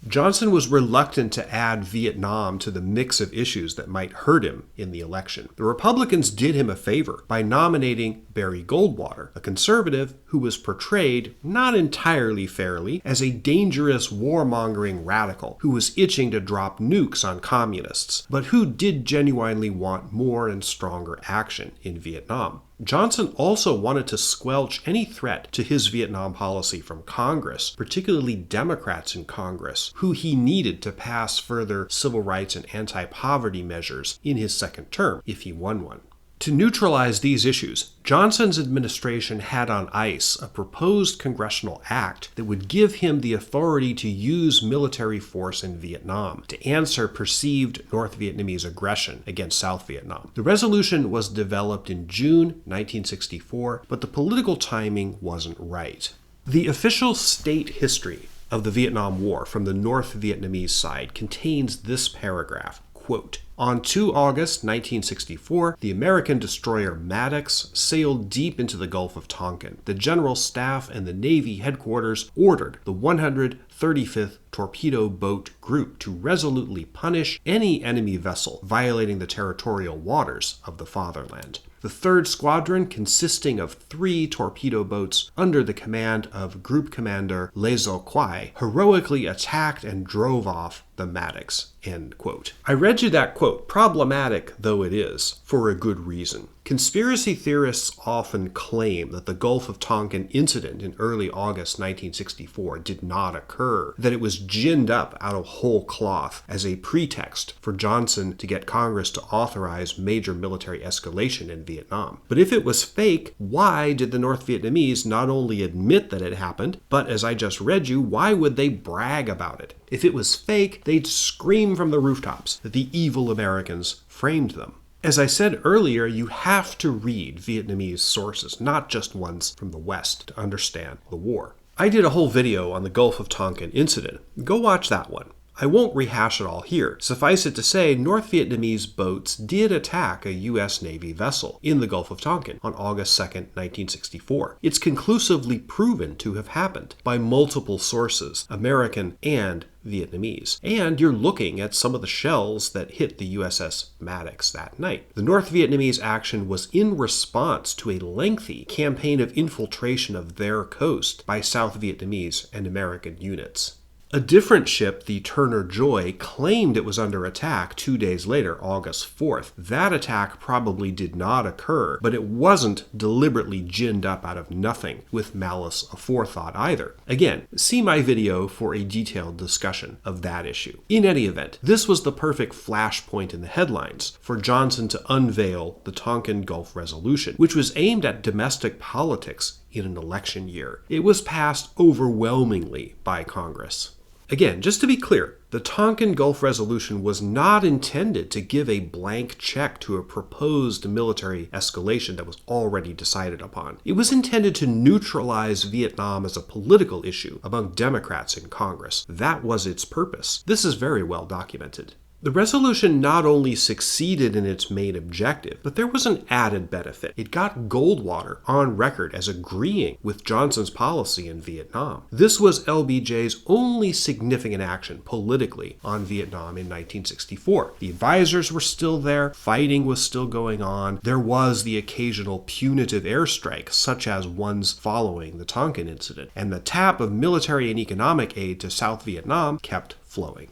Johnson was reluctant to add Vietnam to the mix of issues that might hurt him in the election. The Republicans did him a favor by nominating Barry Goldwater, a conservative who was portrayed, not entirely fairly, as a dangerous warmongering radical who was itching to drop nukes on communists, but who did genuinely want more and stronger action in Vietnam. Johnson also wanted to squelch any threat to his Vietnam policy from Congress, particularly Democrats in Congress, who he needed to pass further civil rights and anti-poverty measures in his second term, if he won one. To neutralize these issues, Johnson's administration had on ice a proposed congressional act that would give him the authority to use military force in Vietnam to answer perceived North Vietnamese aggression against South Vietnam. The resolution was developed in June 1964, but the political timing wasn't right. The official state history of the Vietnam War from the North Vietnamese side contains this paragraph, quote, "On 2 August 1964, the American destroyer Maddox sailed deep into the Gulf of Tonkin. The General Staff and the Navy headquarters ordered the 135th Torpedo Boat Group to resolutely punish any enemy vessel violating the territorial waters of the fatherland. The 3rd Squadron, consisting of 3 torpedo boats under the command of Group Commander Lezo Quai, heroically attacked and drove off the Maddox." End quote. I read you that quote, problematic though it is, for a good reason. Conspiracy theorists often claim that the Gulf of Tonkin incident in early August 1964 did not occur, that it was ginned up out of whole cloth as a pretext for Johnson to get Congress to authorize major military escalation in Vietnam. But if it was fake, why did the North Vietnamese not only admit that it happened, but as I just read you, why would they brag about it? If it was fake, they'd scream from the rooftops that the evil Americans framed them. As I said earlier, you have to read Vietnamese sources, not just ones from the West, to understand the war. I did a whole video on the Gulf of Tonkin incident. Go watch that one. I won't rehash it all here. Suffice it to say, North Vietnamese boats did attack a U.S. Navy vessel in the Gulf of Tonkin on August 2nd, 1964. It's conclusively proven to have happened by multiple sources, American and Vietnamese. And you're looking at some of the shells that hit the USS Maddox that night. The North Vietnamese action was in response to a lengthy campaign of infiltration of their coast by South Vietnamese and American units. A different ship, the Turner Joy, claimed it was under attack 2 days later, August 4th. That attack probably did not occur, but it wasn't deliberately ginned up out of nothing with malice aforethought either. Again, see my video for a detailed discussion of that issue. In any event, this was the perfect flashpoint in the headlines for Johnson to unveil the Tonkin Gulf Resolution, which was aimed at domestic politics in an election year. It was passed overwhelmingly by Congress. Again, just to be clear, the Tonkin Gulf Resolution was not intended to give a blank check to a proposed military escalation that was already decided upon. It was intended to neutralize Vietnam as a political issue among Democrats in Congress. That was its purpose. This is very well documented. The resolution not only succeeded in its main objective, but there was an added benefit. It got Goldwater on record as agreeing with Johnson's policy in Vietnam. This was LBJ's only significant action politically on Vietnam in 1964. The advisors were still there, fighting was still going on, there was the occasional punitive airstrike, such as ones following the Tonkin incident, and the tap of military and economic aid to South Vietnam kept flowing.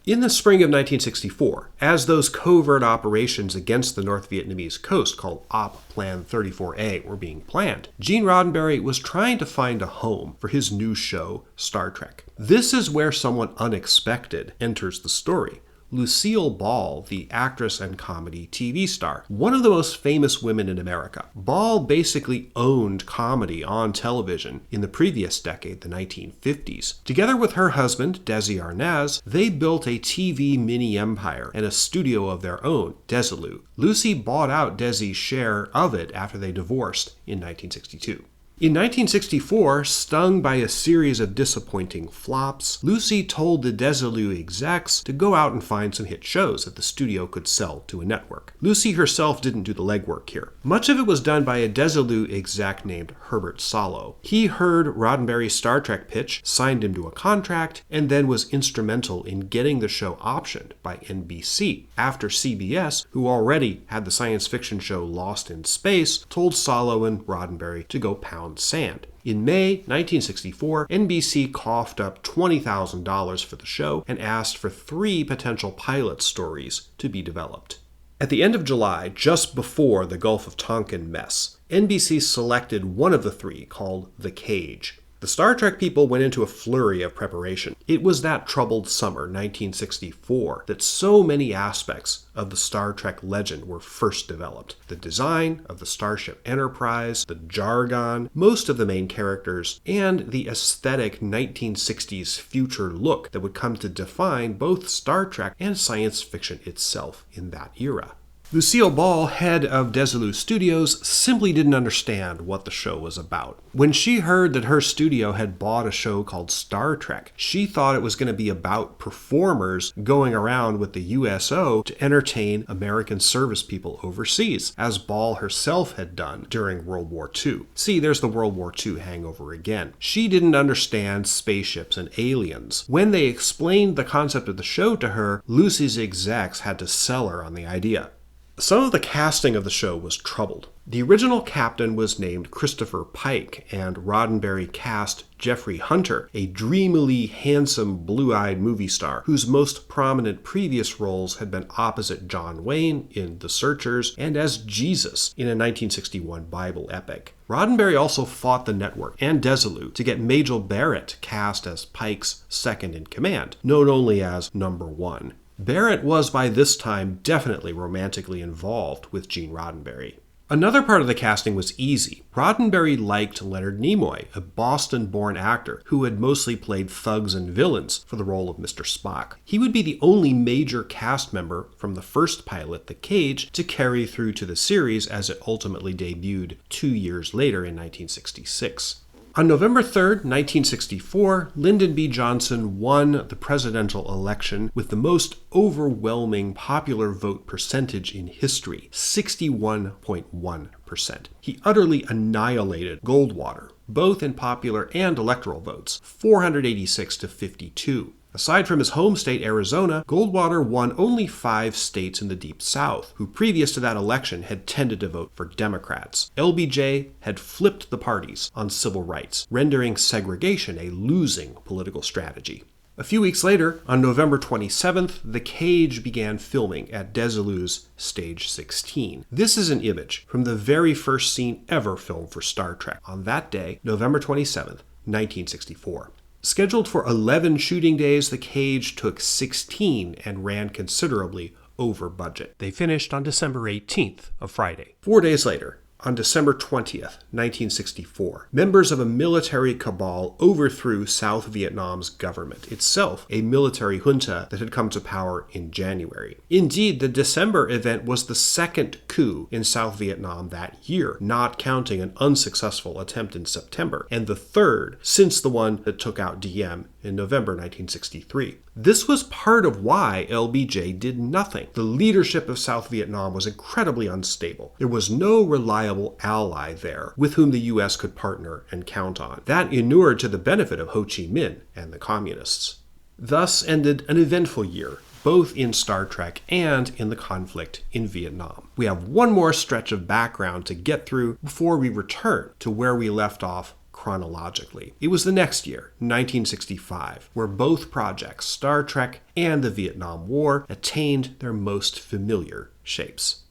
In the spring of 1964, as those covert operations against the North Vietnamese coast called Op Plan 34A were being planned, Gene Roddenberry was trying to find a home for his new show, Star Trek. This is where someone unexpected enters the story. Lucille Ball, the actress and comedy TV star, one of the most famous women in America. Ball basically owned comedy on television in the previous decade, the 1950s. Together with her husband, Desi Arnaz, they built a TV mini-empire and a studio of their own, Desilu. Lucy bought out Desi's share of it after they divorced in 1962. In 1964, stung by a series of disappointing flops, Lucy told the Desilu execs to go out and find some hit shows that the studio could sell to a network. Lucy herself didn't do the legwork here. Much of it was done by a Desilu exec named Herbert Solow. He heard Roddenberry's Star Trek pitch, signed him to a contract, and then was instrumental in getting the show optioned by NBC. After CBS, who already had the science fiction show Lost in Space, told Solow and Roddenberry to go pound sand. In May 1964, NBC coughed up $20,000 for the show and asked for 3 potential pilot stories to be developed. At the end of July, just before the Gulf of Tonkin mess, NBC selected one of the 3 called The Cage. The Star Trek people went into a flurry of preparation. It was that troubled summer, 1964, that so many aspects of the Star Trek legend were first developed. The design of the Starship Enterprise, the jargon, most of the main characters, and the aesthetic 1960s future look that would come to define both Star Trek and science fiction itself in that era. Lucille Ball, head of Desilu Studios, simply didn't understand what the show was about. When she heard that her studio had bought a show called Star Trek, she thought it was going to be about performers going around with the USO to entertain American service people overseas, as Ball herself had done during World War II. See, there's the World War II hangover again. She didn't understand spaceships and aliens. When they explained the concept of the show to her, Lucy's execs had to sell her on the idea. Some of the casting of the show was troubled. The original captain was named Christopher Pike, and Roddenberry cast Jeffrey Hunter, a dreamily handsome blue-eyed movie star whose most prominent previous roles had been opposite John Wayne in The Searchers and as Jesus in a 1961 Bible epic. Roddenberry also fought the network and Desilu to get Majel Barrett cast as Pike's second-in-command, known only as Number 1. Barrett was by this time definitely romantically involved with Gene Roddenberry. Another part of the casting was easy. Roddenberry liked Leonard Nimoy, a Boston-born actor who had mostly played thugs and villains for the role of Mr. Spock. He would be the only major cast member from the first pilot, The Cage, to carry through to the series as it ultimately debuted 2 years later in 1966. On November 3, 1964, Lyndon B. Johnson won the presidential election with the most overwhelming popular vote percentage in history, 61.1%. He utterly annihilated Goldwater, both in popular and electoral votes, 486 to 52. Aside from his home state, Arizona, Goldwater won only 5 states in the Deep South, who previous to that election had tended to vote for Democrats. LBJ had flipped the parties on civil rights, rendering segregation a losing political strategy. A few weeks later, on November 27th, The Cage began filming at Desilu's Stage 16. This is an image from the very first scene ever filmed for Star Trek on that day, November 27th, 1964. Scheduled for 11 shooting days, The Cage took 16 and ran considerably over budget. They finished on December 18th, a Friday. 4 days later, on December 20th, 1964, members of a military cabal overthrew South Vietnam's government, itself a military junta that had come to power in January. Indeed, the December event was the second coup in South Vietnam that year, not counting an unsuccessful attempt in September, and the third since the one that took out Diem in November 1963. This was part of why LBJ did nothing. The leadership of South Vietnam was incredibly unstable. There was no reliable ally there with whom the U.S. could partner and count on. That inured to the benefit of Ho Chi Minh and the communists. Thus ended an eventful year, both in Star Trek and in the conflict in Vietnam. We have one more stretch of background to get through before we return to where we left off chronologically. It was the next year, 1965, where both projects, Star Trek and the Vietnam War, attained their most familiar shapes.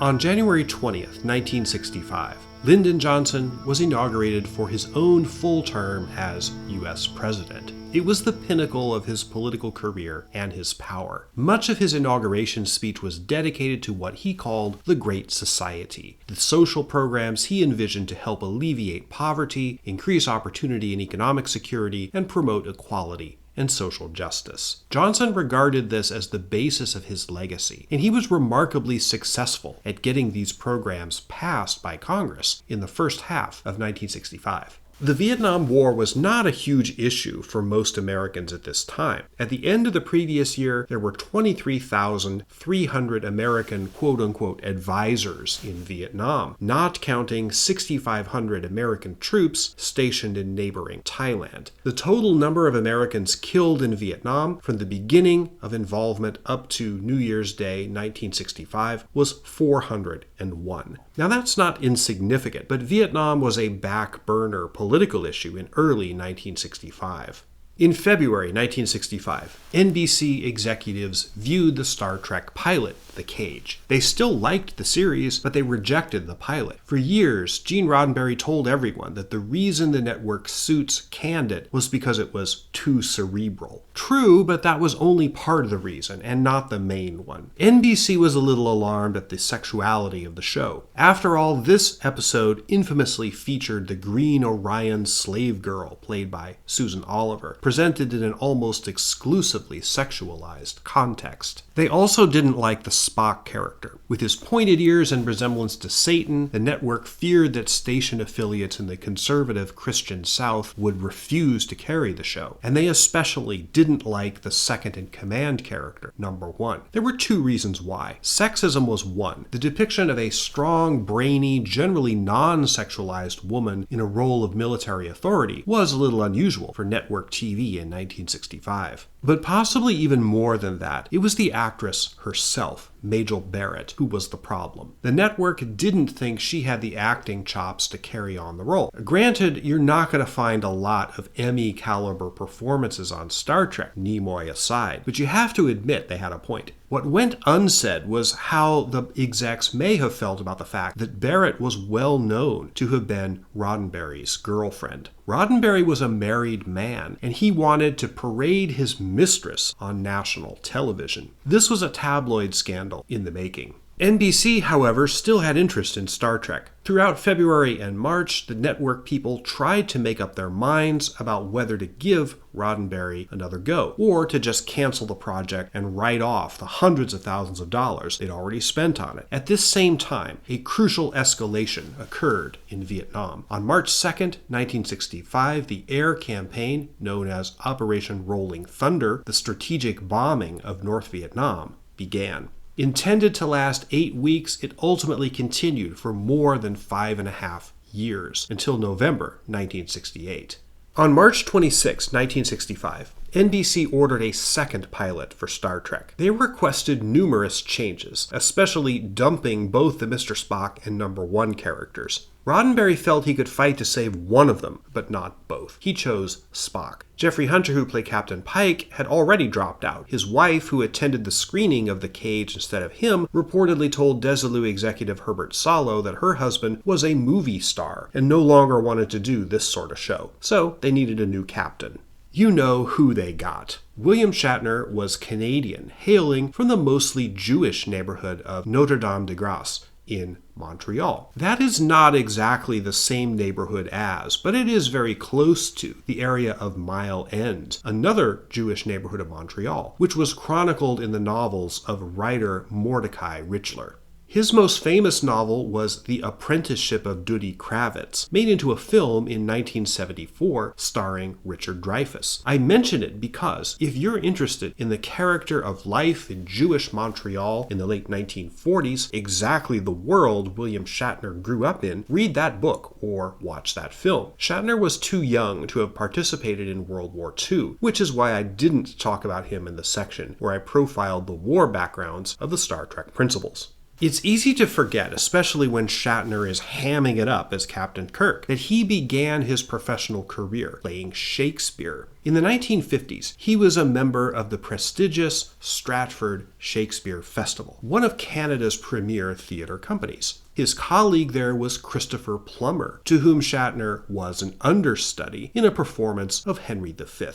On January 20th, 1965, Lyndon Johnson was inaugurated for his own full term as U.S. President. It was the pinnacle of his political career and his power. Much of his inauguration speech was dedicated to what he called the Great Society, the social programs he envisioned to help alleviate poverty, increase opportunity and economic security, and promote equality and social justice. Johnson regarded this as the basis of his legacy, and he was remarkably successful at getting these programs passed by Congress in the first half of 1965. The Vietnam War was not a huge issue for most Americans at this time. At the end of the previous year, there were 23,300 American quote-unquote advisors in Vietnam, not counting 6,500 American troops stationed in neighboring Thailand. The total number of Americans killed in Vietnam from the beginning of involvement up to New Year's Day 1965 was 401. Now that's not insignificant, but Vietnam was a back burner political issue in early 1965. In February 1965, NBC executives viewed the Star Trek pilot, The Cage. They still liked the series, but they rejected the pilot. For years, Gene Roddenberry told everyone that the reason the network suits canned it was because it was too cerebral. True, but that was only part of the reason, and not the main one. NBC was a little alarmed at the sexuality of the show. After all, this episode infamously featured the Green Orion slave girl, played by Susan Oliver, presented in an almost exclusively sexualized context. They also didn't like the Spock character. With his pointed ears and resemblance to Satan, the network feared that station affiliates in the conservative Christian South would refuse to carry the show. And they especially didn't like the second-in-command character, Number 1. There were two reasons why. Sexism was one. The depiction of a strong, brainy, generally non-sexualized woman in a role of military authority was a little unusual for network TV in 1965. But possibly even more than that, it was the actress herself, Majel Barrett, who was the problem. The network didn't think she had the acting chops to carry on the role. Granted, you're not going to find a lot of Emmy-caliber performances on Star Trek, Nimoy aside, but you have to admit they had a point. What went unsaid was how the execs may have felt about the fact that Barrett was well known to have been Roddenberry's girlfriend. Roddenberry was a married man, and he wanted to parade his mistress on national television. This was a tabloid scandal in the making. NBC, however, still had interest in Star Trek. Throughout February and March, the network people tried to make up their minds about whether to give Roddenberry another go, or to just cancel the project and write off the hundreds of thousands of dollars they'd already spent on it. At this same time, a crucial escalation occurred in Vietnam. On March 2nd, 1965, the air campaign, known as Operation Rolling Thunder, the strategic bombing of North Vietnam, began. Intended to last 8 weeks, it ultimately continued for more than 5.5 years, until November 1968. On March 26, 1965, NBC ordered a second pilot for Star Trek. They requested numerous changes, especially dumping both the Mr. Spock and Number 1 characters. Roddenberry felt he could fight to save one of them, but not both. He chose Spock. Jeffrey Hunter, who played Captain Pike, had already dropped out. His wife, who attended the screening of The Cage instead of him, reportedly told Desilu executive Herbert Solow that her husband was a movie star and no longer wanted to do this sort of show. So they needed a new captain. You know who they got. William Shatner was Canadian, hailing from the mostly Jewish neighborhood of Notre-Dame-de-Grâce in Montreal. That is not exactly the same neighborhood as, but it is very close to, the area of Mile End, another Jewish neighborhood of Montreal, which was chronicled in the novels of writer Mordecai Richler. His most famous novel was The Apprenticeship of Duddy Kravitz, made into a film in 1974 starring Richard Dreyfuss. I mention it because if you're interested in the character of life in Jewish Montreal in the late 1940s, exactly the world William Shatner grew up in, read that book or watch that film. Shatner was too young to have participated in World War II, which is why I didn't talk about him in the section where I profiled the war backgrounds of the Star Trek principals. It's easy to forget, especially when Shatner is hamming it up as Captain Kirk, that he began his professional career playing Shakespeare. In the 1950s, he was a member of the prestigious Stratford Shakespeare Festival, one of Canada's premier theatre companies. His colleague there was Christopher Plummer, to whom Shatner was an understudy in a performance of Henry V.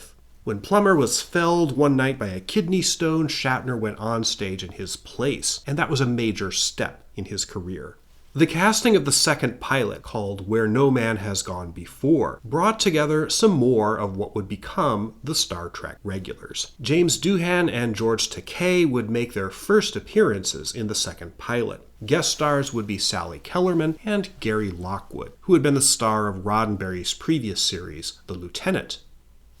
When Plummer was felled one night by a kidney stone, Shatner went on stage in his place, and that was a major step in his career. The casting of the second pilot, called Where No Man Has Gone Before, brought together some more of what would become the Star Trek regulars. James Doohan and George Takei would make their first appearances in the second pilot. Guest stars would be Sally Kellerman and Gary Lockwood, who had been the star of Roddenberry's previous series, The Lieutenant.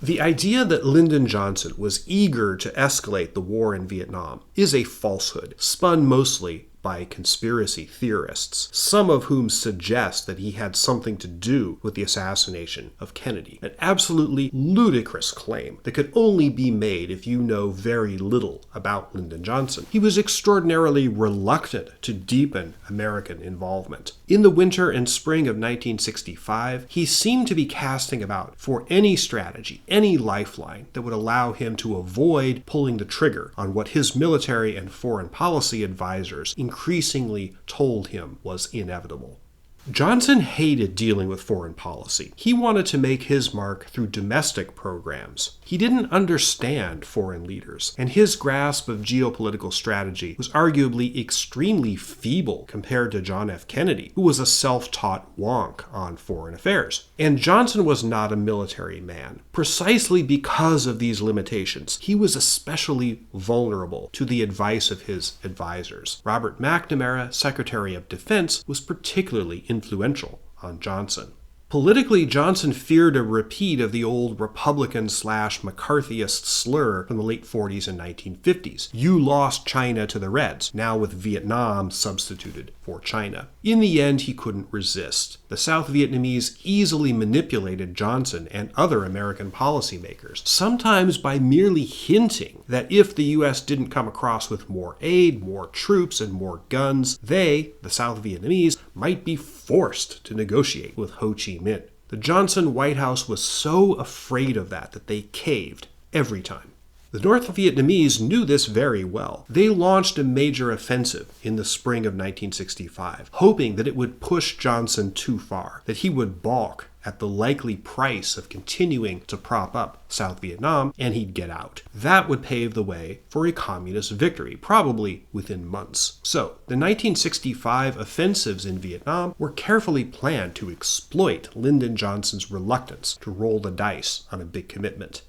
The idea that Lyndon Johnson was eager to escalate the war in Vietnam is a falsehood, spun mostly by conspiracy theorists, some of whom suggest that he had something to do with the assassination of Kennedy. An absolutely ludicrous claim that could only be made if you know very little about Lyndon Johnson. He was extraordinarily reluctant to deepen American involvement. In the winter and spring of 1965, he seemed to be casting about for any strategy, any lifeline that would allow him to avoid pulling the trigger on what his military and foreign policy advisors increasingly told him was inevitable. Johnson hated dealing with foreign policy. He wanted to make his mark through domestic programs. He didn't understand foreign leaders, and his grasp of geopolitical strategy was arguably extremely feeble compared to John F. Kennedy, who was a self-taught wonk on foreign affairs. And Johnson was not a military man. Precisely because of these limitations, he was especially vulnerable to the advice of his advisors. Robert McNamara, Secretary of Defense, was particularly influential on Johnson. Politically, Johnson feared a repeat of the old Republican/McCarthyist slur from the late 40s and 1950s. You lost China to the Reds, now with Vietnam substituted for China. In the end, he couldn't resist. The South Vietnamese easily manipulated Johnson and other American policymakers, sometimes by merely hinting that if the U.S. didn't come across with more aid, more troops, and more guns, they, the South Vietnamese, might be forced to negotiate with Ho Chi Minh. The Johnson White House was so afraid of that they caved every time. The North Vietnamese knew this very well. They launched a major offensive in the spring of 1965, hoping that it would push Johnson too far, that he would balk at the likely price of continuing to prop up South Vietnam, and he'd get out. That would pave the way for a communist victory, probably within months. So, the 1965 offensives in Vietnam were carefully planned to exploit Lyndon Johnson's reluctance to roll the dice on a big commitment.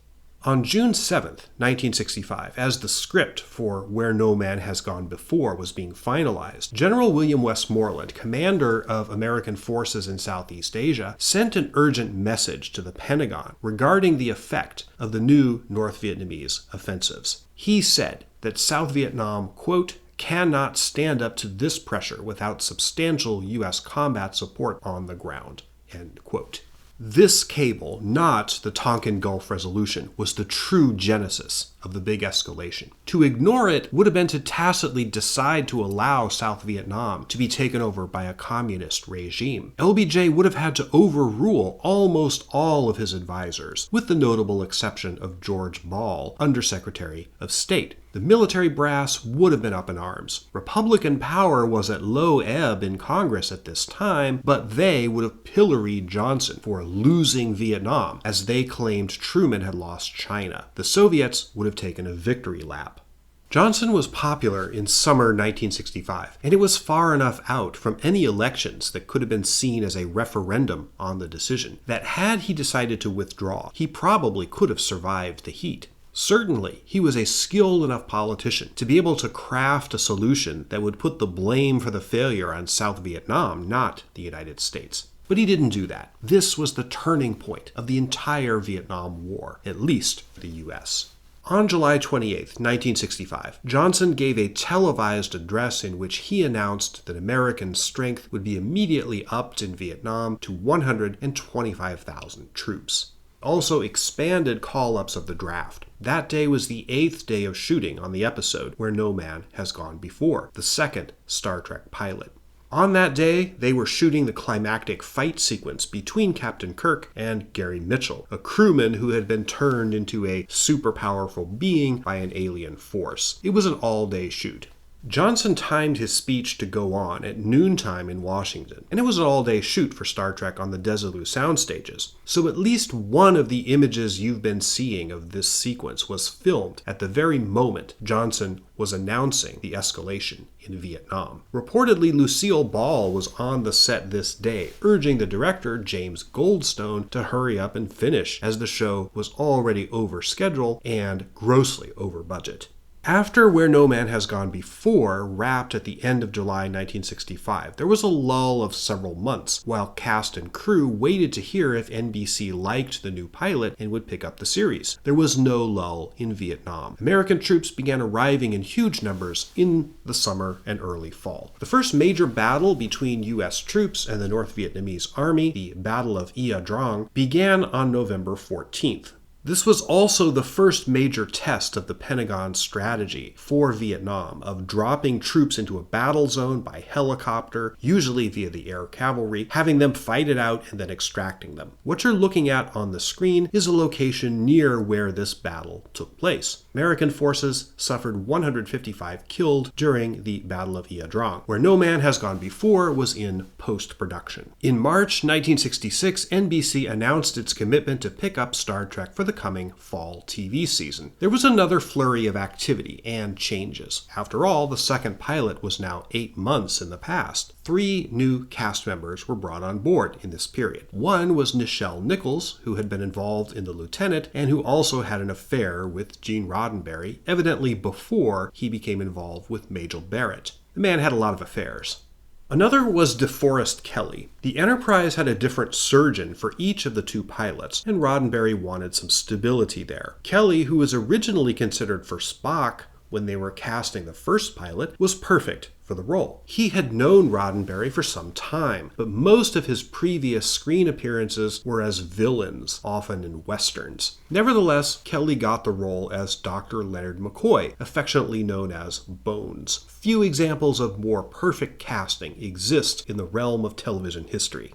On June 7, 1965, as the script for Where No Man Has Gone Before was being finalized, General William Westmoreland, commander of American forces in Southeast Asia, sent an urgent message to the Pentagon regarding the effect of the new North Vietnamese offensives. He said that South Vietnam, quote, cannot stand up to this pressure without substantial U.S. combat support on the ground, end quote. This cable, not the Tonkin Gulf Resolution, was the true genesis of the big escalation. To ignore it would have been to tacitly decide to allow South Vietnam to be taken over by a communist regime. LBJ would have had to overrule almost all of his advisors, with the notable exception of George Ball, Undersecretary of State. The military brass would have been up in arms. Republican power was at low ebb in Congress at this time, but they would have pilloried Johnson for losing Vietnam, as they claimed Truman had lost China. The Soviets would have taken a victory lap. Johnson was popular in summer 1965, and it was far enough out from any elections that could have been seen as a referendum on the decision that had he decided to withdraw, he probably could have survived the heat. Certainly, he was a skilled enough politician to be able to craft a solution that would put the blame for the failure on South Vietnam, not the United States. But he didn't do that. This was the turning point of the entire Vietnam War, at least for the U.S. On July 28, 1965, Johnson gave a televised address in which he announced that American strength would be immediately upped in Vietnam to 125,000 troops. Also expanded call-ups of the draft. That day was the 8th day of shooting on the episode Where No Man Has Gone Before, the second Star Trek pilot. On that day, they were shooting the climactic fight sequence between Captain Kirk and Gary Mitchell, a crewman who had been turned into a super powerful being by an alien force. It was an all-day shoot. Johnson timed his speech to go on at noontime in Washington, and it was an all-day shoot for Star Trek on the Desilu sound stages. So at least one of the images you've been seeing of this sequence was filmed at the very moment Johnson was announcing the escalation in Vietnam. Reportedly, Lucille Ball was on the set this day, urging the director, James Goldstone, to hurry up and finish, as the show was already over schedule and grossly over budget. After Where No Man Has Gone Before wrapped at the end of July 1965, there was a lull of several months while cast and crew waited to hear if NBC liked the new pilot and would pick up the series. There was no lull in Vietnam. American troops began arriving in huge numbers in the summer and early fall. The first major battle between U.S. troops and the North Vietnamese Army, the Battle of Ia Drang, began on November 14th. This was also the first major test of the Pentagon's strategy for Vietnam of dropping troops into a battle zone by helicopter, usually via the air cavalry, having them fight it out and then extracting them. What you're looking at on the screen is a location near where this battle took place. American forces suffered 155 killed during the Battle of Ia Drang, Where No Man Has Gone Before was in post-production. In March 1966, NBC announced its commitment to pick up Star Trek for the coming fall TV season. There was another flurry of activity and changes. After all, the second pilot was now 8 months in the past. 3 new cast members were brought on board in this period. One was Nichelle Nichols, who had been involved in The Lieutenant and who also had an affair with Gene Roddenberry, evidently before he became involved with Majel Barrett. The man had a lot of affairs. Another was DeForest Kelley. The Enterprise had a different surgeon for each of the 2 pilots, and Roddenberry wanted some stability there. Kelley, who was originally considered for Spock when they were casting the first pilot, was perfect for the role. He had known Roddenberry for some time, but most of his previous screen appearances were as villains, often in westerns. Nevertheless, Kelley got the role as Dr. Leonard McCoy, affectionately known as Bones. Few examples of more perfect casting exist in the realm of television history.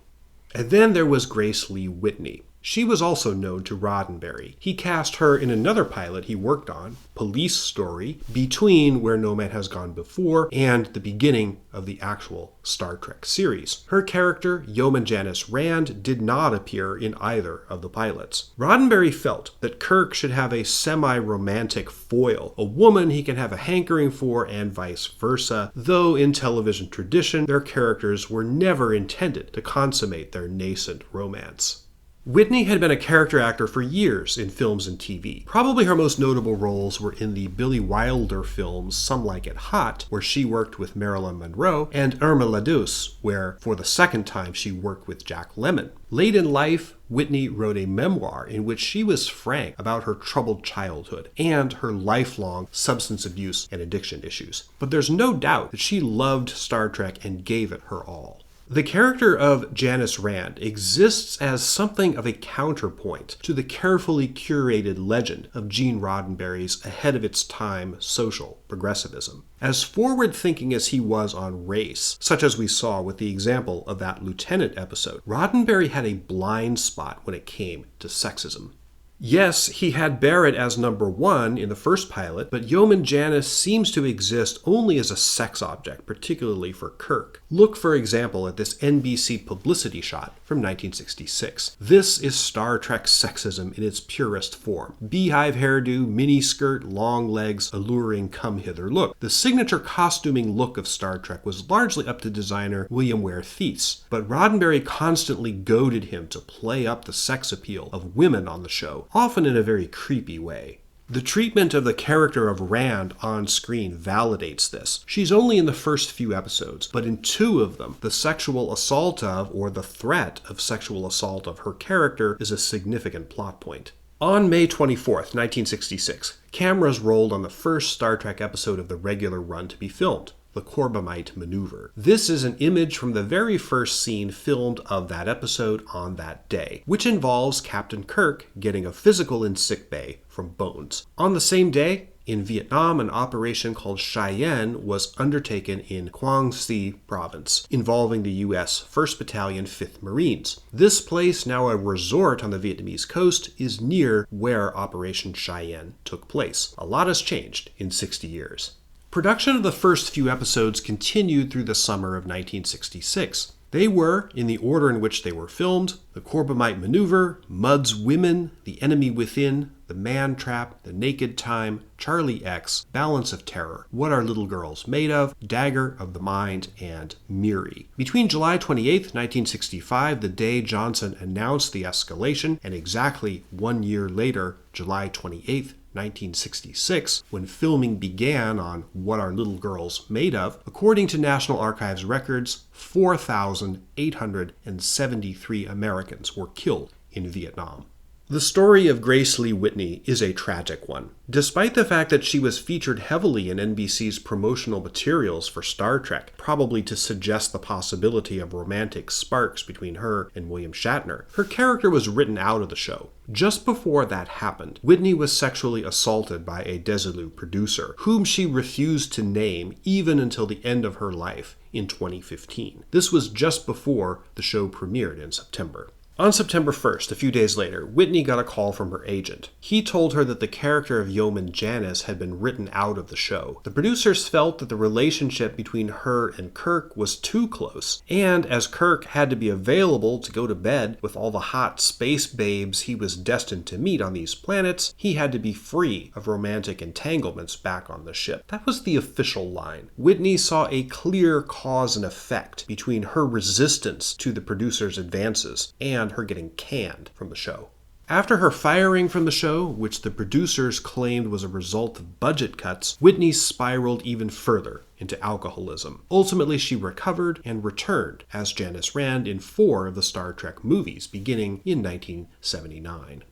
And then there was Grace Lee Whitney. She was also known to Roddenberry. He cast her in another pilot he worked on, Police Story, between Where No Man Has Gone Before and the beginning of the actual Star Trek series. Her character, Yeoman Janice Rand, did not appear in either of the pilots. Roddenberry felt that Kirk should have a semi-romantic foil, a woman he can have a hankering for and vice versa, though in television tradition, their characters were never intended to consummate their nascent romance. Whitney had been a character actor for years in films and TV. Probably her most notable roles were in the Billy Wilder films Some Like It Hot, where she worked with Marilyn Monroe, and Irma la Douce, where for the second time she worked with Jack Lemmon. Late in life, Whitney wrote a memoir in which she was frank about her troubled childhood and her lifelong substance abuse and addiction issues. But there's no doubt that she loved Star Trek and gave it her all. The character of Janice Rand exists as something of a counterpoint to the carefully curated legend of Gene Roddenberry's ahead-of-its-time social progressivism. As forward-thinking as he was on race, such as we saw with the example of that Lieutenant episode, Roddenberry had a blind spot when it came to sexism. Yes, he had Barrett as number one in the first pilot, but Yeoman Janice seems to exist only as a sex object, particularly for Kirk. Look, for example, at this NBC publicity shot from 1966. This is Star Trek sexism in its purest form. Beehive hairdo, miniskirt, long legs, alluring come-hither look. The signature costuming look of Star Trek was largely up to designer William Ware Thies, but Roddenberry constantly goaded him to play up the sex appeal of women on the show, often in a very creepy way. The treatment of the character of Rand on screen validates this. She's only in the first few episodes, but in 2 of them, the sexual assault of, or the threat of sexual assault of her character is a significant plot point. On May 24th, 1966, cameras rolled on the first Star Trek episode of the regular run to be filmed, the Corbomite Maneuver. This is an image from the very first scene filmed of that episode on that day, which involves Captain Kirk getting a physical in sickbay from Bones. On the same day, in Vietnam, an operation called Cheyenne was undertaken in Quang Tri province, involving the U.S. 1st Battalion 5th Marines. This place, now a resort on the Vietnamese coast, is near where Operation Cheyenne took place. A lot has changed in 60 years. Production of the first few episodes continued through the summer of 1966. They were, in the order in which they were filmed, the Corbomite Maneuver, Mudd's Women, The Enemy Within, The Man Trap, The Naked Time, Charlie X, Balance of Terror, What Are Little Girls Made Of, Dagger of the Mind, and Miri. Between July 28, 1965, the day Johnson announced the escalation, and exactly 1 year later, July 28, 1966, when filming began on What Are Little Girls Made Of, according to National Archives records, 4,873 Americans were killed in Vietnam. The story of Grace Lee Whitney is a tragic one. Despite the fact that she was featured heavily in NBC's promotional materials for Star Trek, probably to suggest the possibility of romantic sparks between her and William Shatner, her character was written out of the show. Just before that happened, Whitney was sexually assaulted by a Desilu producer, whom she refused to name even until the end of her life in 2015. This was just before the show premiered in September. On September 1st, a few days later, Whitney got a call from her agent. He told her that the character of Yeoman Janice had been written out of the show. The producers felt that the relationship between her and Kirk was too close, and as Kirk had to be available to go to bed with all the hot space babes he was destined to meet on these planets, he had to be free of romantic entanglements back on the ship. That was the official line. Whitney saw a clear cause and effect between her resistance to the producers' advances and her getting canned from the show. After her firing from the show, which the producers claimed was a result of budget cuts, Whitney spiraled even further into alcoholism. Ultimately, she recovered and returned as Janice Rand in 4 of the Star Trek movies, beginning in 1979.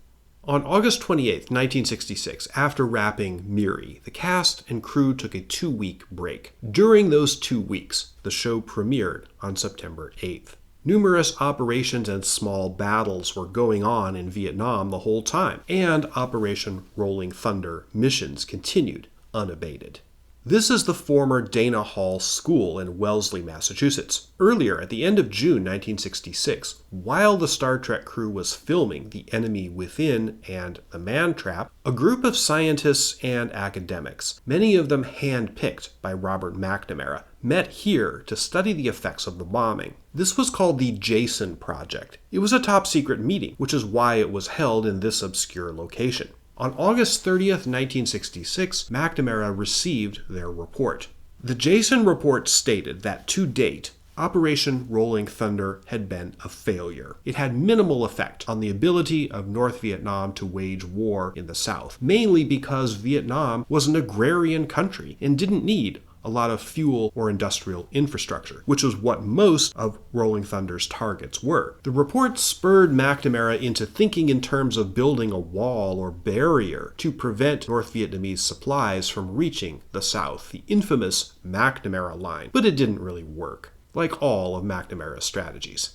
On August 28, 1966, after wrapping Miri, the cast and crew took a 2-week break. During those 2 weeks, the show premiered on September 8th. Numerous operations and small battles were going on in Vietnam the whole time, and Operation Rolling Thunder missions continued unabated. This is the former Dana Hall School in Wellesley, Massachusetts. Earlier, at the end of June 1966, while the Star Trek crew was filming The Enemy Within and The Man Trap, a group of scientists and academics, many of them hand-picked by Robert McNamara, met here to study the effects of the bombing. This was called the Jason Project. It was a top-secret meeting, which is why it was held in this obscure location. On August 30th, 1966, McNamara received their report. The Jason report stated that to date, Operation Rolling Thunder had been a failure. It had minimal effect on the ability of North Vietnam to wage war in the South, mainly because Vietnam was an agrarian country and didn't need a lot of fuel or industrial infrastructure, which was what most of Rolling Thunder's targets were. The report spurred McNamara into thinking in terms of building a wall or barrier to prevent North Vietnamese supplies from reaching the South, the infamous McNamara Line, but it didn't really work. like all of McNamara's strategies.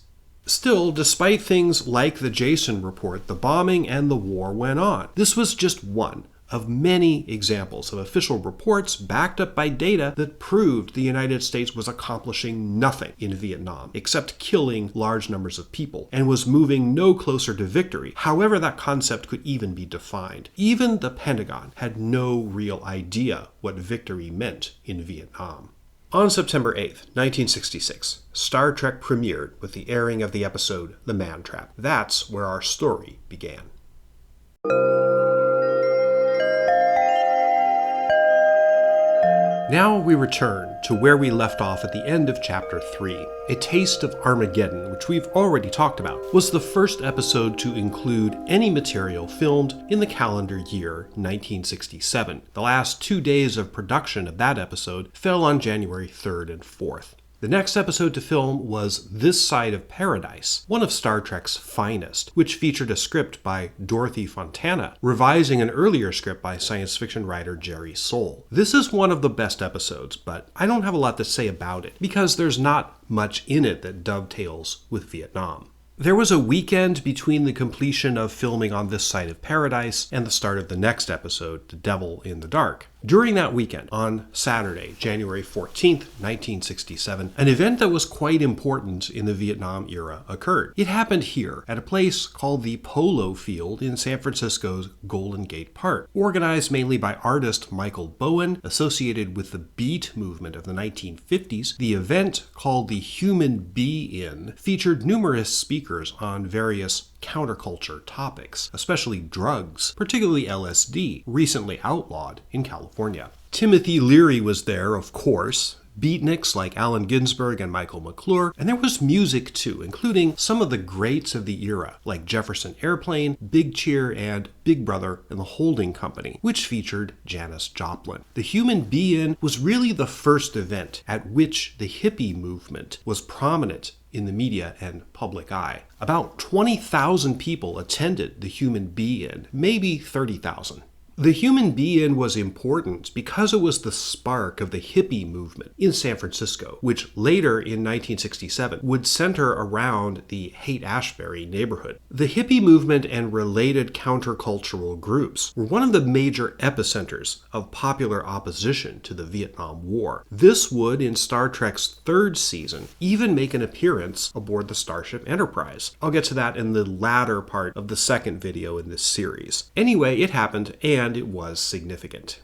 Still, despite things like the Jason report, the bombing and the war went on. This was just one of many examples of official reports backed up by data that proved the United States was accomplishing nothing in Vietnam except killing large numbers of people and was moving no closer to victory, however that concept could even be defined. Even the Pentagon had no real idea what victory meant in Vietnam. On September 8th, 1966, Star Trek premiered with the airing of the episode The Man Trap. That's where our story began. Now we return to where we left off at the end of Chapter 3. A Taste of Armageddon, which we've already talked about, was the first episode to include any material filmed in the calendar year 1967. The last 2 days of production of that episode fell on January 3rd and 4th. The next episode to film was This Side of Paradise, one of Star Trek's finest, which featured a script by Dorothy Fontana, revising an earlier script by science fiction writer Jerry Soule. This is one of the best episodes, but I don't have a lot to say about it, because there's not much in it that dovetails with Vietnam. There was a weekend between the completion of filming on This Side of Paradise and the start of the next episode, The Devil in the Dark. During that weekend, on Saturday, January 14th, 1967, an event that was quite important in the Vietnam era occurred. It happened here, at a place called the Polo Field in San Francisco's Golden Gate Park. Organized mainly by artist Michael Bowen, associated with the Beat movement of the 1950s, the event, called the Human Be-In, featured numerous speakers on various counterculture topics, especially drugs, particularly LSD, recently outlawed in California. Timothy Leary was there, of course, beatniks like Allen Ginsberg and Michael McClure, and there was music too, including some of the greats of the era, like Jefferson Airplane, Big Cheer, and Big Brother and the Holding Company, which featured Janis Joplin. The Human Be-In was really the first event at which the hippie movement was prominent in the media and public eye. About 20,000 people attended the Human Be-In, maybe 30,000. The Human Be-In was important because it was the spark of the hippie movement in San Francisco, which later in 1967 would center around the Haight-Ashbury neighborhood. The hippie movement and related countercultural groups were one of the major epicenters of popular opposition to the Vietnam War. This would, in Star Trek's third season, even make an appearance aboard the Starship Enterprise. I'll get to that in the latter part of the second video in this series. Anyway, it happened, and it was significant.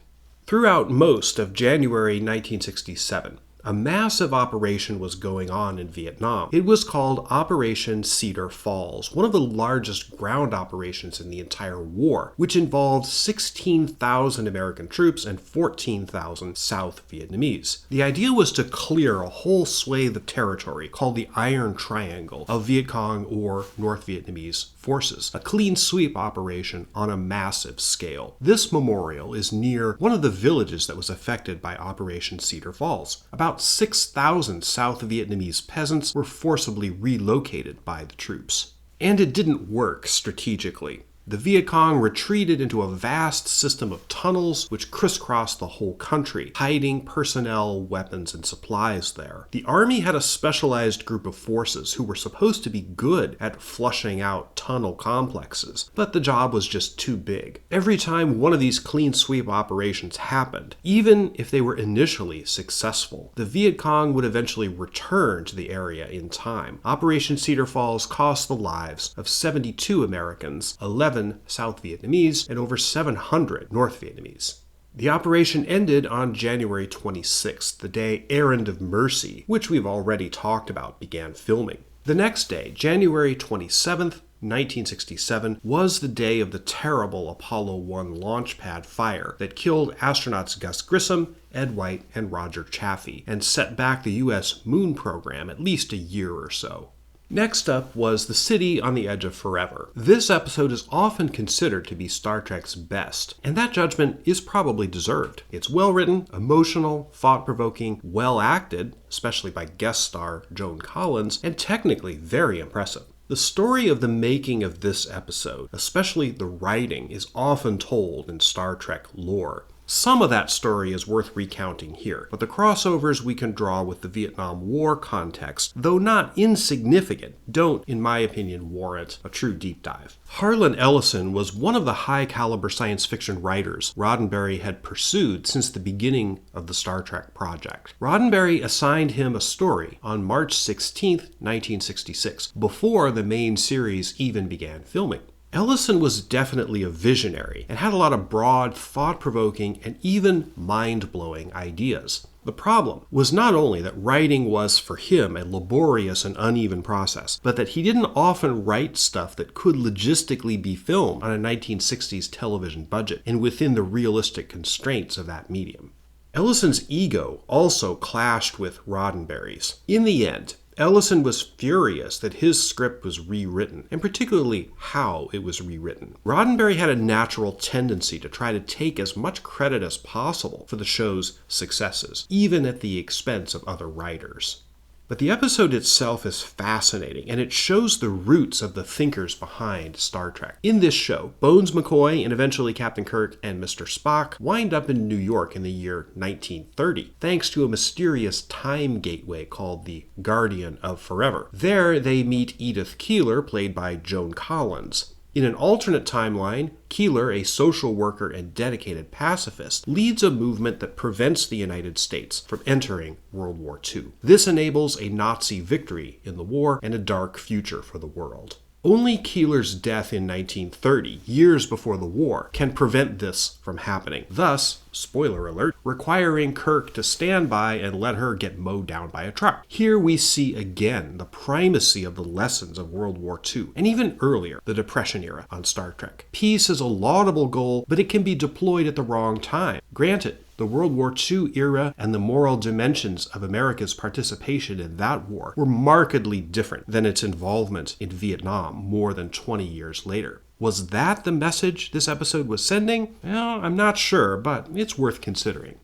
Throughout most of January 1967, a massive operation was going on in Vietnam. It was called Operation Cedar Falls, one of the largest ground operations in the entire war, which involved 16,000 American troops and 14,000 South Vietnamese. The idea was to clear a whole swathe of territory called the Iron Triangle of Viet Cong or North Vietnamese forces, a clean sweep operation on a massive scale. This memorial is near one of the villages that was affected by Operation Cedar Falls. About 6,000 South Vietnamese peasants were forcibly relocated by the troops. And it didn't work strategically. The Viet Cong retreated into a vast system of tunnels which crisscrossed the whole country, hiding personnel, weapons, and supplies there. The army had a specialized group of forces who were supposed to be good at flushing out tunnel complexes, but the job was just too big. Every time one of these clean sweep operations happened, even if they were initially successful, the Viet Cong would eventually return to the area in time. Operation Cedar Falls cost the lives of 72 Americans, 11 South Vietnamese, and over 700 North Vietnamese. The operation ended on January 26th, the day Errand of Mercy, which we've already talked about, began filming. The next day, January 27th, 1967, was the day of the terrible Apollo 1 launch pad fire that killed astronauts Gus Grissom, Ed White, and Roger Chaffee, and set back the U.S. moon program at least a year or so. Next up was The City on the Edge of Forever. This episode is often considered to be Star Trek's best, and that judgment is probably deserved. It's well-written, emotional, thought-provoking, well-acted, especially by guest star Joan Collins, and technically very impressive. The story of the making of this episode, especially the writing, is often told in Star Trek lore. Some of that story is worth recounting here, but the crossovers we can draw with the Vietnam War context, though not insignificant, don't, in my opinion, warrant a true deep dive. Harlan Ellison was one of the high-caliber science fiction writers Roddenberry had pursued since the beginning of the Star Trek project. Roddenberry assigned him a story on March 16, 1966, before the main series even began filming. Ellison was definitely a visionary and had a lot of broad, thought-provoking, and even mind-blowing ideas. The problem was not only that writing was, for him, a laborious and uneven process, but that he didn't often write stuff that could logistically be filmed on a 1960s television budget and within the realistic constraints of that medium. Ellison's ego also clashed with Roddenberry's. In the end, Ellison was furious that his script was rewritten, and particularly how it was rewritten. Roddenberry had a natural tendency to try to take as much credit as possible for the show's successes, even at the expense of other writers. But the episode itself is fascinating, and it shows the roots of the thinkers behind Star Trek. In this show, Bones McCoy and eventually Captain Kirk and Mr. Spock wind up in New York in the year 1930, thanks to a mysterious time gateway called the Guardian of Forever. There, they meet Edith Keeler, played by Joan Collins. In an alternate timeline, Keeler, a social worker and dedicated pacifist, leads a movement that prevents the United States from entering World War II. This enables a Nazi victory in the war and a dark future for the world. Only Keeler's death in 1930, years before the war, can prevent this from happening. Thus, spoiler alert, requiring Kirk to stand by and let her get mowed down by a truck. Here we see again the primacy of the lessons of World War II, and even earlier, the Depression era on Star Trek. Peace is a laudable goal, but it can be deployed at the wrong time. Granted, the World War II era and the moral dimensions of America's participation in that war were markedly different than its involvement in Vietnam more than 20 years later. Was that the message this episode was sending? Well, I'm not sure, but it's worth considering.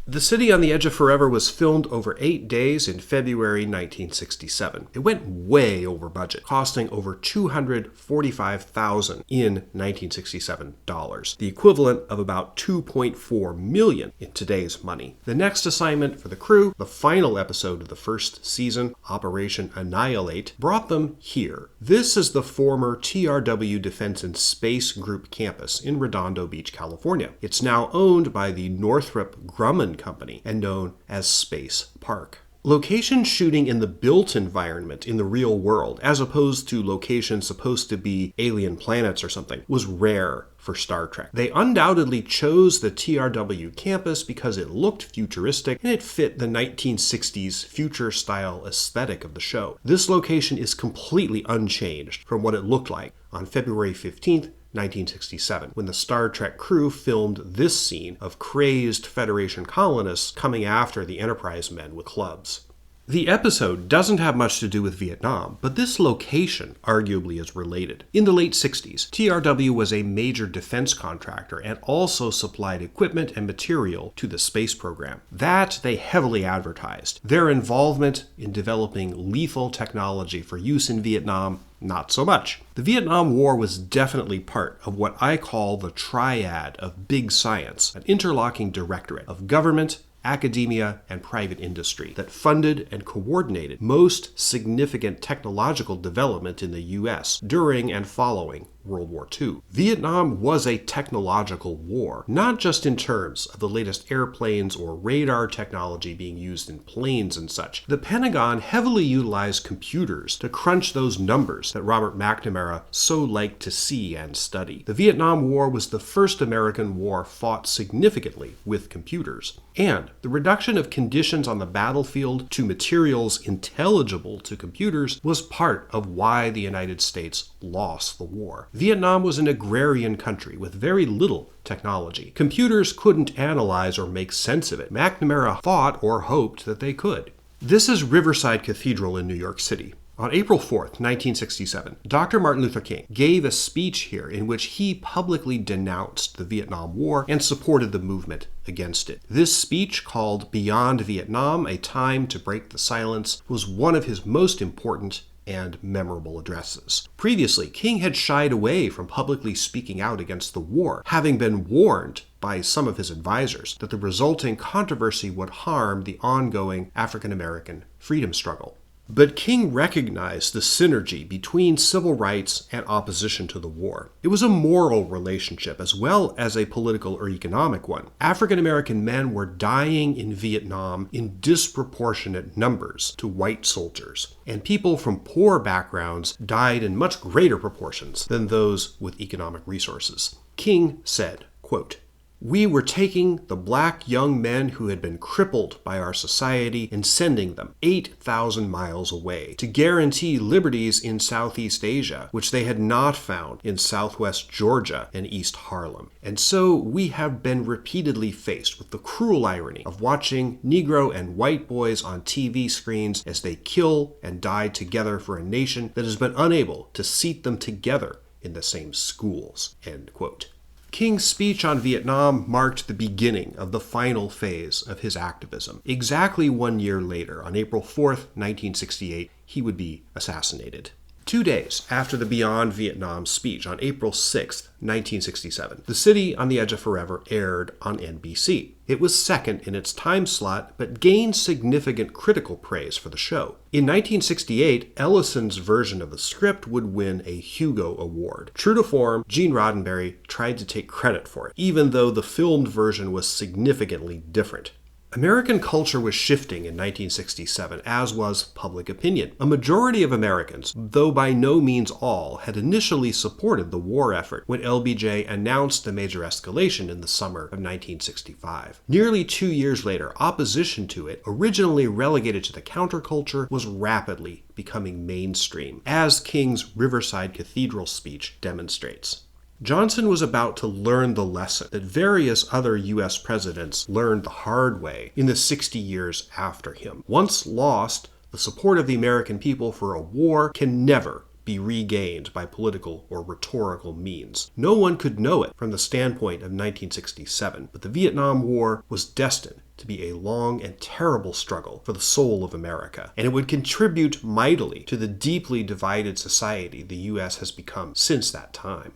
The City on the Edge of Forever was filmed over 8 days in February 1967. It went way over budget, costing over $245,000 in 1967 dollars, the equivalent of about $2.4 million in today's money. The next assignment for the crew, the final episode of the first season, Operation Annihilate, brought them here. This is the former TRW Defense and Space Group campus in Redondo Beach, California. It's now owned by the Northrop Grumman Company and known as Space Park. Location shooting in the built environment in the real world, as opposed to locations supposed to be alien planets or something, was rare for Star Trek. They undoubtedly chose the TRW campus because it looked futuristic and it fit the 1960s future-style aesthetic of the show. This location is completely unchanged from what it looked like on February 15th, 1967, when the Star Trek crew filmed this scene of crazed Federation colonists coming after the Enterprise men with clubs. The episode doesn't have much to do with Vietnam, but this location arguably is related. In the late 60s, TRW was a major defense contractor and also supplied equipment and material to the space program. That they heavily advertised. Their involvement in developing lethal technology for use in Vietnam, not so much. The Vietnam War was definitely part of what I call the triad of big science, an interlocking directorate of government, academia, and private industry that funded and coordinated most significant technological development in the U.S. during and following World War II. Vietnam was a technological war, not just in terms of the latest airplanes or radar technology being used in planes and such. The Pentagon heavily utilized computers to crunch those numbers that Robert McNamara so liked to see and study. The Vietnam War was the first American war fought significantly with computers. And the reduction of conditions on the battlefield to materials intelligible to computers was part of why the United States lost the war. Vietnam was an agrarian country with very little technology. Computers couldn't analyze or make sense of it. McNamara thought or hoped that they could. This is Riverside Cathedral in New York City. On April 4th, 1967, Dr. Martin Luther King gave a speech here in which he publicly denounced the Vietnam War and supported the movement against it. This speech, called Beyond Vietnam, A Time to Break the Silence, was one of his most important and memorable addresses. Previously, King had shied away from publicly speaking out against the war, having been warned by some of his advisors that the resulting controversy would harm the ongoing African-American freedom struggle. But King recognized the synergy between civil rights and opposition to the war. It was a moral relationship as well as a political or economic one. African American men were dying in Vietnam in disproportionate numbers to white soldiers, and people from poor backgrounds died in much greater proportions than those with economic resources. King said, quote, "We were taking the black young men who had been crippled by our society and sending them 8,000 miles away to guarantee liberties in Southeast Asia, which they had not found in Southwest Georgia and East Harlem. And so we have been repeatedly faced with the cruel irony of watching Negro and white boys on TV screens as they kill and die together for a nation that has been unable to seat them together in the same schools." End quote. King's speech on Vietnam marked the beginning of the final phase of his activism. Exactly 1 year later, on April 4th, 1968, he would be assassinated. 2 days after the Beyond Vietnam speech, on April 6th, 1967, The City on the Edge of Forever aired on NBC. It was second in its time slot, but gained significant critical praise for the show. In 1968, Ellison's version of the script would win a Hugo Award. True to form, Gene Roddenberry tried to take credit for it, even though the filmed version was significantly different. American culture was shifting in 1967, as was public opinion. A majority of Americans, though by no means all, had initially supported the war effort when LBJ announced the major escalation in the summer of 1965. Nearly 2 years later, opposition to it, originally relegated to the counterculture, was rapidly becoming mainstream, as King's Riverside Cathedral speech demonstrates. Johnson was about to learn the lesson that various other U.S. presidents learned the hard way in the 60 years after him. Once lost, the support of the American people for a war can never be regained by political or rhetorical means. No one could know it from the standpoint of 1967, but the Vietnam War was destined to be a long and terrible struggle for the soul of America, and it would contribute mightily to the deeply divided society the U.S. has become since that time.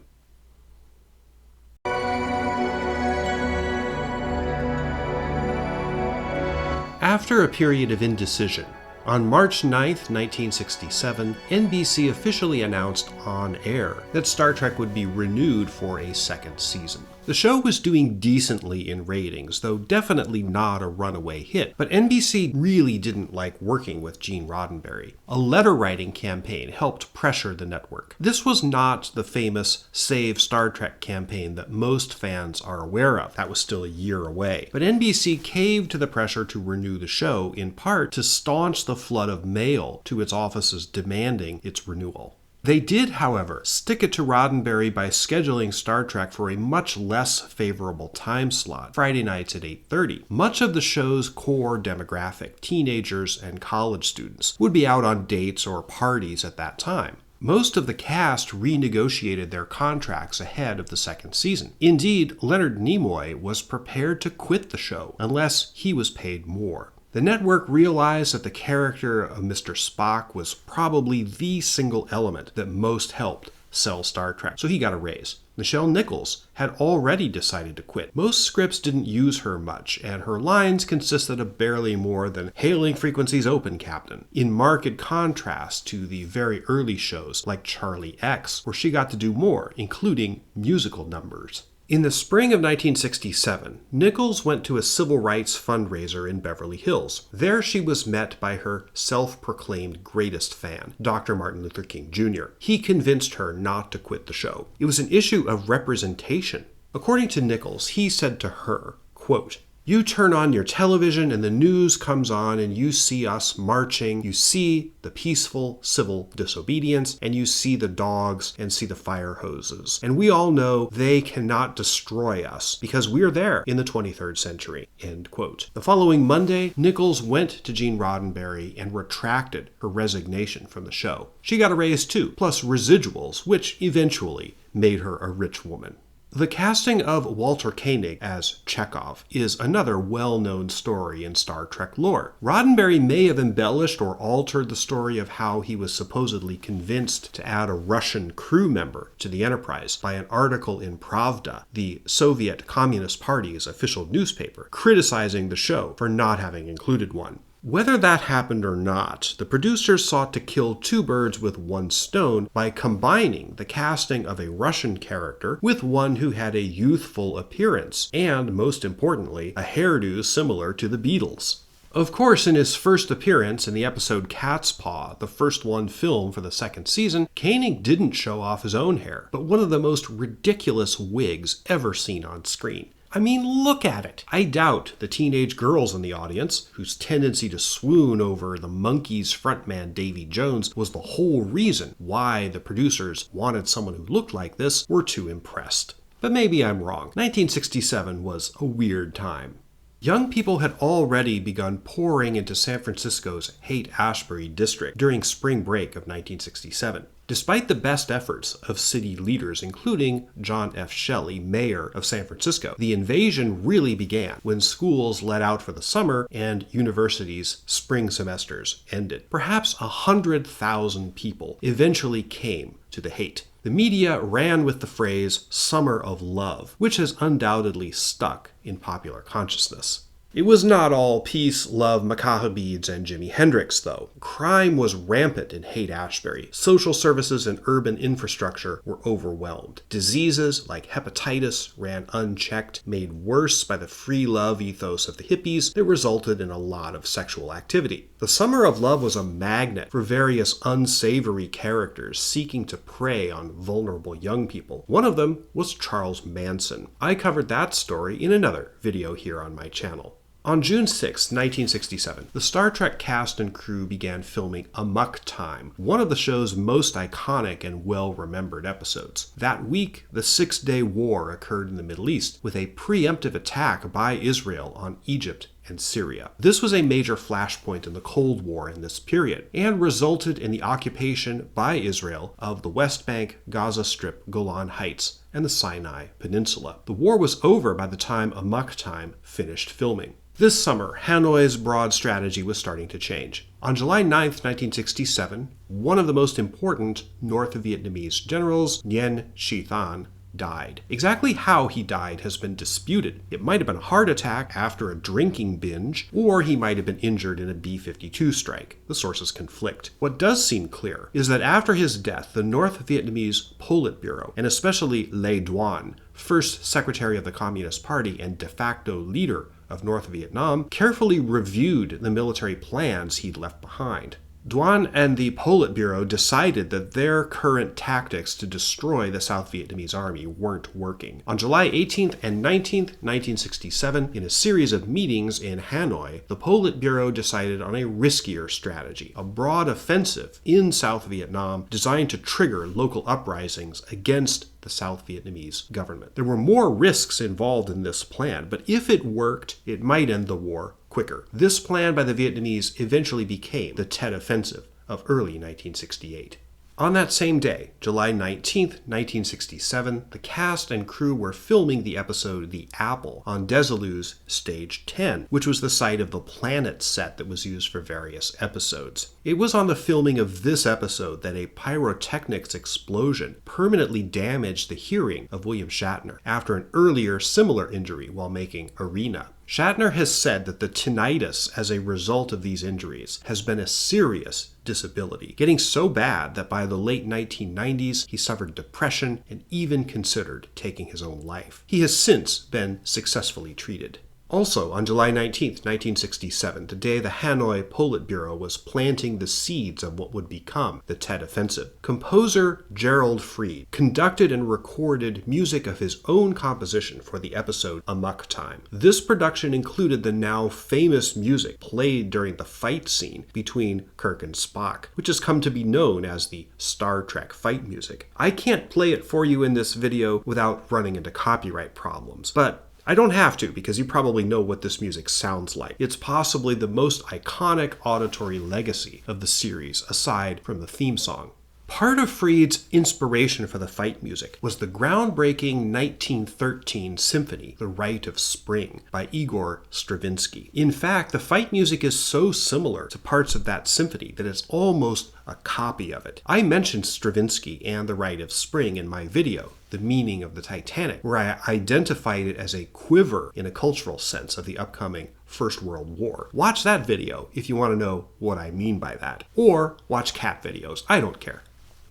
After a period of indecision, on March 9, 1967, NBC officially announced on air that Star Trek would be renewed for a second season. The show was doing decently in ratings, though definitely not a runaway hit, but NBC really didn't like working with Gene Roddenberry. A letter-writing campaign helped pressure the network. This was not the famous Save Star Trek campaign that most fans are aware of. That was still a year away. But NBC caved to the pressure to renew the show, in part to staunch the flood of mail to its offices demanding its renewal. They did, however, stick it to Roddenberry by scheduling Star Trek for a much less favorable time slot, Friday nights at 8:30. Much of the show's core demographic, teenagers and college students, would be out on dates or parties at that time. Most of the cast renegotiated their contracts ahead of the second season. Indeed, Leonard Nimoy was prepared to quit the show unless he was paid more. The network realized that the character of Mr. Spock was probably the single element that most helped sell Star Trek, so he got a raise. Nichelle Nichols had already decided to quit. Most scripts didn't use her much, and her lines consisted of barely more than "Hailing frequencies open, Captain," in marked contrast to the very early shows like Charlie X, where she got to do more, including musical numbers. In the spring of 1967, Nichols went to a civil rights fundraiser in Beverly Hills. There she was met by her self-proclaimed greatest fan, Dr. Martin Luther King Jr. He convinced her not to quit the show. It was an issue of representation. According to Nichols, he said to her, quote, "You turn on your television and the news comes on and you see us marching. You see the peaceful civil disobedience and you see the dogs and see the fire hoses. And we all know they cannot destroy us because we're there in the 23rd century." End quote. The following Monday, Nichols went to Gene Roddenberry and retracted her resignation from the show. She got a raise too, plus residuals, which eventually made her a rich woman. The casting of Walter Koenig as Chekhov is another well-known story in Star Trek lore. Roddenberry may have embellished or altered the story of how he was supposedly convinced to add a Russian crew member to the Enterprise by an article in Pravda, the Soviet Communist Party's official newspaper, criticizing the show for not having included one. Whether that happened or not, the producers sought to kill two birds with one stone by combining the casting of a Russian character with one who had a youthful appearance and, most importantly, a hairdo similar to the Beatles. Of course, in his first appearance in the episode Cat's Paw, the first one filmed for the second season, Koenig didn't show off his own hair, but one of the most ridiculous wigs ever seen on screen. I mean, look at it. I doubt the teenage girls in the audience, whose tendency to swoon over the Monkees frontman Davy Jones was the whole reason why the producers wanted someone who looked like this, were too impressed. But maybe I'm wrong. 1967 was a weird time. Young people had already begun pouring into San Francisco's Haight-Ashbury district during spring break of 1967. Despite the best efforts of city leaders, including John F. Shelley, mayor of San Francisco, the invasion really began when schools let out for the summer and universities' spring semesters ended. Perhaps 100,000 people eventually came to the Haight. The media ran with the phrase "Summer of Love," which has undoubtedly stuck in popular consciousness. It was not all peace, love, macaca beads, and Jimi Hendrix, though. Crime was rampant in Haight-Ashbury. Social services and urban infrastructure were overwhelmed. Diseases like hepatitis ran unchecked, made worse by the free love ethos of the hippies that resulted in a lot of sexual activity. The Summer of Love was a magnet for various unsavory characters seeking to prey on vulnerable young people. One of them was Charles Manson. I covered that story in another video here on my channel. On June 6, 1967, the Star Trek cast and crew began filming Amok Time, one of the show's most iconic and well-remembered episodes. That week, the Six-Day War occurred in the Middle East, with a preemptive attack by Israel on Egypt and Syria. This was a major flashpoint in the Cold War in this period, and resulted in the occupation by Israel of the West Bank, Gaza Strip, Golan Heights, and the Sinai Peninsula. The war was over by the time Amok Time finished filming. This summer, Hanoi's broad strategy was starting to change. On July 9, 1967, one of the most important North Vietnamese generals, Nguyen Chi Thanh, died. Exactly how he died has been disputed. It might have been a heart attack after a drinking binge, or he might have been injured in a B-52 strike. The sources conflict. What does seem clear is that after his death, the North Vietnamese Politburo, and especially Le Duan, first secretary of the Communist Party and de facto leader of North Vietnam, carefully reviewed the military plans he'd left behind. Duan and the Politburo decided that their current tactics to destroy the South Vietnamese army weren't working. On July 18th and 19th, 1967, in a series of meetings in Hanoi, the Politburo decided on a riskier strategy, a broad offensive in South Vietnam designed to trigger local uprisings against the South Vietnamese government. There were more risks involved in this plan, but if it worked, it might end the war quicker. This plan by the Vietnamese eventually became the Tet Offensive of early 1968. On that same day, July 19, 1967, the cast and crew were filming the episode The Apple on Desilu's Stage 10, which was the site of the planet set that was used for various episodes. It was on the filming of this episode that a pyrotechnics explosion permanently damaged the hearing of William Shatner after an earlier similar injury while making Arena. Shatner has said that the tinnitus as a result of these injuries has been a serious disability, getting so bad that by the late 1990s he suffered depression and even considered taking his own life. He has since been successfully treated. Also, on July 19, 1967, the day the Hanoi Politburo was planting the seeds of what would become the Tet Offensive, composer Gerald Fried conducted and recorded music of his own composition for the episode Amok Time. This production included the now famous music played during the fight scene between Kirk and Spock, which has come to be known as the Star Trek fight music. I can't play it for you in this video without running into copyright problems, but I don't have to, because you probably know what this music sounds like. It's possibly the most iconic auditory legacy of the series, aside from the theme song. Part of Freed's inspiration for the fight music was the groundbreaking 1913 symphony, The Rite of Spring, by Igor Stravinsky. In fact, the fight music is so similar to parts of that symphony that it's almost a copy of it. I mentioned Stravinsky and The Rite of Spring in my video, The Meaning of the Titanic, where I identified it as a quiver in a cultural sense of the upcoming First World War. Watch that video if you want to know what I mean by that. Or watch cat videos. I don't care.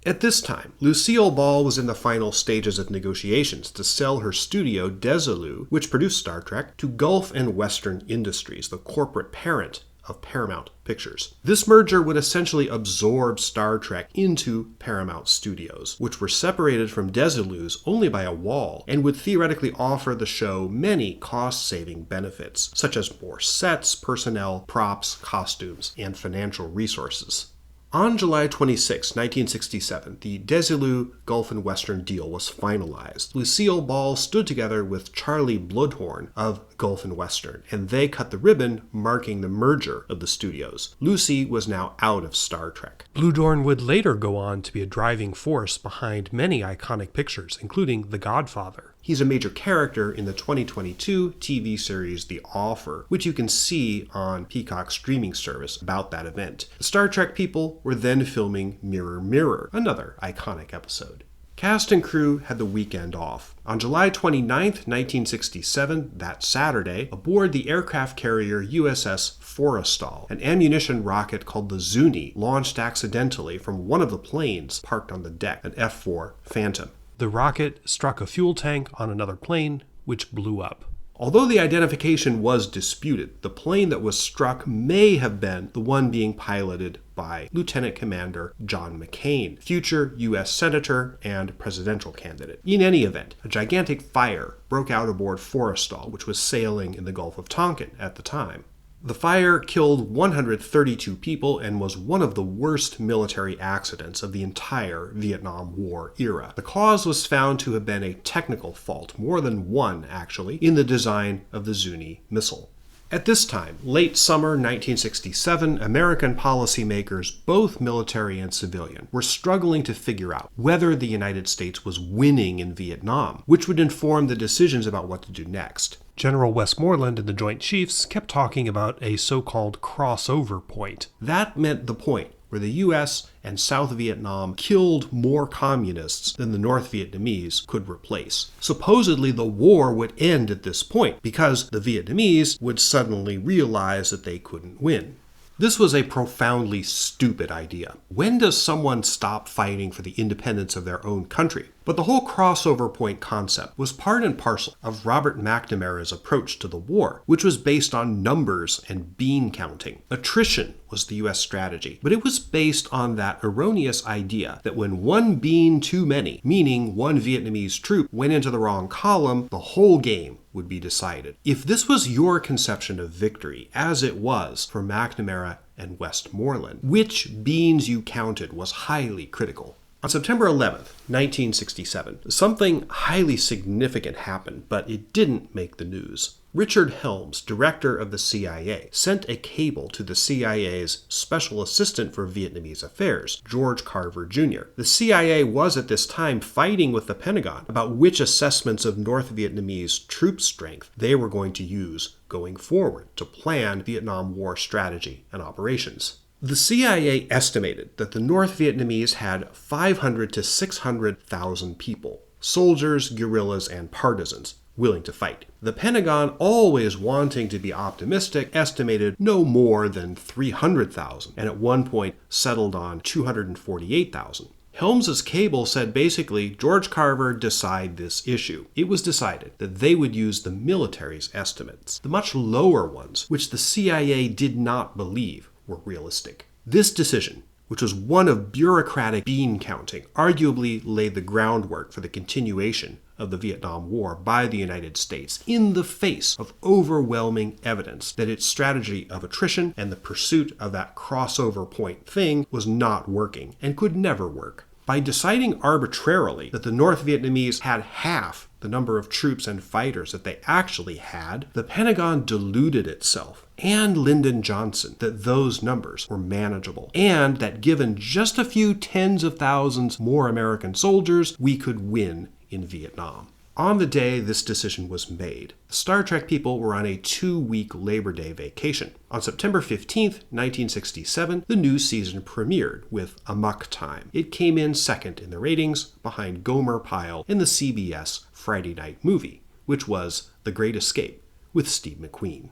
At this time, Lucille Ball was in the final stages of negotiations to sell her studio, Desilu, which produced Star Trek, to Gulf and Western Industries, the corporate parent of Paramount Pictures. This merger would essentially absorb Star Trek into Paramount Studios, which were separated from Desilu's only by a wall, and would theoretically offer the show many cost-saving benefits, such as more sets, personnel, props, costumes, and financial resources. On July 26, 1967, the Desilu Gulf and Western deal was finalized. Lucille Ball stood together with Charlie Bloodhorn of Gulf and Western, and they cut the ribbon marking the merger of the studios. Lucy was now out of Star Trek. Bloodhorn would later go on to be a driving force behind many iconic pictures, including The Godfather. He's a major character in the 2022 TV series The Offer, which you can see on Peacock's streaming service about that event. The Star Trek people were then filming Mirror Mirror, another iconic episode. Cast and crew had the weekend off. On July 29, 1967, that Saturday, aboard the aircraft carrier USS Forrestal, an ammunition rocket called the Zuni launched accidentally from one of the planes parked on the deck, an F-4 Phantom. The rocket struck a fuel tank on another plane, which blew up. Although the identification was disputed, the plane that was struck may have been the one being piloted by Lieutenant Commander John McCain, future U.S. Senator and presidential candidate. In any event, a gigantic fire broke out aboard Forrestal, which was sailing in the Gulf of Tonkin at the time. The fire killed 132 people and was one of the worst military accidents of the entire Vietnam War era. The cause was found to have been a technical fault, more than one actually, in the design of the Zuni missile. At this time, late summer 1967, American policymakers, both military and civilian, were struggling to figure out whether the United States was winning in Vietnam, which would inform the decisions about what to do next. General Westmoreland and the Joint Chiefs kept talking about a so-called crossover point. That meant the point where the U.S. and South Vietnam killed more communists than the North Vietnamese could replace. Supposedly, the war would end at this point because the Vietnamese would suddenly realize that they couldn't win. This was a profoundly stupid idea. When does someone stop fighting for the independence of their own country? But the whole crossover point concept was part and parcel of Robert McNamara's approach to the war, which was based on numbers and bean counting. Attrition was the U.S. strategy, but it was based on that erroneous idea that when one bean too many, meaning one Vietnamese troop, went into the wrong column, the whole game would be decided. If this was your conception of victory, as it was for McNamara and Westmoreland, which beans you counted was highly critical. On September 11th, 1967, something highly significant happened, but it didn't make the news. Richard Helms, director of the CIA, sent a cable to the CIA's Special Assistant for Vietnamese Affairs, George Carver Jr. The CIA was at this time fighting with the Pentagon about which assessments of North Vietnamese troop strength they were going to use going forward to plan Vietnam War strategy and operations. The CIA estimated that the North Vietnamese had 500 to 600,000 people, soldiers, guerrillas, and partisans, willing to fight. The Pentagon, always wanting to be optimistic, estimated no more than 300,000, and at one point settled on 248,000. Helms's cable said basically, George Carver, decide this issue. It was decided that they would use the military's estimates, the much lower ones, which the CIA did not believe were realistic. This decision, which was one of bureaucratic bean counting, arguably laid the groundwork for the continuation of the Vietnam War by the United States in the face of overwhelming evidence that its strategy of attrition and the pursuit of that crossover point thing was not working and could never work. By deciding arbitrarily that the North Vietnamese had half the number of troops and fighters that they actually had, the Pentagon deluded itself and Lyndon Johnson that those numbers were manageable, and that given just a few tens of thousands more American soldiers, we could win in Vietnam. On the day this decision was made, the Star Trek people were on a 2-week Labor Day vacation. On September 15th, 1967, the new season premiered with Amok Time. It came in second in the ratings, behind Gomer Pyle in the CBS Friday night movie, which was The Great Escape with Steve McQueen.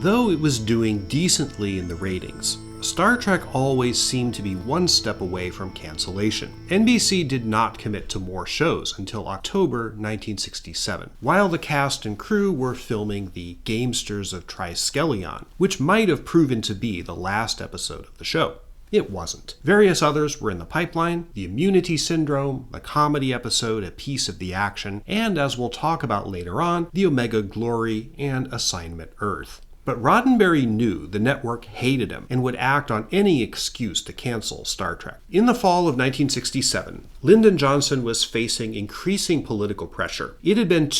Though it was doing decently in the ratings, Star Trek always seemed to be one step away from cancellation. NBC did not commit to more shows until October 1967, while the cast and crew were filming the Gamesters of Triskelion, which might have proven to be the last episode of the show. It wasn't. Various others were in the pipeline: the Immunity Syndrome, the comedy episode A Piece of the Action, and as we'll talk about later on, the Omega Glory and Assignment Earth. But Roddenberry knew the network hated him and would act on any excuse to cancel Star Trek. In the fall of 1967, Lyndon Johnson was facing increasing political pressure. It had been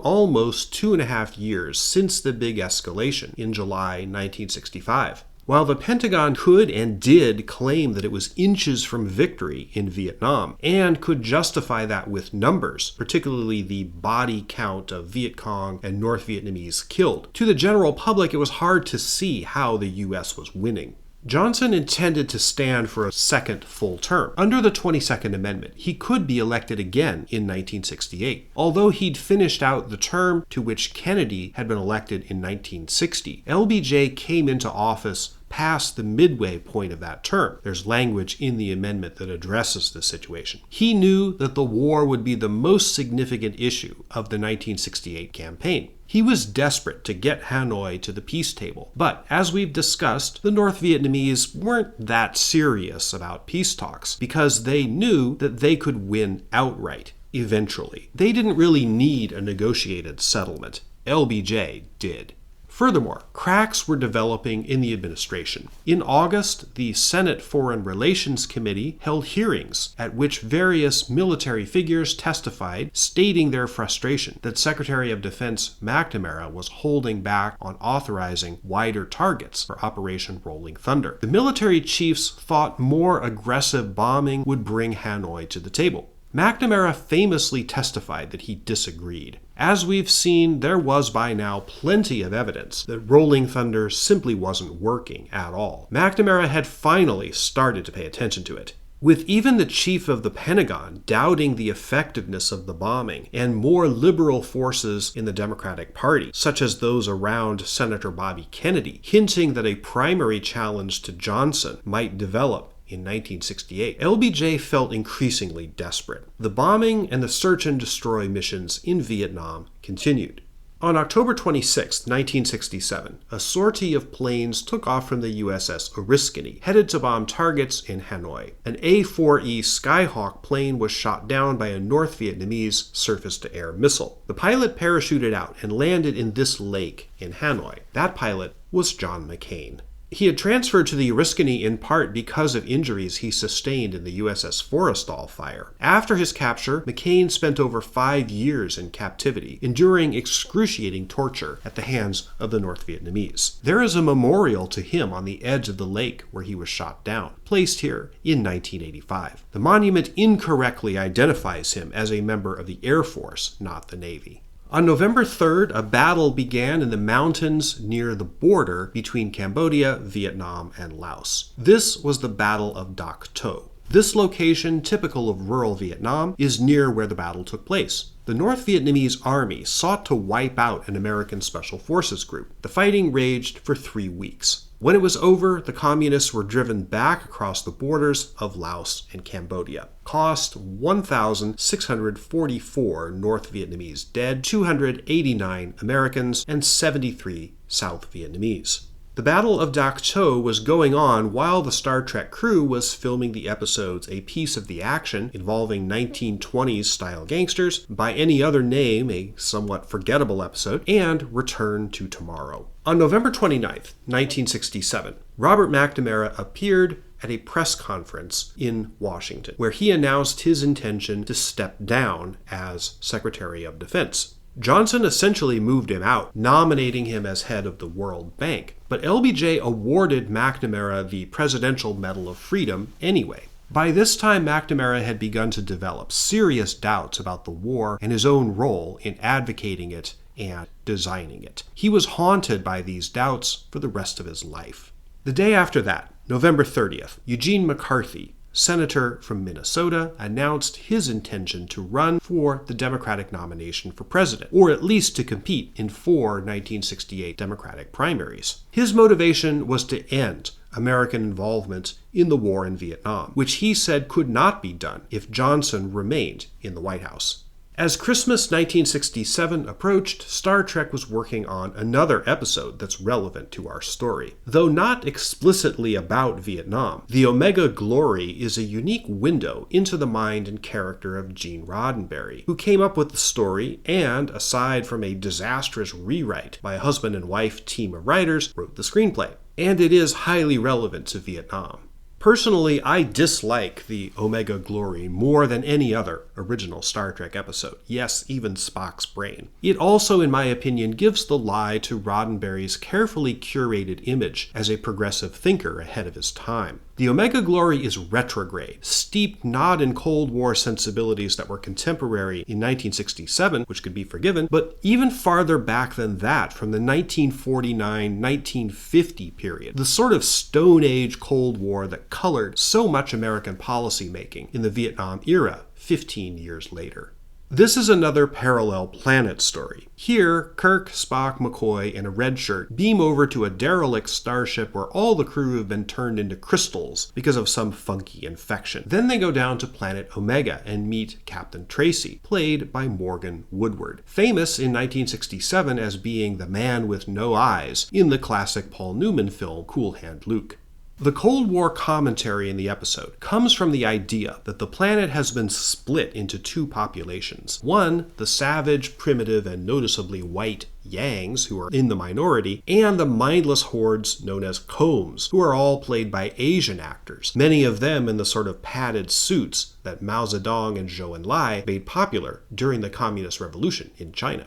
almost 2.5 years since the big escalation in July 1965. While the Pentagon could and did claim that it was inches from victory in Vietnam, and could justify that with numbers, particularly the body count of Viet Cong and North Vietnamese killed, to the general public it was hard to see how the U.S. was winning. Johnson intended to stand for a second full term. Under the 22nd Amendment, he could be elected again in 1968. Although he'd finished out the term to which Kennedy had been elected in 1960, LBJ came into office past the midway point of that term. There's language in the amendment that addresses this situation. He knew that the war would be the most significant issue of the 1968 campaign. He was desperate to get Hanoi to the peace table, but as we've discussed, the North Vietnamese weren't that serious about peace talks because they knew that they could win outright eventually. They didn't really need a negotiated settlement. LBJ did. Furthermore, cracks were developing in the administration. In August, the Senate Foreign Relations Committee held hearings at which various military figures testified, stating their frustration that Secretary of Defense McNamara was holding back on authorizing wider targets for Operation Rolling Thunder. The military chiefs thought more aggressive bombing would bring Hanoi to the table. McNamara famously testified that he disagreed. As we've seen, there was by now plenty of evidence that Rolling Thunder simply wasn't working at all. McNamara had finally started to pay attention to it. With even the chief of the Pentagon doubting the effectiveness of the bombing, and more liberal forces in the Democratic Party, such as those around Senator Bobby Kennedy, hinting that a primary challenge to Johnson might develop in 1968, LBJ felt increasingly desperate. The bombing and the search and destroy missions in Vietnam continued. On October 26, 1967, a sortie of planes took off from the USS Oriskany, headed to bomb targets in Hanoi. An A-4E Skyhawk plane was shot down by a North Vietnamese surface-to-air missile. The pilot parachuted out and landed in this lake in Hanoi. That pilot was John McCain. He had transferred to the Oriskany in part because of injuries he sustained in the USS Forrestal fire. After his capture, McCain spent over 5 years in captivity, enduring excruciating torture at the hands of the North Vietnamese. There is a memorial to him on the edge of the lake where he was shot down, placed here in 1985. The monument incorrectly identifies him as a member of the Air Force, not the Navy. On November 3rd, a battle began in the mountains near the border between Cambodia, Vietnam, and Laos. This was the Battle of Dak To. This location, typical of rural Vietnam, is near where the battle took place. The North Vietnamese army sought to wipe out an American Special Forces group. The fighting raged for 3 weeks. When it was over, the communists were driven back across the borders of Laos and Cambodia. Cost 1,644 North Vietnamese dead, 289 Americans, and 73 South Vietnamese. The Battle of Dak To was going on while the Star Trek crew was filming the episodes A Piece of the Action, involving 1920s-style gangsters, By Any Other Name, a somewhat forgettable episode, and Return to Tomorrow. On November 29, 1967, Robert McNamara appeared at a press conference in Washington, where he announced his intention to step down as Secretary of Defense. Johnson essentially moved him out, nominating him as head of the World Bank, but LBJ awarded McNamara the Presidential Medal of Freedom anyway. By this time, McNamara had begun to develop serious doubts about the war and his own role in advocating it and designing it. He was haunted by these doubts for the rest of his life. The day after that, November 30th, Eugene McCarthy, senator from Minnesota, announced his intention to run for the Democratic nomination for president, or at least to compete in 4 1968 Democratic primaries. His motivation was to end American involvement in the war in Vietnam, which he said could not be done if Johnson remained in the White House. As Christmas 1967 approached, Star Trek was working on another episode that's relevant to our story. Though not explicitly about Vietnam, the Omega Glory is a unique window into the mind and character of Gene Roddenberry, who came up with the story and, aside from a disastrous rewrite by a husband and wife team of writers, wrote the screenplay. And it is highly relevant to Vietnam. Personally, I dislike the Omega Glory more than any other original Star Trek episode. Yes, even Spock's brain. It also, in my opinion, gives the lie to Roddenberry's carefully curated image as a progressive thinker ahead of his time. The Omega Glory is retrograde, steeped not in Cold War sensibilities that were contemporary in 1967, which could be forgiven, but even farther back than that, from the 1949-1950 period, the sort of Stone Age Cold War that colored so much American policymaking in the Vietnam era 15 years later. This is another parallel planet story. Here, Kirk, Spock, McCoy, and a red shirt beam over to a derelict starship where all the crew have been turned into crystals because of some funky infection. Then they go down to planet Omega and meet Captain Tracy, played by Morgan Woodward, famous in 1967 as being the man with no eyes in the classic Paul Newman film Cool Hand Luke. The Cold War commentary in the episode comes from the idea that the planet has been split into 2 populations. One, the savage, primitive, and noticeably white Yangs, who are in the minority, and the mindless hordes known as Combs, who are all played by Asian actors, many of them in the sort of padded suits that Mao Zedong and Zhou Enlai made popular during the Communist Revolution in China.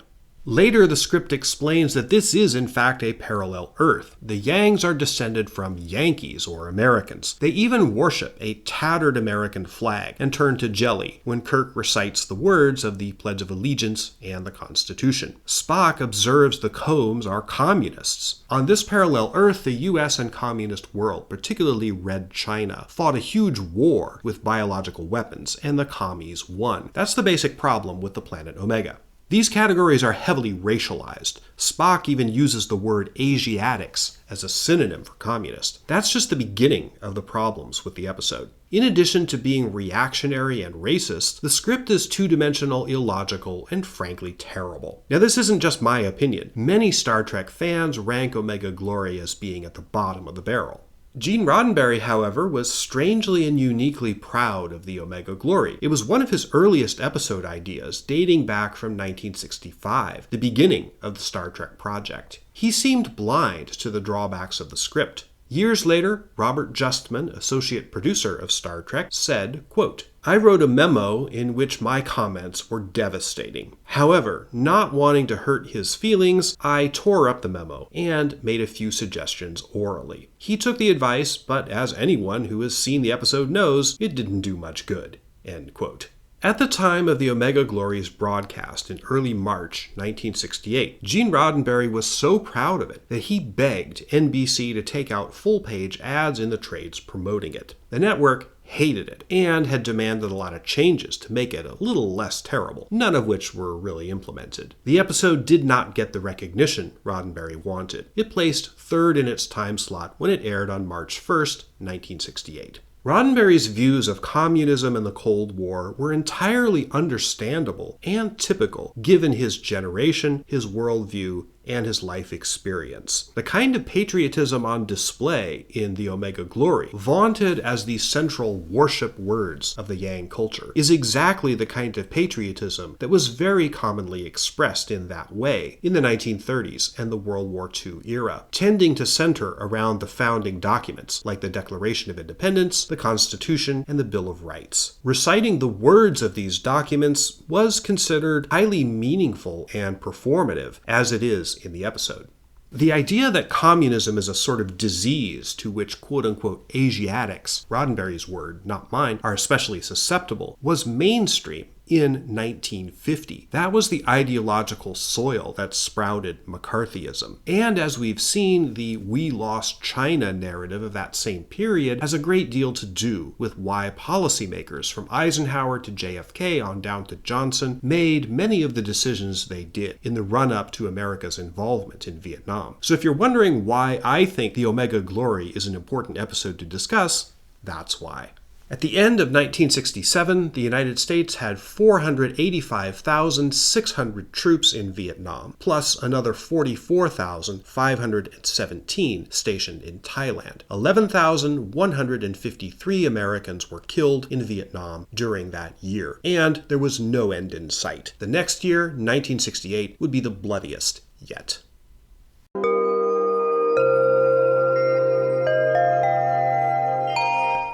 Later, the script explains that this is in fact a parallel Earth. The Yangs are descended from Yankees, or Americans. They even worship a tattered American flag and turn to jelly when Kirk recites the words of the Pledge of Allegiance and the Constitution. Spock observes the Combs are communists. On this parallel Earth, the US and communist world, particularly Red China, fought a huge war with biological weapons, and the commies won. That's the basic problem with the planet Omega. These categories are heavily racialized. Spock even uses the word Asiatics as a synonym for communist. That's just the beginning of the problems with the episode. In addition to being reactionary and racist, the script is two-dimensional, illogical, and frankly terrible. Now, this isn't just my opinion. Many Star Trek fans rank Omega Glory as being at the bottom of the barrel. Gene Roddenberry, however, was strangely and uniquely proud of the Omega Glory. It was one of his earliest episode ideas, dating back from 1965, the beginning of the Star Trek project. He seemed blind to the drawbacks of the script. Years later, Robert Justman, associate producer of Star Trek, said, quote, "I wrote a memo in which my comments were devastating. However, not wanting to hurt his feelings, I tore up the memo and made a few suggestions orally. He took the advice, but as anyone who has seen the episode knows, it didn't do much good." End quote. At the time of the Omega Glory's broadcast in early March 1968, Gene Roddenberry was so proud of it that he begged NBC to take out full-page ads in the trades promoting it. The network hated it and had demanded a lot of changes to make it a little less terrible, none of which were really implemented. The episode did not get the recognition Roddenberry wanted. It placed third in its time slot when it aired on March 1st, 1968. Roddenberry's views of communism and the Cold War were entirely understandable and typical given his generation, his worldview, and his life experience. The kind of patriotism on display in the Omega Glory, vaunted as the central worship words of the Yang culture, is exactly the kind of patriotism that was very commonly expressed in that way in the 1930s and the World War II era, tending to center around the founding documents like the Declaration of Independence, the Constitution, and the Bill of Rights. Reciting the words of these documents was considered highly meaningful and performative, as it is in the episode. The idea that communism is a sort of disease to which quote-unquote Asiatics, Roddenberry's word, not mine, are especially susceptible, was mainstream in 1950. That was the ideological soil that sprouted McCarthyism. And as we've seen, the "we lost China" narrative of that same period has a great deal to do with why policymakers from Eisenhower to JFK on down to Johnson made many of the decisions they did in the run-up to America's involvement in Vietnam. So if you're wondering why I think the Omega Glory is an important episode to discuss, that's why. At the end of 1967, the United States had 485,600 troops in Vietnam, plus another 44,517 stationed in Thailand. 11,153 Americans were killed in Vietnam during that year, and there was no end in sight. The next year, 1968, would be the bloodiest yet.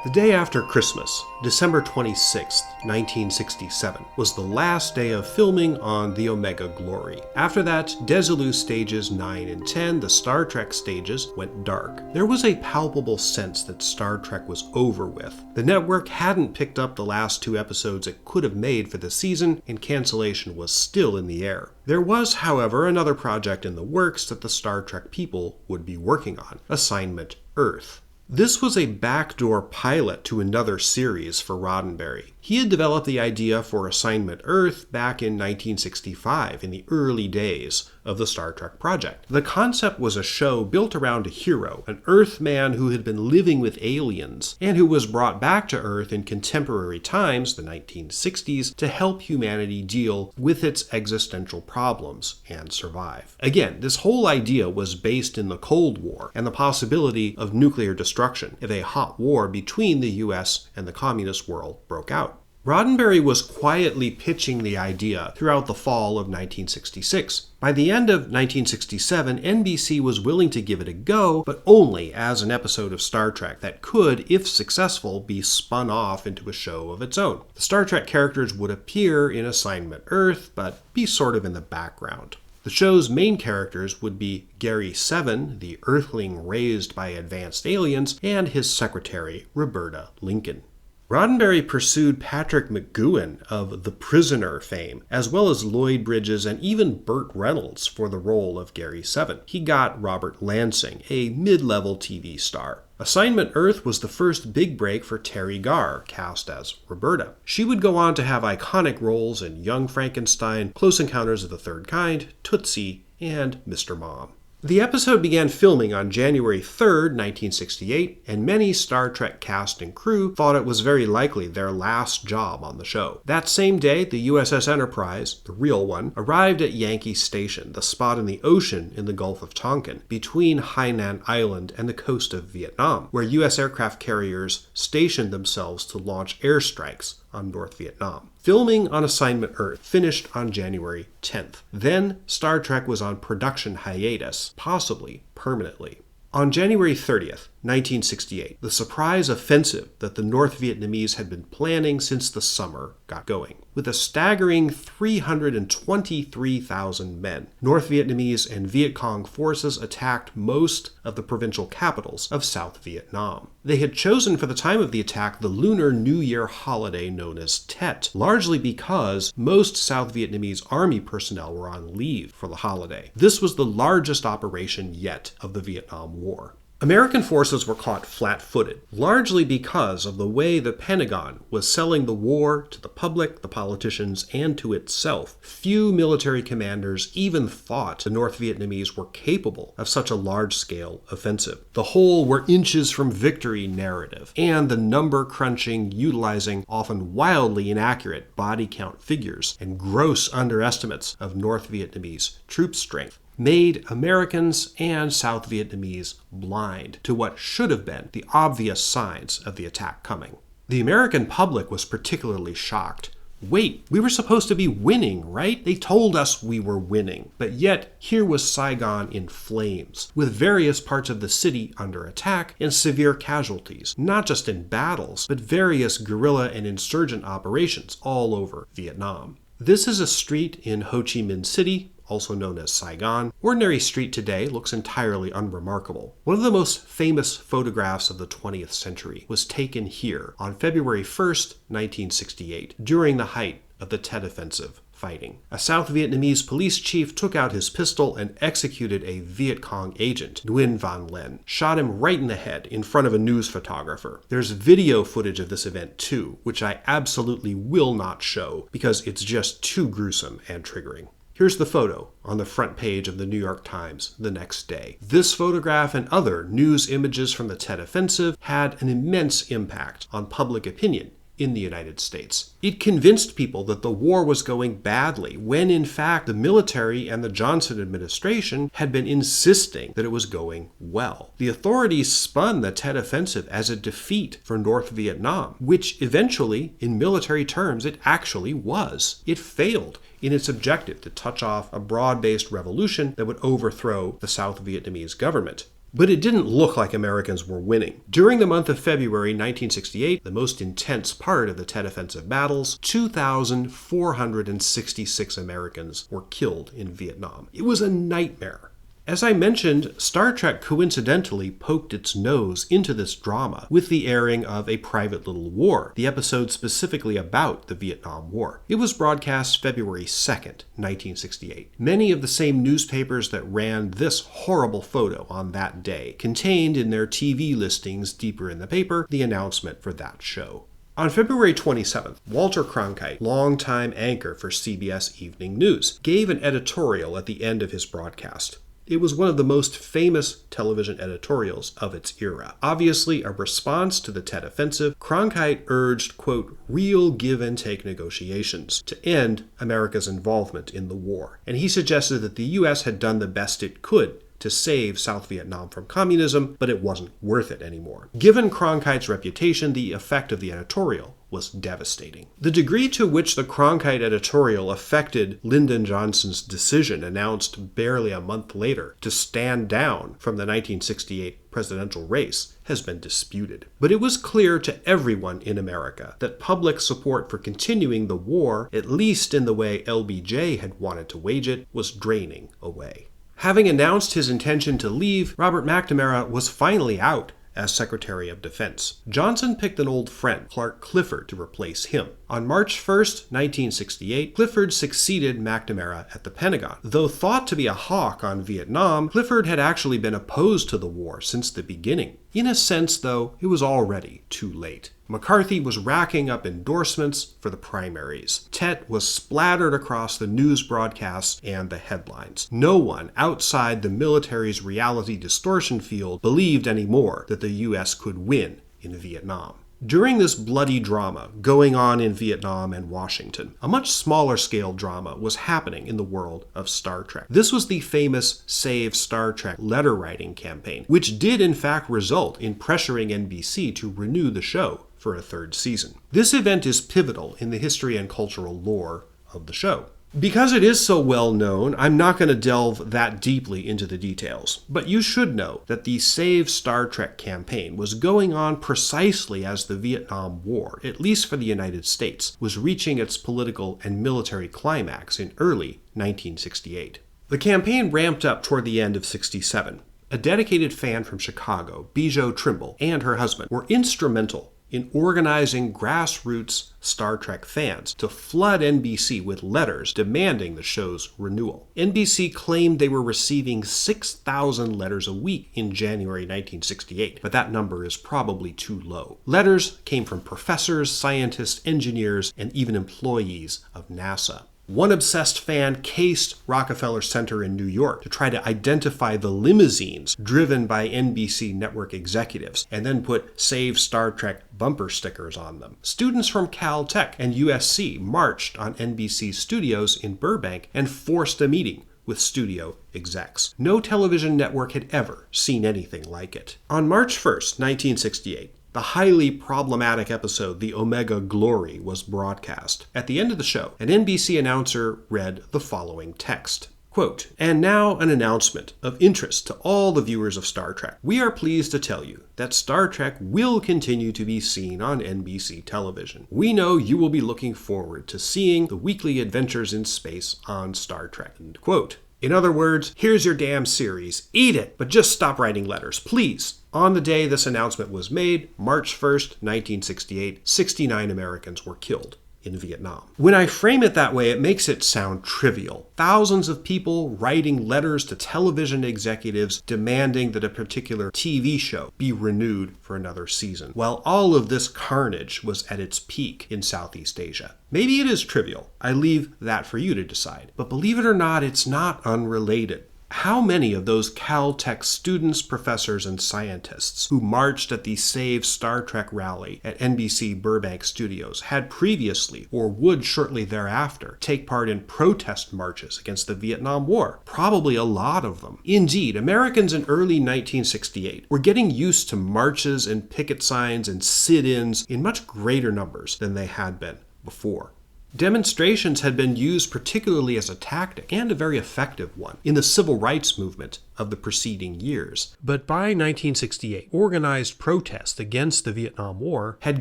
The day after Christmas, December 26, 1967, was the last day of filming on the Omega Glory. After that, Desilu stages 9 and 10, the Star Trek stages, went dark. There was a palpable sense that Star Trek was over with. The network hadn't picked up the last 2 episodes it could have made for the season, and cancellation was still in the air. There was, however, another project in the works that the Star Trek people would be working on, Assignment Earth. This was a backdoor pilot to another series for Roddenberry. He had developed the idea for Assignment Earth back in 1965, in the early days of the Star Trek project. The concept was a show built around a hero, an Earthman who had been living with aliens, and who was brought back to Earth in contemporary times, the 1960s, to help humanity deal with its existential problems and survive. Again, this whole idea was based in the Cold War and the possibility of nuclear destruction if a hot war between the US and the communist world broke out. Roddenberry was quietly pitching the idea throughout the fall of 1966. By the end of 1967, NBC was willing to give it a go, but only as an episode of Star Trek that could, if successful, be spun off into a show of its own. The Star Trek characters would appear in Assignment Earth, but be sort of in the background. The show's main characters would be Gary Seven, the Earthling raised by advanced aliens, and his secretary, Roberta Lincoln. Roddenberry pursued Patrick McGoohan of The Prisoner fame, as well as Lloyd Bridges and even Burt Reynolds for the role of Gary Seven. He got Robert Lansing, a mid-level TV star. Assignment Earth was the first big break for Terry Garr, cast as Roberta. She would go on to have iconic roles in Young Frankenstein, Close Encounters of the Third Kind, Tootsie, and Mr. Mom. The episode began filming on January 3rd, 1968, and many Star Trek cast and crew thought it was very likely their last job on the show. That same day, the USS Enterprise, the real one, arrived at Yankee Station, the spot in the ocean in the Gulf of Tonkin, between Hainan Island and the coast of Vietnam, where U.S. aircraft carriers stationed themselves to launch airstrikes on North Vietnam. Filming on Assignment Earth finished on January 10th. Then, Star Trek was on production hiatus, possibly permanently. On January 30th, 1968, the surprise offensive that the North Vietnamese had been planning since the summer got going. With a staggering 323,000 men, North Vietnamese and Viet Cong forces attacked most of the provincial capitals of South Vietnam. They had chosen for the time of the attack the Lunar New Year holiday known as Tet, largely because most South Vietnamese army personnel were on leave for the holiday. This was the largest operation yet of the Vietnam War. American forces were caught flat-footed, largely because of the way the Pentagon was selling the war to the public, the politicians, and to itself. Few military commanders even thought the North Vietnamese were capable of such a large-scale offensive. The whole "we're inches from victory" narrative, and the number-crunching, utilizing often wildly inaccurate body count figures and gross underestimates of North Vietnamese troop strength. made Americans and South Vietnamese blind to what should have been the obvious signs of the attack coming. The American public was particularly shocked. Wait, we were supposed to be winning, right? They told us we were winning. But yet, here was Saigon in flames, with various parts of the city under attack and severe casualties, not just in battles, but various guerrilla and insurgent operations all over Vietnam. This is a street in Ho Chi Minh City, also known as Saigon. Ordinary street today looks entirely unremarkable. One of the most famous photographs of the 20th century was taken here on February 1st, 1968, during the height of the Tet Offensive fighting. A South Vietnamese police chief took out his pistol and executed a Viet Cong agent, Nguyen Van Len, shot him right in the head in front of a news photographer. There's video footage of this event too, which I absolutely will not show because it's just too gruesome and triggering. Here's the photo on the front page of the New York Times the next day. This photograph and other news images from the Tet Offensive had an immense impact on public opinion in the United States. It convinced people that the war was going badly, when in fact the military and the Johnson administration had been insisting that it was going well. The authorities spun the Tet Offensive as a defeat for North Vietnam, which eventually, in military terms, it actually was. It failed in its objective to touch off a broad-based revolution that would overthrow the South Vietnamese government. But it didn't look like Americans were winning. During the month of February 1968, the most intense part of the Tet Offensive battles, 2,466 Americans were killed in Vietnam. It was a nightmare. As I mentioned, Star Trek coincidentally poked its nose into this drama with the airing of A Private Little War, the episode specifically about the Vietnam War. It was broadcast February 2nd, 1968. Many of the same newspapers that ran this horrible photo on that day contained in their TV listings deeper in the paper the announcement for that show. On February 27th, Walter Cronkite, longtime anchor for CBS Evening News, gave an editorial at the end of his broadcast. It was one of the most famous television editorials of its era. Obviously, a response to the Tet Offensive, Cronkite urged, quote, real give-and-take negotiations to end America's involvement in the war. And he suggested that the U.S. had done the best it could to save South Vietnam from communism, but it wasn't worth it anymore. Given Cronkite's reputation, the effect of the editorial was devastating. The degree to which the Cronkite editorial affected Lyndon Johnson's decision, announced barely a month later, to stand down from the 1968 presidential race has been disputed. But it was clear to everyone in America that public support for continuing the war, at least in the way LBJ had wanted to wage it, was draining away. Having announced his intention to leave, Robert McNamara was finally out as Secretary of Defense. Johnson picked an old friend, Clark Clifford, to replace him. On March 1st, 1968, Clifford succeeded McNamara at the Pentagon. Though thought to be a hawk on Vietnam, Clifford had actually been opposed to the war since the beginning. In a sense, though, it was already too late. McCarthy was racking up endorsements for the primaries. Tet was splattered across the news broadcasts and the headlines. No one outside the military's reality distortion field believed anymore that the U.S. could win in Vietnam. During this bloody drama going on in Vietnam and Washington, a much smaller scale drama was happening in the world of Star Trek. This was the famous Save Star Trek letter writing campaign, which did in fact result in pressuring NBC to renew the show for a third season. This event is pivotal in the history and cultural lore of the show. Because it is so well known, I'm not going to delve that deeply into the details, but you should know that the Save Star Trek campaign was going on precisely as the Vietnam War, at least for the United States, was reaching its political and military climax in early 1968. The campaign ramped up toward the end of '67. A dedicated fan from Chicago, Bijou Trimble, and her husband were instrumental in organizing grassroots Star Trek fans to flood NBC with letters demanding the show's renewal. NBC claimed they were receiving 6,000 letters a week in January 1968, but that number is probably too low. Letters came from professors, scientists, engineers, and even employees of NASA. One obsessed fan cased Rockefeller Center in New York to try to identify the limousines driven by NBC network executives, and then put Save Star Trek bumper stickers on them. Students from Caltech and USC marched on NBC studios in Burbank and forced a meeting with studio execs. No television network had ever seen anything like it. On March 1st, 1968, the highly problematic episode, The Omega Glory, was broadcast. At the end of the show, an NBC announcer read the following text. Quote, "And now an announcement of interest to all the viewers of Star Trek. We are pleased to tell you that Star Trek will continue to be seen on NBC television. We know you will be looking forward to seeing the weekly adventures in space on Star Trek." End quote. In other words, here's your damn series. Eat it, but just stop writing letters, please. On the day this announcement was made, March 1st, 1968, 69 Americans were killed in Vietnam. When I frame it that way, it makes it sound trivial. Thousands of people writing letters to television executives demanding that a particular TV show be renewed for another season, while all of this carnage was at its peak in Southeast Asia. Maybe it is trivial. I leave that for you to decide. But believe it or not, it's not unrelated. How many of those Caltech students, professors, and scientists who marched at the Save Star Trek rally at NBC Burbank Studios had previously, or would shortly thereafter, take part in protest marches against the Vietnam War? Probably a lot of them. Indeed, Americans in early 1968 were getting used to marches and picket signs and sit-ins in much greater numbers than they had been before. Demonstrations had been used particularly as a tactic, and a very effective one, in the civil rights movement of the preceding years. But by 1968, organized protest against the Vietnam War had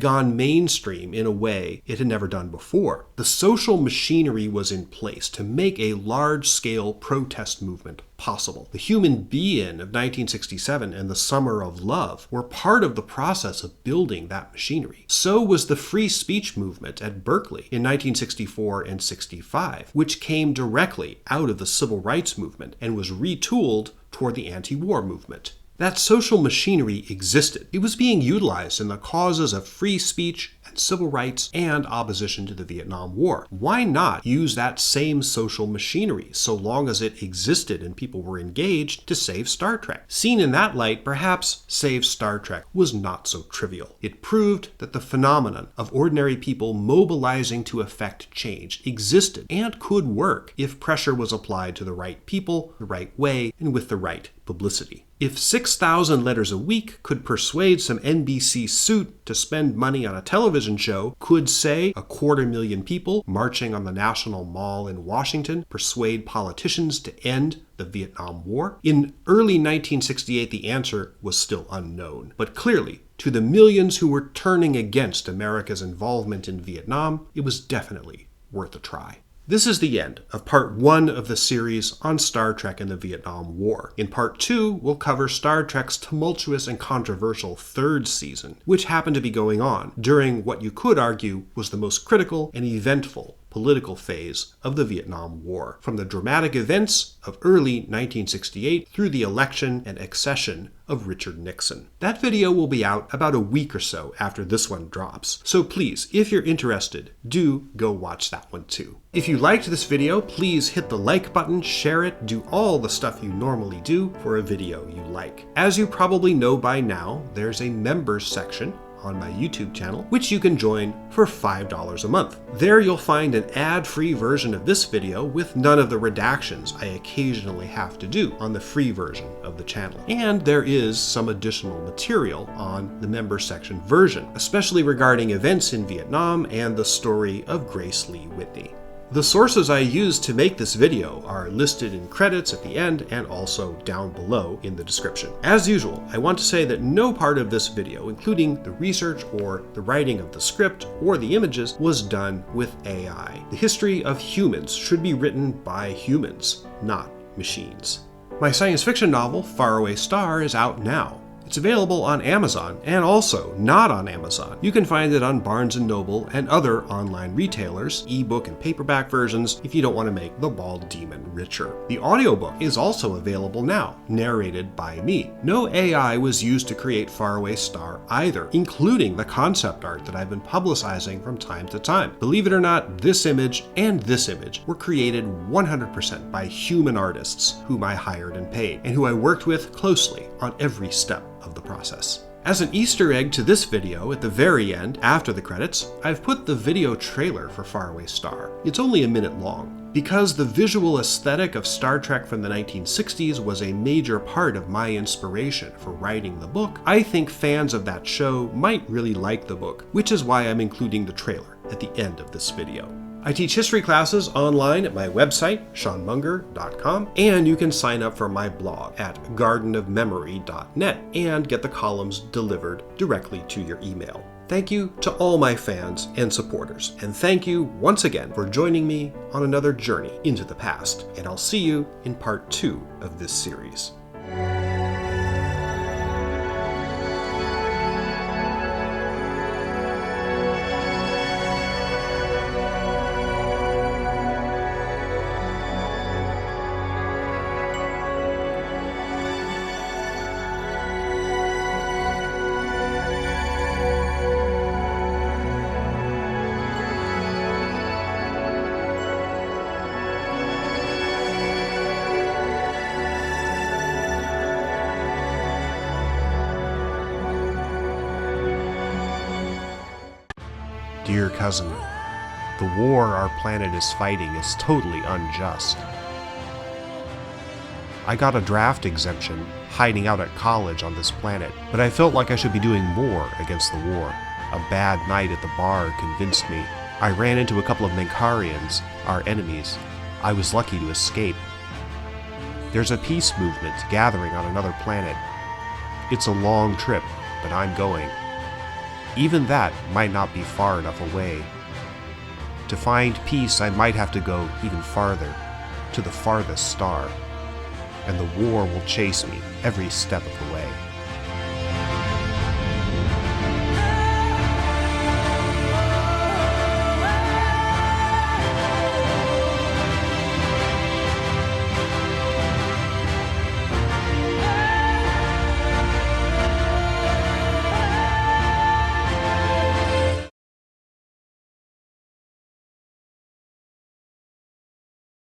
gone mainstream in a way it had never done before. The social machinery was in place to make a large-scale protest movement possible. The Human Be-In of 1967 and the Summer of Love were part of the process of building that machinery. So was the free speech movement at Berkeley in 1964 and 65, which came directly out of the civil rights movement and was retooled toward the anti-war movement. That social machinery existed. It was being utilized in the causes of free speech and civil rights and opposition to the Vietnam War. Why not use that same social machinery so long as it existed and people were engaged to save Star Trek? Seen in that light, perhaps Save Star Trek was not so trivial. It proved that the phenomenon of ordinary people mobilizing to effect change existed and could work if pressure was applied to the right people, the right way, and with the right publicity. If 6,000 letters a week could persuade some NBC suit to spend money on a television show, could, say, 250,000 people marching on the National Mall in Washington persuade politicians to end the Vietnam War? In early 1968, the answer was still unknown. But clearly, to the millions who were turning against America's involvement in Vietnam, it was definitely worth a try. This is the end of part 1 of the series on Star Trek and the Vietnam War. In part 2, we'll cover Star Trek's tumultuous and controversial 3rd season, which happened to be going on during what you could argue was the most critical and eventful political phase of the Vietnam War, from the dramatic events of early 1968 through the election and accession of Richard Nixon. That video will be out about a week or so after this one drops, so please, if you're interested, do go watch that one too. If you liked this video, please hit the like button, share it, do all the stuff you normally do for a video you like. As you probably know by now, there's a members section on my YouTube channel, which you can join for $5 a month. There you'll find an ad-free version of this video with none of the redactions I occasionally have to do on the free version of the channel. And there is some additional material on the members section version, especially regarding events in Vietnam and the story of Grace Lee Whitney. The sources I used to make this video are listed in credits at the end and also down below in the description. As usual, I want to say that no part of this video, including the research or the writing of the script or the images, was done with AI. The history of humans should be written by humans, not machines. My science fiction novel, Faraway Star, is out now. It's available on Amazon and also not on Amazon. You can find it on Barnes & Noble and other online retailers, ebook and paperback versions if you don't want to make the bald demon richer. The audiobook is also available now, narrated by me. No AI was used to create Faraway Star either, including the concept art that I've been publicizing from time to time. Believe it or not, this image and this image were created 100% by human artists whom I hired and paid, and who I worked with closely on every step of the process. As an Easter egg to this video, at the very end, after the credits, I've put the video trailer for Faraway Star. It's only a minute long. Because the visual aesthetic of Star Trek from the 1960s was a major part of my inspiration for writing the book, I think fans of that show might really like the book, which is why I'm including the trailer at the end of this video. I teach history classes online at my website, seanmunger.com, and you can sign up for my blog at gardenofmemory.net and get the columns delivered directly to your email. Thank you to all my fans and supporters, and thank you once again for joining me on another journey into the past, and I'll see you in part 2 of this series. Dear cousin, the war our planet is fighting is totally unjust. I got a draft exemption hiding out at college on this planet, but I felt like I should be doing more against the war. A bad night at the bar convinced me. I ran into a couple of Minkarians, our enemies. I was lucky to escape. There's a peace movement gathering on another planet. It's a long trip, but I'm going. Even that might not be far enough away. To find peace, I might have to go even farther, to the farthest star, and the war will chase me every step of the way.